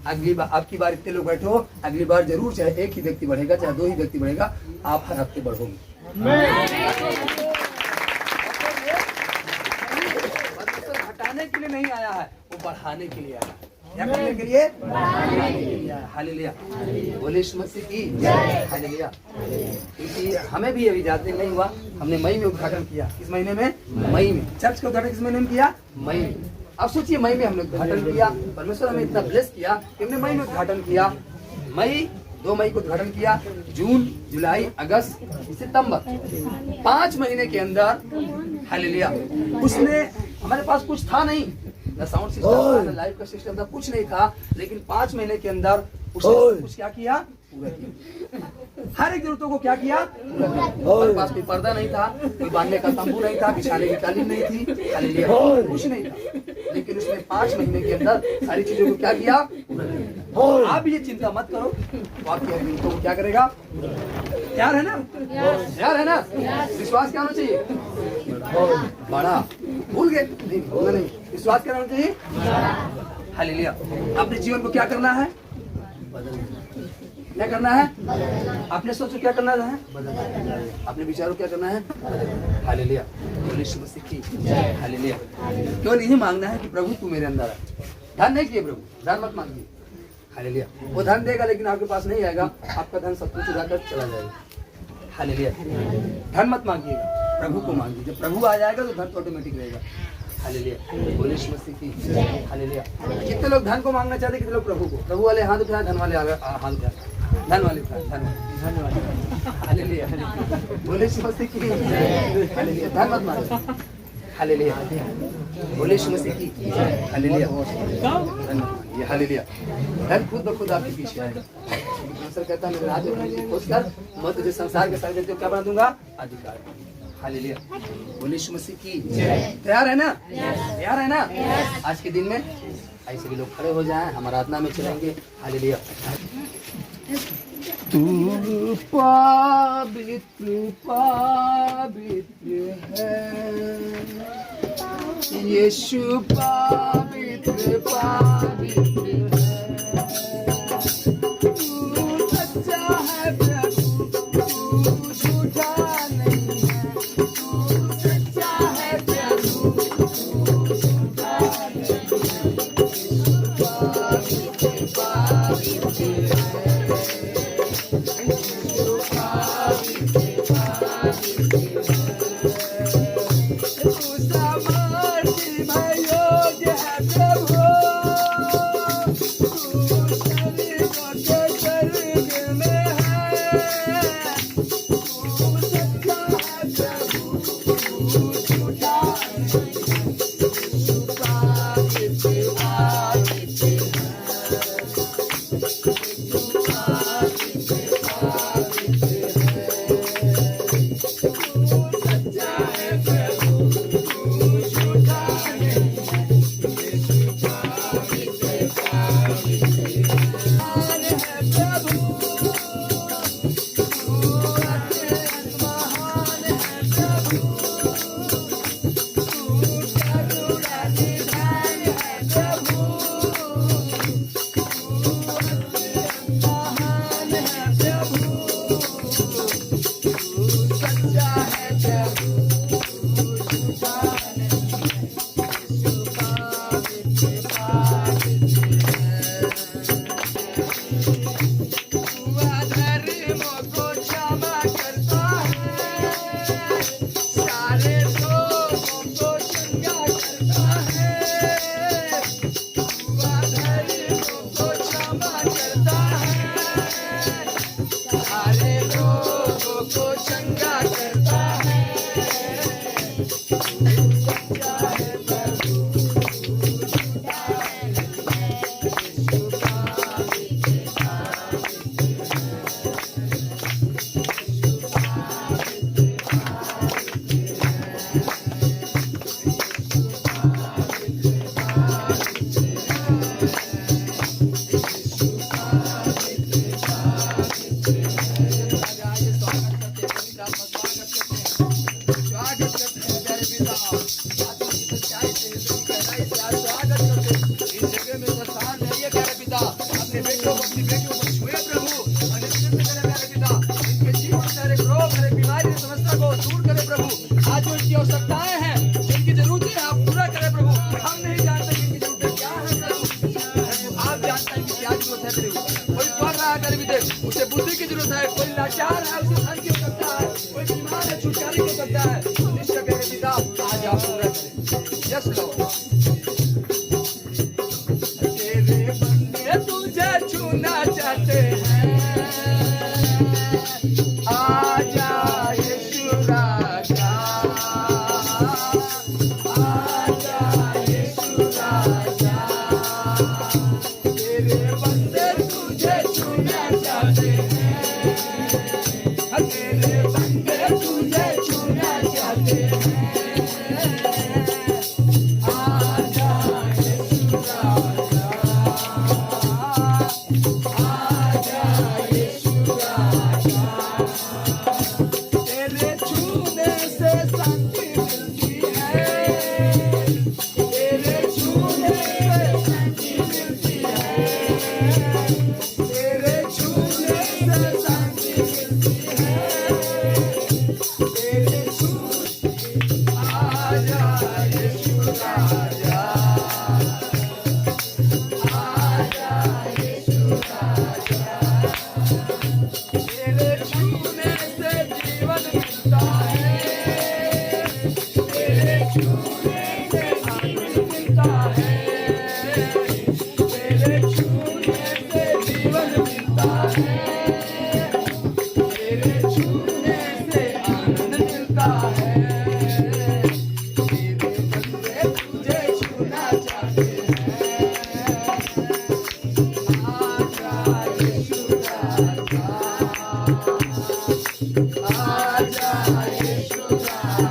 अगली बार, आपकी बार इतने लोग बैठे हो, अगली बार जरूर, चाहे एक ही व्यक्ति बढ़ेगा, चाहे 2 ही व्यक्ति बढ़ेगा, आप हर हफ्ते बढ़ोगे। हटाने के लिए नहीं आया है, वो बढ़ाने के लिए आया है। क्या करने के लिए? बढ़ाने के लिए आया। हालेलुया। यीशु मसीह की हालेलुया। क्योंकि हमें भी अभी ज्यादा नहीं हुआ, हमने मई में उद्घाटन किया। किस महीने में? मई में। चर्च का उद्घाटन किस महीने में किया? मई में। अब सोचिए, मई में हमने उद्घाटन किया। परमेश्वर हमें इतना ब्लेस किया कि हमने मई में उद्घाटन किया। 2 मई को उद्घाटन किया। जून, जुलाई, अगस्त, सितंबर, 5 महीने के अंदर हालेलुया। उसने, हमारे पास कुछ था नहीं, न साउंड सिस्टम था, न लाइव का सिस्टम था, कुछ नहीं था, लेकिन 5 महीने के अंदर उसने कुछ क्या किया? पूरा किया। हर एक जरूरतों को क्या किया? हमारे पास कोई पर्दा नहीं था, कोई बांधने का तंबू नहीं था, बिछाने की कालीन नहीं थी। हालेलुया। कुछ नहीं था, लेकिन उसने 5 महीने के अंदर सारी चीजों को क्या किया? आप ये चिंता मत करो, तो आपकी हर जरूरतों को क्या करेगा? तैयार है ना? तैयार है ना? विश्वास क्या होना चाहिए? बड़ा। भूल गए? नहीं, भूलना नहीं। विश्वास क्या होना चाहिए? हालेलुया। अपने जीवन को क्या करना है? क्या करना है? अपने सोच को क्या करना है? अपने विचारों क्या करना है? हालेलुया। यीशु मसीह की हालेलुया। केवल यही मांगना है कि प्रभु तू मेरे अंदर है। धन नहीं चाहिए प्रभु, धन मत मांगिए। हालेलुया। वो धन देगा, लेकिन आपके पास नहीं आएगा, आपका धन सब कुछ उड़ाकर चला जाएगा। हालेलुया। धन मत मांगिएगा, प्रभु को मांगिए। जब प्रभु आ जाएगा तो धन ऑटोमेटिक रहेगा। हालेलुया। यीशु मसीह की हालेलुया। कितने लोग धन को मांगना चाहते, कितने लोग प्रभु को? प्रभु वाले हाथ उठाए, धन वाले हाथ उठाए, धन वाले धन वाले। हालेलुया। यीशु मसीह की हालेलुया। धन मत मांगो। हालेलुया। यीशु मसीह की हालेलुया। ये हालेलुया। धन खुद ब खुद आपके पीछे आएगा। परमेश्वर कहता है मेरे राज खोज कर मैं तुझे संसार के सारे व्यक्तियों को क्या बना दूंगा? अधिकार। हालेलुया। बोलिए यीशु मसीह की जय। तैयार है ना? तैयार है ना? आज के दिन में ऐसे भी लोग खड़े हो जाएं, हम आराधना में चलेंगे। हालेलुया। तू पवित्र पवित्र है, यीशु पवित्र पवित्र है। तू सच्चा है प्रभु, तू झूठा नहीं है। तू सच्चा है प्रभु, तू झूठा नहीं है। यीशु पवित्र पवित्र है। आवश्यकताएं हैं, जिनकी जरूरतें हैं, आप पूरा करें प्रभु। हम नहीं जानते कि इनकी जरूरतें क्या है प्रभु, आप जानते हैं कि क्या जरूरत है प्रभु। कोई पढ़ रहा है गरीबी दे, उसे बुद्धि की जरूरत है। कोई लाचार है, उसे धन की हो सकता है। कोई बीमार है, छुटकारे की हो सकता है। निश्चय करें पिता, आज आप पूरा करें। Yes Lord. तेरे बंदे तुझे छूना चाहते हैं, आजा यीशु राजा, आजा यीशु राजा। तेरे बंदे तुझे छूना चाहते हैं, तेरे बंदे तुझे छूना चाहते हैं, आजा यीशु राजा, आजा यीशु राजा। तेरे छूने से शांति मिलती है, तेरे छूने से शांति मिलती है, तेरे छूने से शांति मिलती है, तेरे छूने। आजा यीशु राजा, आजा यीशु राजा। तेरे छूने से जीवन मिलता है, तेरे छूने से आनंद मिलता है, तेरे छूने से जीवन मिलता है, तेरे छूने से आनंद मिलता है। तेरे बंदे तुझे छूना चाहते हैं, आजा यीशु राजा, आजा यीशु राजा।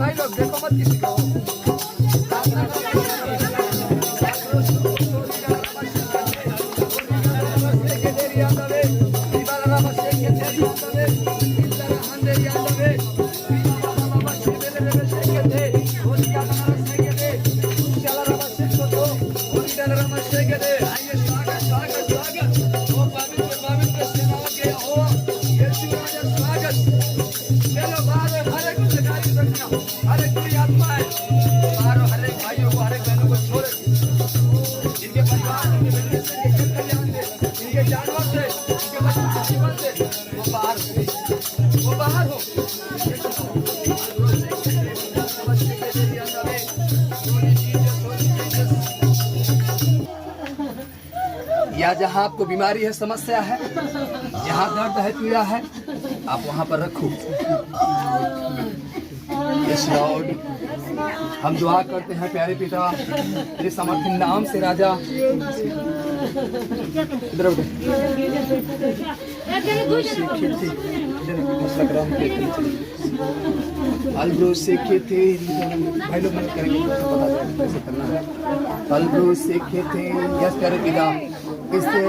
भाई लोग देखो मत किसी को या जहाँ आपको बीमारी है, समस्या है, जहाँ दर्द है, पीड़ा है, आप वहाँ पर रखो। यस लॉर्ड, हम दुआ करते हैं प्यारे पिता तेरे समर्थ नाम से राजा। इधर अलब्रो से थे भाई लोग मत करेंगे, पता कैसे करना है। अलब्रो से थे यस प्यारे पिता, इससे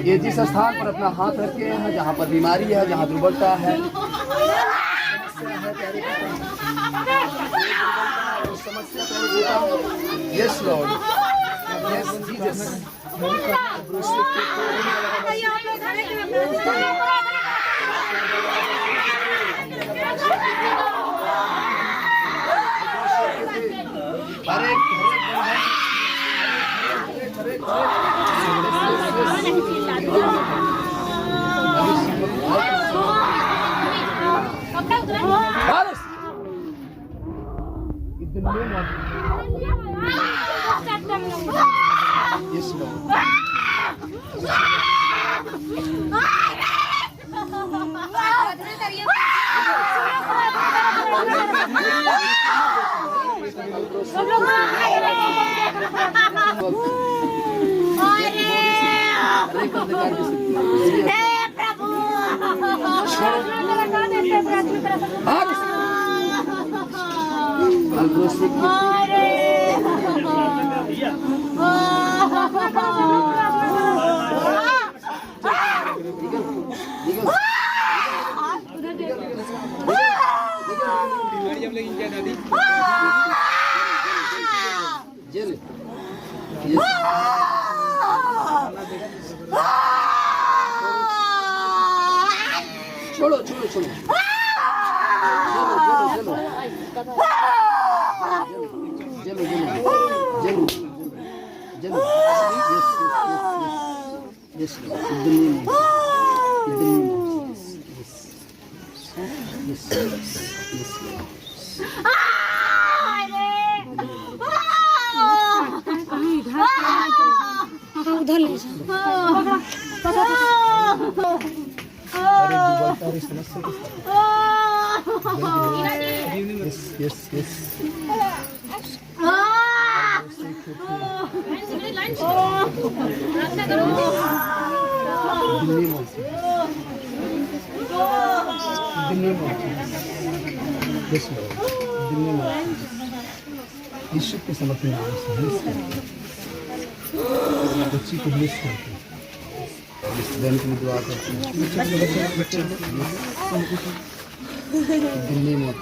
ये जिस स्थान पर अपना हाथ रखे हैं, जहाँ पर बीमारी है, जहाँ दुर्बलता है, समस्या यस लॉर्ड, यस जीसस, छोड़ो छोड़ो छोड़ो उधर ले समस्या यस यस यस यीशु के समर्पण नाम से बच्ची को ब्लेस करते हैं। इस बहन के लिए दुआ करते हैं। बच्चे दिल्ली में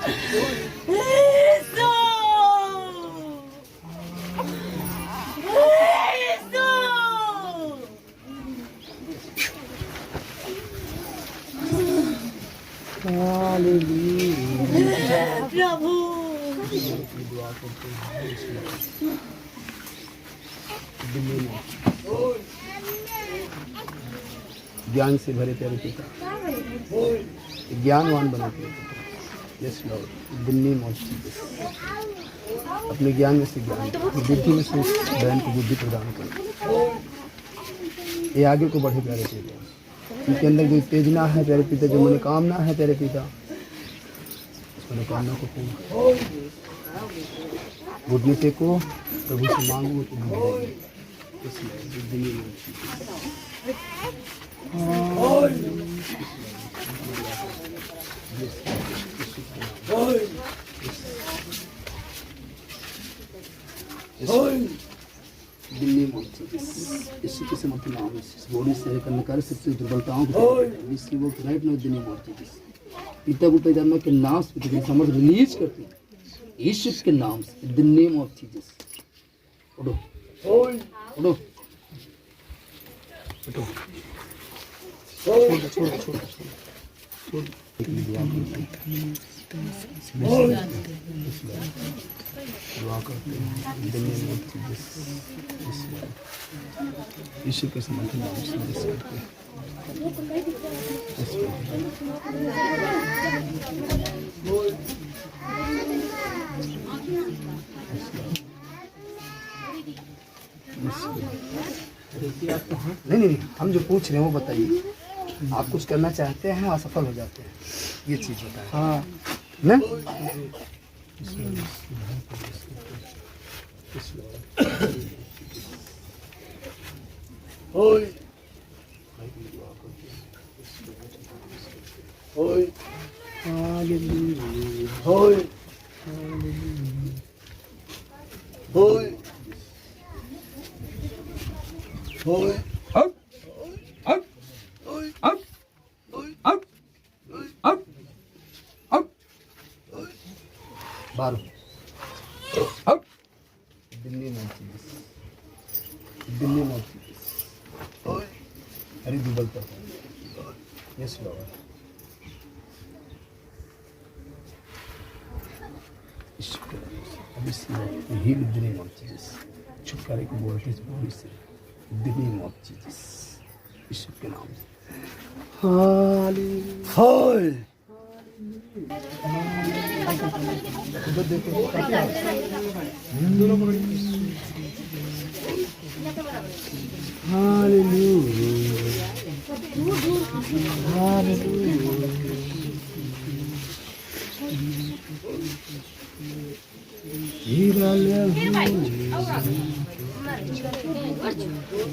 प्रभु दुआ करते हैं। दिल्ली में ज्ञान से भरे प्यारे पिता, ज्ञानवान बनाते हैं। यस लॉर्ड, दिल्ली में अपने ज्ञान में से ज्ञान, बुद्धि में से बहन को बुद्धि प्रदान करें। ये आगे को बढ़े प्यारे पिता, इनके अंदर जो उत्तेजना है प्यारे पिता, जो मनोकामना है प्यारे पिता, उस मनोकामना को पूर्ण बुद्धि को प्रभु से मांगो तो मिलेगी। दिल्ली में यीशु के समर्थ नाम बॉडी से करने कर सबसे दुर्बलताओं को इसकी वो राइट नाउ दिल्ली में पिता को पैदाना के नाम से समर्थ रिलीज करते हैं यीशु के नाम से द नेम ऑफ जीसस। उठो उठो उठो छोड़ छोड़ छोड़ छोड़ दुआ करते हैं द नेम ऑफ जीसस। यीशु के समर्थ नाम से करते हैं। नहीं, हम जो पूछ रहे हैं वो बताइए। आप कुछ करना चाहते हैं, असफल हो जाते हैं, ये चीज होता है। हाँ ना? दिल्ली में अरे दुबलता है। Yes Lord, heal the name of Jesus. छुटकारे को बोलते हैं बॉडी से द नेम ऑफ जीसस, यीशु के नाम से। हालेलुया। उधर देखो दोनों पकड़। Hallelujah hallelujah.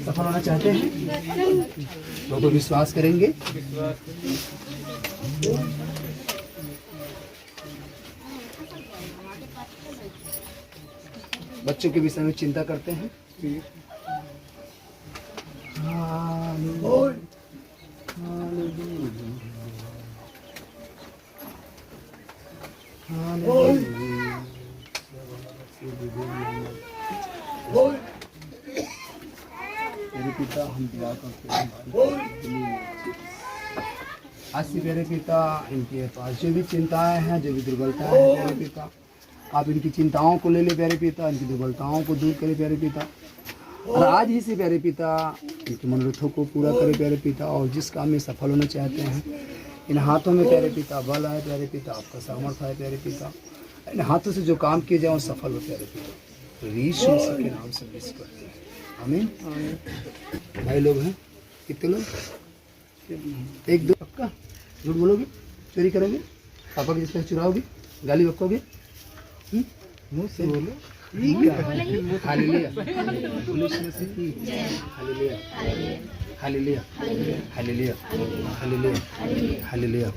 सफल होना चाहते हैं तो विश्वास करेंगे। बच्चों के विषय में चिंता करते हैं। मेरे पिता, हम दुआ करते हैं आज से मेरे पिता, इनके पास जो भी चिंताएं हैं, जो भी दुर्बलताएं हैं मेरे पिता, आप इनकी चिंताओं को ले ले प्यारे पिता, इनकी दुर्बलताओं को दूर करे प्यारे पिता, और आज ही से प्यारे पिता इनके मनोरथों को पूरा करे प्यारे पिता। और जिस काम में सफल होना चाहते हैं, इन हाथों में प्यारे पिता बल है प्यारे पिता, आपका सामर्थ्य है प्यारे पिता। इन हाथों से जो काम किए जाए सफल हो प्यारे पिता, तो यीशु मसीह के नाम से विश करते हैं। आमीन। भाई लोग हैं कितने लोग? एक दो। पक्का झूठ बोलोगे? चोरी करोगे? पापा की जिसमें चुराओगी, गाली बकोगे, मुंह से बोलो। हालेलुया, यीशु मसीह की hallelujah, hallelujah, hallelujah, hallelujah, hallelujah.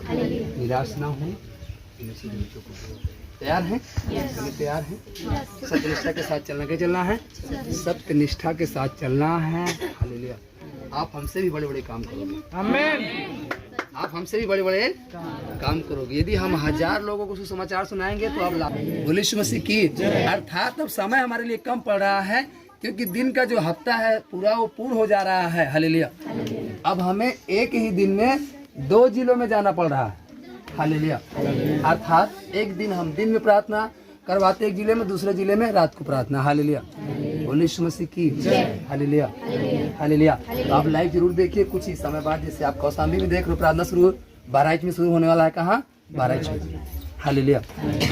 निराश ना हो। तैयार हैं? तैयार हैं? सत्यनिष्ठा के साथ चलना, क्या चलना है? सत्यनिष्ठा के साथ चलना है। हालेलुया। आप हमसे भी बड़े बड़े काम करोगे। आमीन। आप हमसे भी बड़े बड़े काम करोगे। यदि हम 1000 लोगों को सुसमाचार सुनाएंगे तो आप लाभ। बोले यीशु मसीह की। अर्थात अब समय हमारे लिए कम पड़ रहा है, क्योंकि दिन का जो हफ्ता है पूरा वो पूर्ण हो जा रहा है। हालेलुया। अब हमें एक ही दिन में 2 जिलों में जाना पड़ रहा है। हालेलुया। अर्थात एक दिन हम दिन में प्रार्थना करवाते एक जिले में, दूसरे जिले में रात को प्रार्थना। हालेलुया। बोले यीशु मसीह की। Hallelujah, hallelujah. तो आप लाइव जरूर देखिए। कुछ ही समय बाद जैसे आप कौशाम्बी में देख रहे हो, प्रार्थना शुरू बहराइच में शुरू होने वाला है। कहाँ? बहराइच में। हालेलुया।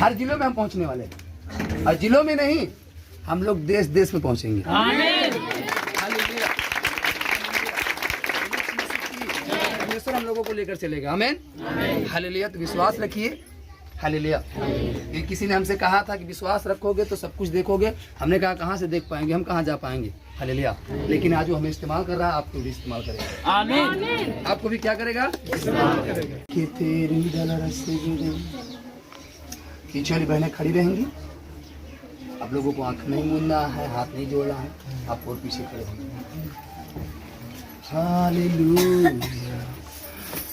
हर जिलों में हम पहुंचने वाले हैं, और जिलों में नहीं, हम लोग देश देश में पहुंचेंगे। हालेलुया। परमेश्वर हम लोगों को लेकर चलेगा। आमीन। हालेलुया। तो विश्वास रखिए। हालेलुया। किसी ने हमसे कहा था कि विश्वास रखोगे तो सब कुछ देखोगे। हमने कहा कहाँ से देख पाएंगे, हम कहाँ जा पाएंगे। हालेलुया। लेकिन आज वो हमें इस्तेमाल कर रहा है, आपको भी इस्तेमाल करेगा। आमीन। आपको भी क्या करेगा? इस्तेमाल करेगा। पीछे वाली बहनें खड़ी रहेंगी। आप लोगों को आंख नहीं मूंदना है, हाथ नहीं जोड़ना है, आप और पीछे खड़े होंगे। हालेलुया।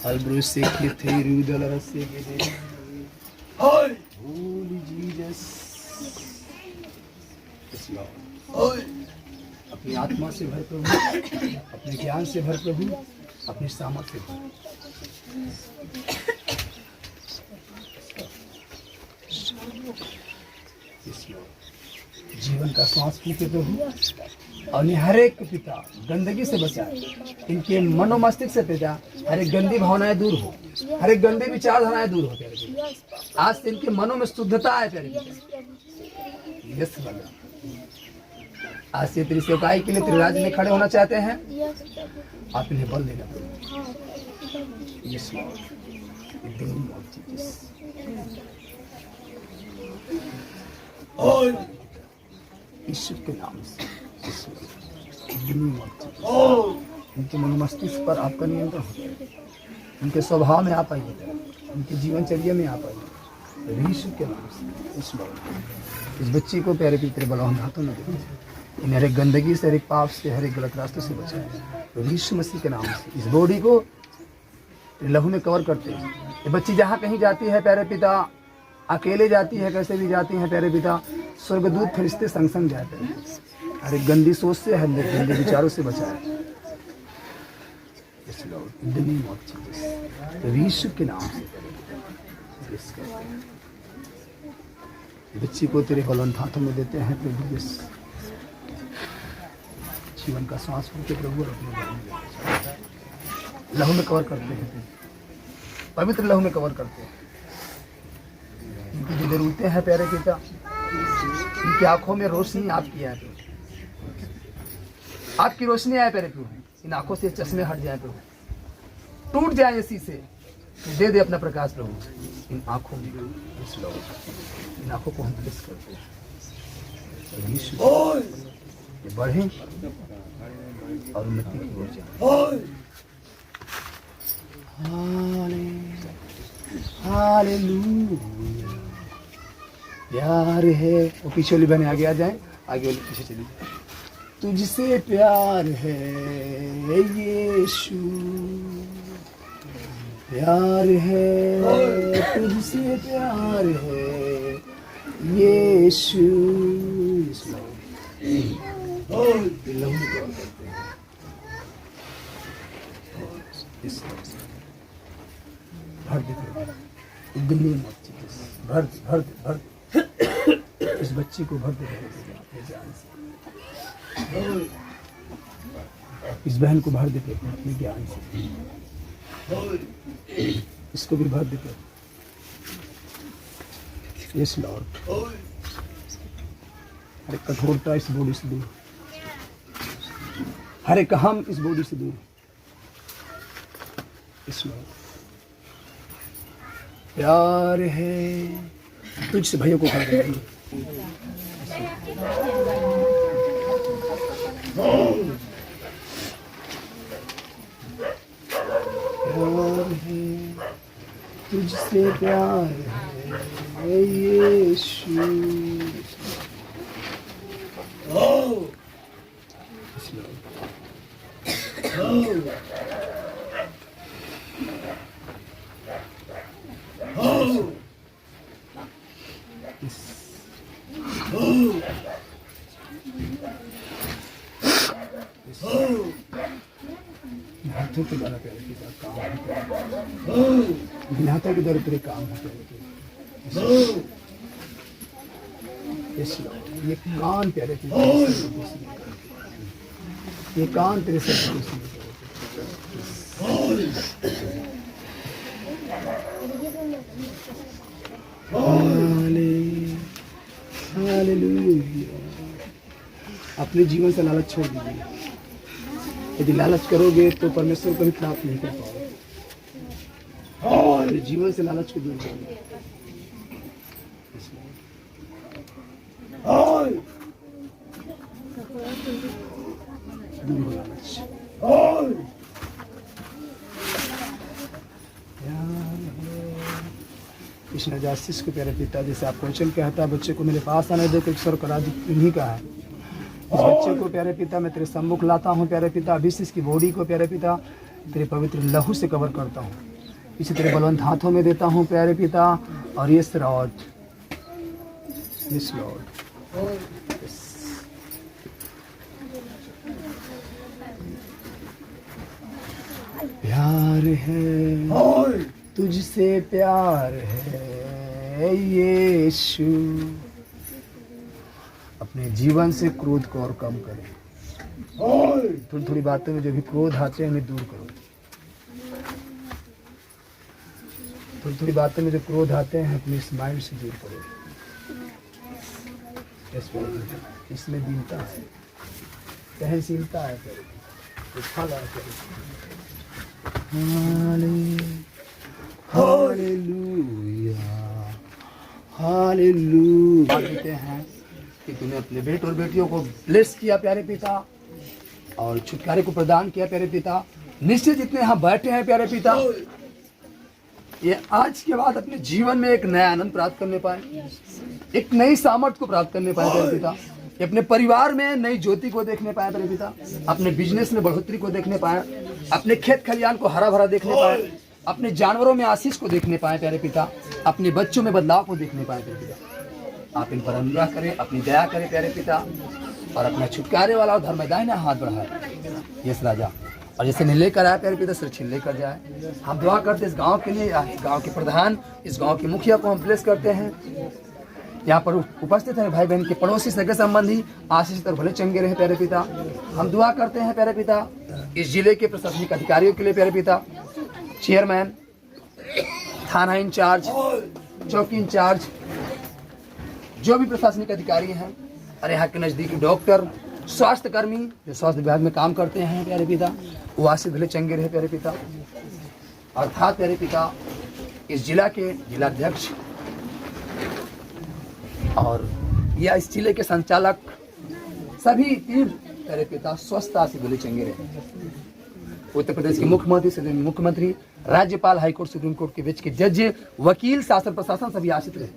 अलब्रुसे के थेरू दलरसे के दे। Holy Jesus. अपनी आत्मा से भर प्रभु, अपने ज्ञान से भर प्रभु, अपनी सामर्थ्य से भर। जीवन का श्वास फूके प्रभु, और हर एक पिता गंदगी से बचाए। इनके मनो मस्तिष्क से पिता हर एक गंदी भावनाएं दूर हो, हर एक गंदी विचारधाराएं दूर हो। प्यारे आज से इनके मनों में शुद्धता है। प्यारे यस भगवान, आज से तेरी सेवकाई के लिए तेरे राज्य में खड़े होना चाहते हैं। आप इन्हें बल देना प्रभु। यस और ईश्वर के नाम से उनके मन मस्तिष्क पर आपका नियंत्रण हो, उनके स्वभाव में आप आइए, उनके जीवनचर्या में आप आइए। ईश्वर के नाम से इस बच्ची को प्यारे पितरे बलवान हाथों में दे, इन हर एक गंदगी से, हर एक पाप से, हर एक गलत रास्तों से बचाए। तो यीशु मसीह के नाम से इस बॉडी को लहू में कवर करते हैं। ये बच्ची जहाँ कहीं जाती है प्यारे पिता, अकेले जाती है, कैसे भी जाती है प्यारे पिता, स्वर्गदूत फरिश्ते संग संग जाते हैं। हर एक गंदी सोच से, हर एक गंदे विचारों से बचाए। तो यीशु के नाम से बच्ची को तेरे बलवंत हाथों में देते हैं प्रभु। जीवन का सांस फूके प्रभु, और अपने लहू में कवर करते हैं, पवित्र लहू में कवर करते हैं। इनकी जो जरूरतें हैं प्यारे पिता, इनकी आंखों में रोशनी आपकी है प्रभु, आपकी रोशनी आए प्यारे प्रभु। इन आंखों से चश्मे हट जाए प्रभु, टूट जाए इसी से, दे दे अपना प्रकाश प्रभु इन आंखों में। इन आंखों को हम ब्लेस करते हैं, ये बढ़े और उन्नति की ओर जाए। हालेलुया। प्यार है। वो पीछे वाली बहने आगे आ जाए, आगे वाली पीछे चली जाए। तुझसे प्यार है यीशु, प्यार है तुझसे, प्यार है यीशु। भर दे भर भर भर इस बच्ची को भर दे, इस बहन को भर देते अपने ज्ञान से, इसको भी भर देते। Yes Lord. हर एक कठोरता इस बॉडी से दूर, हर एक हम इस बॉडी से दूर। Yes Lord. प्यार है तुझसे। भैया को खड़ा कर प्यार है तुझसे, प्यार है यीशु। हाथों के द्वारा प्यारे पिता काम है, हाथों के द्वारा तेरे काम है। ये कान प्यारे पिता, ये कान तेरे से अपने जीवन से लालच छोड़ दीजिए। यदि लालच करोगे तो परमेश्वर को भी प्राप्त नहीं कर पाओगे। अपने जीवन से लालच को दूर करोगे। दूर हो लालच। कृष्ण जास्टिस को प्यारे पिता, जैसे आप क्वेश्चन कहता है बच्चे को मेरे पास आने दे, तो स्वर करा दी इन्हीं का है। इस बच्चे को प्यारे पिता मैं तेरे सम्मुख लाता हूँ प्यारे पिता। अभी से इसकी बॉडी को प्यारे पिता तेरे पवित्र लहू से कवर करता हूँ। इसे तेरे बलवंत हाथों में देता हूँ प्यारे पिता। और यस लॉर्ड, यस लॉर्ड, प्यार है तुझसे, प्यार है यीशु। अपने जीवन से क्रोध को और कम करें। थोड़ी थोड़ी बातों में जो भी क्रोध आते हैं उन्हें दूर करो। थोड़ी थोड़ी बातों में जो क्रोध आते हैं अपने इस माइंड से दूर करो। इसमें दीनता है, सहनशीलता है, हालेलुया, हालेलुया। कहते हैं कि तूने अपने बेटे और बेटियों को ब्लेस किया प्यारे पिता, और छुटकारे को प्रदान किया प्यारे पिता। निश्चित जितने यहाँ बैठे हैं प्यारे पिता, ये आज के बाद अपने जीवन में एक नया आनंद प्राप्त करने पाए, एक नई सामर्थ्य को प्राप्त करने पाए प्यारे पिता। ये अपने परिवार में नई ज्योति को देखने पाए प्यारे पिता। अपने बिजनेस में बढ़ोतरी को देखने पाए, अपने खेत खलियान को हरा भरा देखने पाए, अपने जानवरों में आशीष को देखने पाए प्यारे पिता, अपने बच्चों में बदलाव को देखने पाए प्यारे पिता। आप इन पर अनुग्रह करें, अपनी दया करें प्यारे पिता, और अपना छुटकारे वाला और धर्मदायिना हाथ बढ़ाए यस राजा। और जैसे नहीं लेकर आया प्यारे पिता सुरक्षित लेकर जाए। हम दुआ करते इस गांव के लिए, इस गांव के प्रधान, इस गांव के मुखिया को हम ब्लेस करते हैं। यहाँ पर उपस्थित है भाई बहन के पड़ोसी सगे संबंधी आशीष और भले चंगे रहे प्यारे पिता। हम दुआ करते हैं प्यारे पिता इस जिले के प्रशासनिक अधिकारियों के लिए प्यारे पिता, चेयरमैन, थाना इंचार्ज, चौकी इंचार्ज, जो भी प्रशासनिक अधिकारी हैं, और यहाँ के नजदीकी डॉक्टर, स्वास्थ्य कर्मी जो स्वास्थ्य विभाग में काम करते हैं प्यारे पिता, वो आशीष भले चंगे रहे प्यारे पिता। अर्थात प्यारे पिता इस जिला के जिलाध्यक्ष और या इस जिले के संचालक सभी टीम प्यारे पिता स्वस्थता से भले चंगे रहे। उत्तर प्रदेश के मुख्यमंत्री, मुख्यमंत्री, राज्यपाल, हाईकोर्ट, सुप्रीम कोर्ट के बीच के जज, वकील, शासन प्रशासन सभी आश्रित रहे।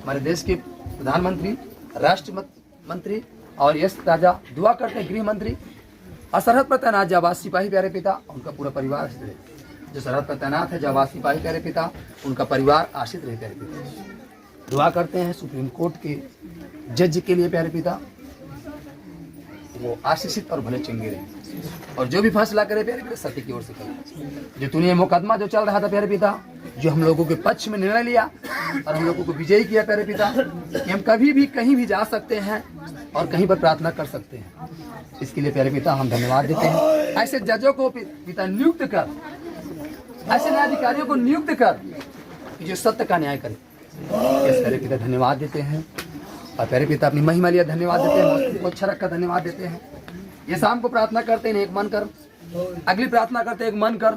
हमारे देश के प्रधानमंत्री, राष्ट्र मंत्री और यश राजा दुआ करते हैं गृह मंत्री और सरहद पर तैनात जाबाज सिपाही प्यारे पिता, उनका पूरा परिवार आश्रित रहे। जो सरहद पर तैनात है जाबाज सिपाही प्यारे पिता, उनका परिवार आश्रित रहे प्यारे पिता। दुआ करते हैं सुप्रीम कोर्ट के जज के लिए प्यारे पिता, वो आशीषित और भले चंगे रहे, और जो भी फैसला करे प्यारे पिता सत्य की ओर से करे। जो तूने मुकदमा जो चल रहा था प्यारे पिता, जो हम लोगों के पक्ष में निर्णय लिया और हम लोगों को विजयी किया प्यारे पिता, कि हम कभी भी कहीं भी जा सकते हैं और कहीं पर प्रार्थना कर सकते हैं, इसके लिए प्यारे पिता हम धन्यवाद देते हैं। ऐसे जजों को पिता नियुक्त कर, ऐसे न्यायाधिकारियों को नियुक्त कर कि जो सत्य का न्याय करे। इस प्यारे पिता धन्यवाद देते हैं, और प्यारे पिता अपनी महिमा लिया धन्यवाद देते हैं, को अच्छा रखकर धन्यवाद देते हैं। ये शाम को प्रार्थना करते हैं एक मन कर, अगली प्रार्थना करते हैं एक मन कर,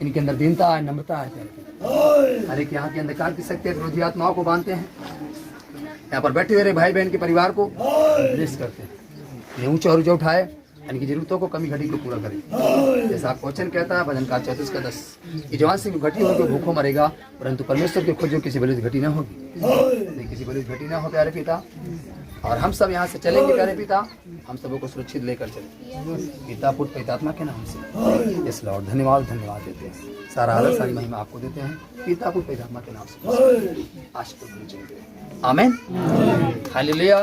इनके अंदर दीनता है, नम्रता है प्यारे पिता। हर एक यहाँ के अंधकार की शक्ति विरोधी आत्माओं को बांधते हैं। यहाँ पर बैठे हुए भाई बहन के परिवार को ब्लेस करते हैं। ये ऊंचा और ऊंचा उठाए, इनकी जरूरतों को, कमी घटी को पूरा करे। जैसा आपको वचन कहता है भजन का 34:10, कि जवान सिंह घटी होगी भूखों मरेगा, परंतु परमेश्वर के खोजों किसी बलिद घटी ना होगी। किसी बलिद घटी ना हो प्यारे पिता। और हम सब यहाँ से चलेंगे प्यारे पिता, हम सबों को सुरक्षित लेकर चलेंगे पिता, पुत्र, पवित्रात्मा के नाम से। इस लॉर्ड धन्यवाद देते हैं। सारा आदर, सारी महिमा आपको देते हैं पिता, पुत्र, पवित्रात्मा के नाम से। आशीष। आमीन। हालेलुया।